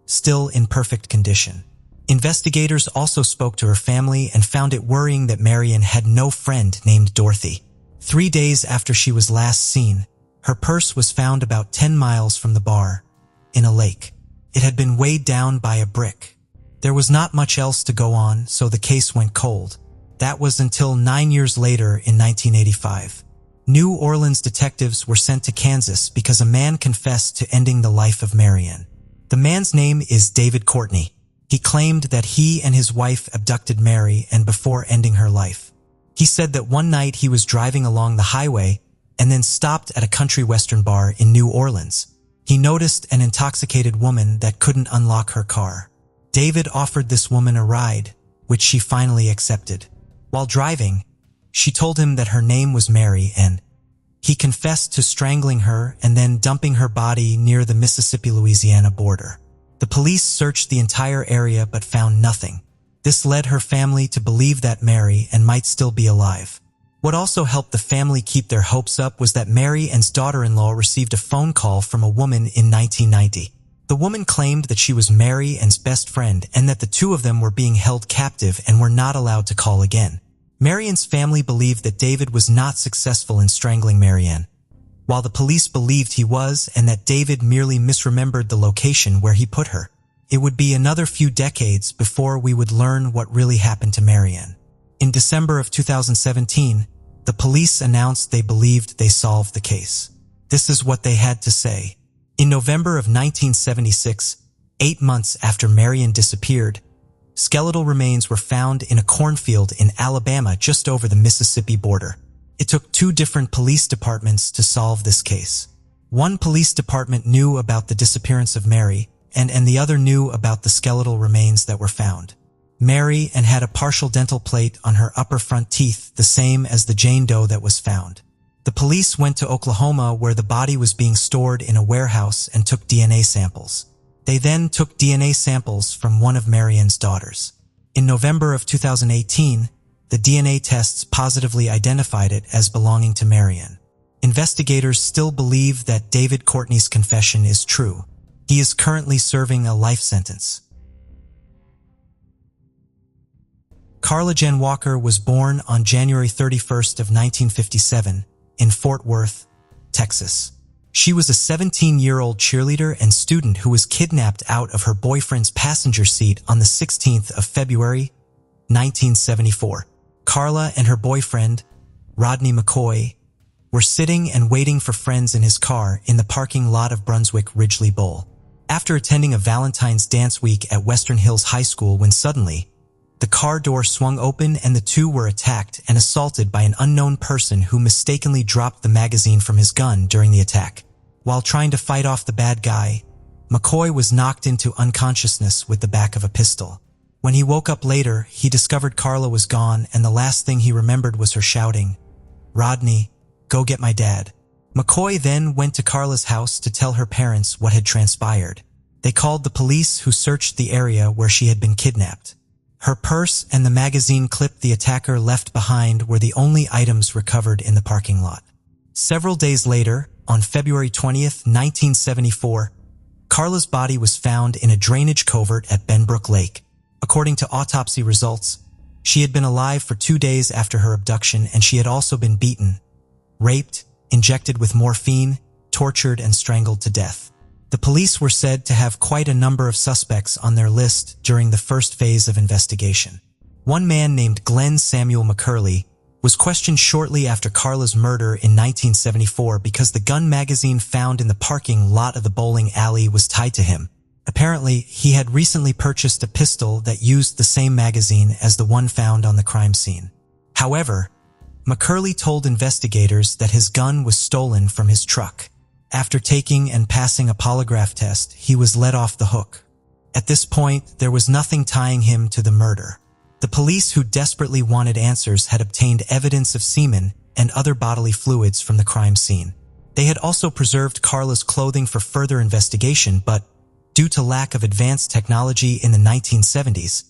still in perfect condition. Investigators also spoke to her family and found it worrying that Mary Ann had no friend named Dorothy. 3 days after she was last seen, her purse was found about 10 miles from the bar, in a lake. It had been weighed down by a brick. There was not much else to go on, so the case went cold. That was until 9 years later in 1985. New Orleans detectives were sent to Kansas because a man confessed to ending the life of Mary Ann. The man's name is David Courtney. He claimed that he and his wife abducted Mary Ann before ending her life. He said that one night he was driving along the highway and then stopped at a country western bar in New Orleans. He noticed an intoxicated woman that couldn't unlock her car. David offered this woman a ride, which she finally accepted. While driving, she told him that her name was Mary Ann. He confessed to strangling her and then dumping her body near the Mississippi-Louisiana border. The police searched the entire area but found nothing. This led her family to believe that Mary Ann might still be alive. What also helped the family keep their hopes up was that Mary Ann's daughter-in-law received a phone call from a woman in 1990. The woman claimed that she was Mary Ann's best friend and that the two of them were being held captive and were not allowed to call again. Mary Ann's family believed that David was not successful in strangling Mary Ann, while the police believed he was and that David merely misremembered the location where he put her. It would be another few decades before we would learn what really happened to Mary Ann. In December of 2017, the police announced they believed they solved the case. This is what they had to say. In November of 1976, 8 months after Mary Ann disappeared, skeletal remains were found in a cornfield in Alabama just over the Mississippi border. It took 2 different police departments to solve this case. One police department knew about the disappearance of Mary, and the other knew about the skeletal remains that were found. Mary Ann had a partial dental plate on her upper front teeth, the same as the Jane Doe that was found. The police went to Oklahoma where the body was being stored in a warehouse and took DNA samples. They then took DNA samples from one of Mary Ann's daughters. In November of 2018, the DNA tests positively identified it as belonging to Mary Ann. Investigators still believe that David Courtney's confession is true. He is currently serving a life sentence. Carla Jen Walker was born on January 31st of 1957 in Fort Worth, Texas. She was a 17-year-old cheerleader and student who was kidnapped out of her boyfriend's passenger seat on the 16th of February, 1974. Carla and her boyfriend, Rodney McCoy, were sitting and waiting for friends in his car in the parking lot of Brunswick Ridgely Bowl. After attending a Valentine's dance week at Western Hills High School when suddenly, the car door swung open and the two were attacked and assaulted by an unknown person who mistakenly dropped the magazine from his gun during the attack. While trying to fight off the bad guy, McCoy was knocked into unconsciousness with the back of a pistol. When he woke up later, he discovered Carla was gone and the last thing he remembered was her shouting, "Rodney, go get my dad." McCoy then went to Carla's house to tell her parents what had transpired. They called the police who searched the area where she had been kidnapped. Her purse and the magazine clip the attacker left behind were the only items recovered in the parking lot. Several days later, on February 20th, 1974, Carla's body was found in a drainage covert at Benbrook Lake. According to autopsy results, she had been alive for 2 days after her abduction and she had also been beaten, raped, injected with morphine, tortured, and strangled to death. The police were said to have quite a number of suspects on their list during the first phase of investigation. One man named Glenn Samuel McCurley was questioned shortly after Carla's murder in 1974 because the gun magazine found in the parking lot of the bowling alley was tied to him. Apparently, he had recently purchased a pistol that used the same magazine as the one found on the crime scene. However, McCurley told investigators that his gun was stolen from his truck. After taking and passing a polygraph test, he was let off the hook. At this point, there was nothing tying him to the murder. The police, who desperately wanted answers, had obtained evidence of semen and other bodily fluids from the crime scene. They had also preserved Carla's clothing for further investigation, but due to lack of advanced technology in the 1970s,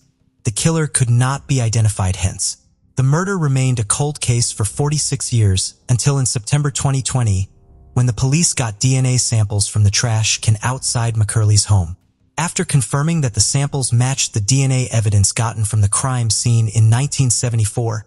the killer could not be identified. Hence, the murder remained a cold case for 46 years until in September 2020, when the police got DNA samples from the trash can outside McCurley's home. After confirming that the samples matched the DNA evidence gotten from the crime scene in 1974,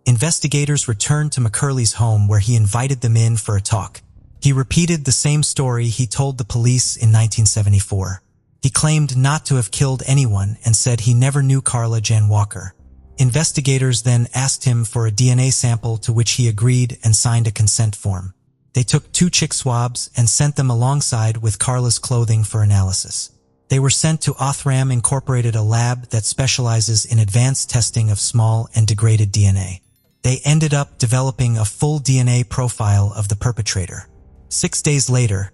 investigators returned to McCurley's home, where he invited them in for a talk. He repeated the same story he told the police in 1974. He claimed not to have killed anyone and said he never knew Carla Jan Walker. Investigators then asked him for a DNA sample, to which he agreed and signed a consent form. They took 2 chick swabs and sent them alongside with Carla's clothing for analysis. They were sent to Othram Incorporated, a lab that specializes in advanced testing of small and degraded DNA. They ended up developing a full DNA profile of the perpetrator. 6 days later,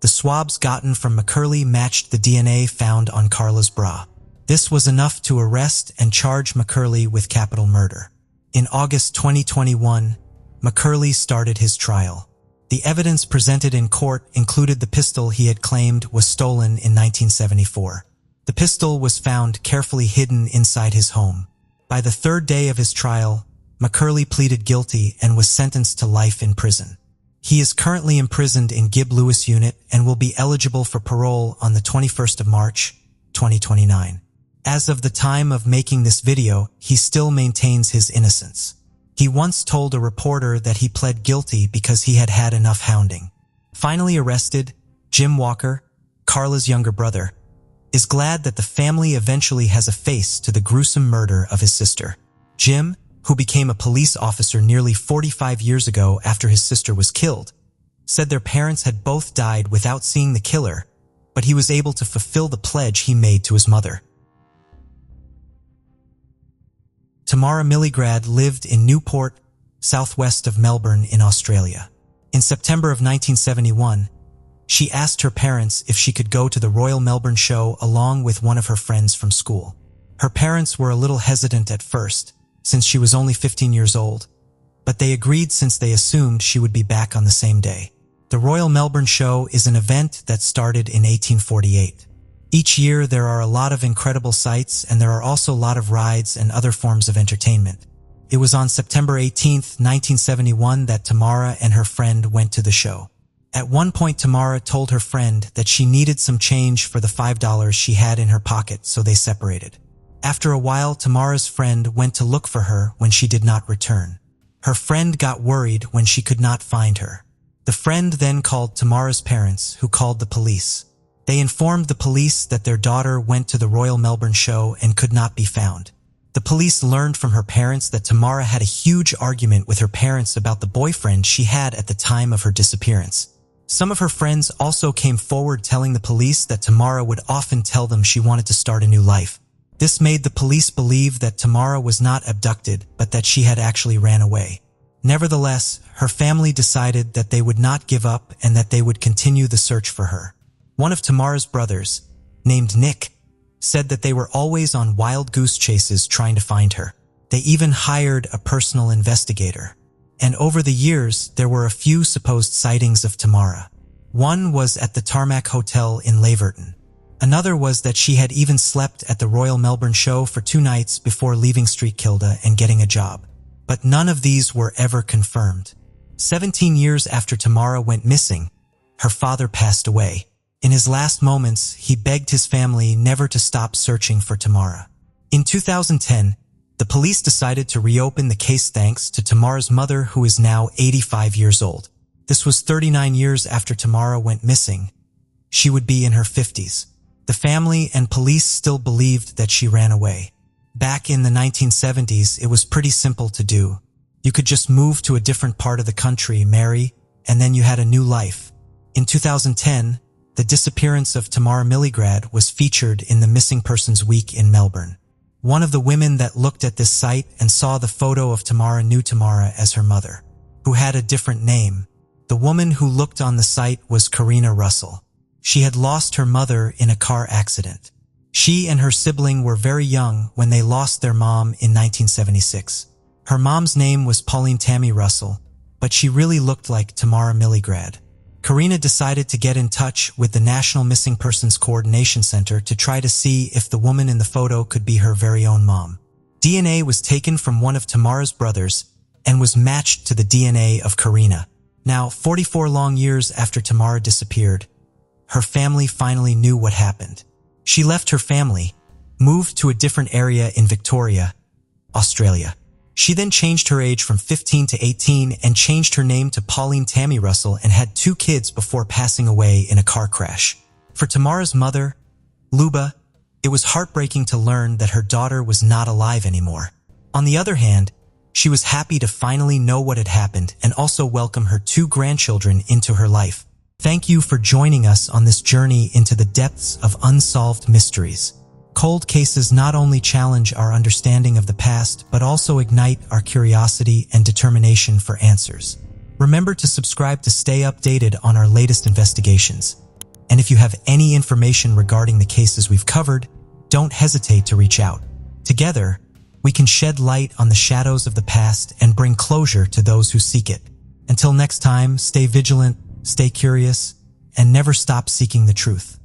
the swabs gotten from McCurley matched the DNA found on Carla's bra. This was enough to arrest and charge McCurley with capital murder. In August 2021, McCurley started his trial. The evidence presented in court included the pistol he had claimed was stolen in 1974. The pistol was found carefully hidden inside his home. By the 3rd day of his trial, McCurley pleaded guilty and was sentenced to life in prison. He is currently imprisoned in Gibb Lewis Unit and will be eligible for parole on the 21st of March, 2029. As of the time of making this video, he still maintains his innocence. He once told a reporter that he pled guilty because he had had enough hounding. Finally arrested, Jim Walker, Carla's younger brother, is glad that the family eventually has a face to the gruesome murder of his sister. Jim, who became a police officer nearly 45 years ago after his sister was killed, said their parents had both died without seeing the killer, but he was able to fulfill the pledge he made to his mother. Tamara Milligrad lived in Newport, southwest of Melbourne in Australia. In September of 1971, she asked her parents if she could go to the Royal Melbourne show along with one of her friends from school. Her parents were a little hesitant at first, since she was only 15 years old, but they agreed since they assumed she would be back on the same day. The Royal Melbourne Show is an event that started in 1848. Each year there are a lot of incredible sights, and there are also a lot of rides and other forms of entertainment. It was on September 18, 1971 that Tamara and her friend went to the show. At one point, Tamara told her friend that she needed some change for the $5 she had in her pocket, so they separated. After a while, Tamara's friend went to look for her when she did not return. Her friend got worried when she could not find her. The friend then called Tamara's parents, who called the police. They informed the police that their daughter went to the Royal Melbourne Show and could not be found. The police learned from her parents that Tamara had a huge argument with her parents about the boyfriend she had at the time of her disappearance. Some of her friends also came forward telling the police that Tamara would often tell them she wanted to start a new life. This made the police believe that Tamara was not abducted, but that she had actually ran away. Nevertheless, her family decided that they would not give up and that they would continue the search for her. One of Tamara's brothers, named Nick, said that they were always on wild goose chases trying to find her. They even hired a personal investigator. And over the years, there were a few supposed sightings of Tamara. One was at the Tarmac Hotel in Laverton. Another was that she had even slept at the Royal Melbourne Show for 2 nights before leaving Street Kilda and getting a job. But none of these were ever confirmed. 17 years after Tamara went missing, her father passed away. In his last moments, he begged his family never to stop searching for Tamara. In 2010, the police decided to reopen the case thanks to Tamara's mother, who is now 85 years old. This was 39 years after Tamara went missing. She would be in her 50s. The family and police still believed that she ran away. Back in the 1970s, it was pretty simple to do. You could just move to a different part of the country, marry, and then you had a new life. In 2010, the disappearance of Tamara Milligrad was featured in the Missing Persons Week in Melbourne. One of the women that looked at this site and saw the photo of Tamara knew Tamara as her mother, who had a different name. The woman who looked on the site was Karina Russell. She had lost her mother in a car accident. She and her sibling were very young when they lost their mom in 1976. Her mom's name was Pauline Tammy Russell, but she really looked like Tamara Milligrad. Karina decided to get in touch with the National Missing Persons Coordination Center to try to see if the woman in the photo could be her very own mom. DNA was taken from one of Tamara's brothers and was matched to the DNA of Karina. Now, 44 long years after Tamara disappeared, her family finally knew what happened. She left her family, moved to a different area in Victoria, Australia. She then changed her age from 15 to 18 and changed her name to Pauline Tammy Russell and had 2 kids before passing away in a car crash. For Tamara's mother, Luba, it was heartbreaking to learn that her daughter was not alive anymore. On the other hand, she was happy to finally know what had happened and also welcome her 2 grandchildren into her life. Thank you for joining us on this journey into the depths of unsolved mysteries. Cold cases not only challenge our understanding of the past, but also ignite our curiosity and determination for answers. Remember to subscribe to stay updated on our latest investigations. And if you have any information regarding the cases we've covered, don't hesitate to reach out. Together, we can shed light on the shadows of the past and bring closure to those who seek it. Until next time, stay vigilant, stay curious, and never stop seeking the truth.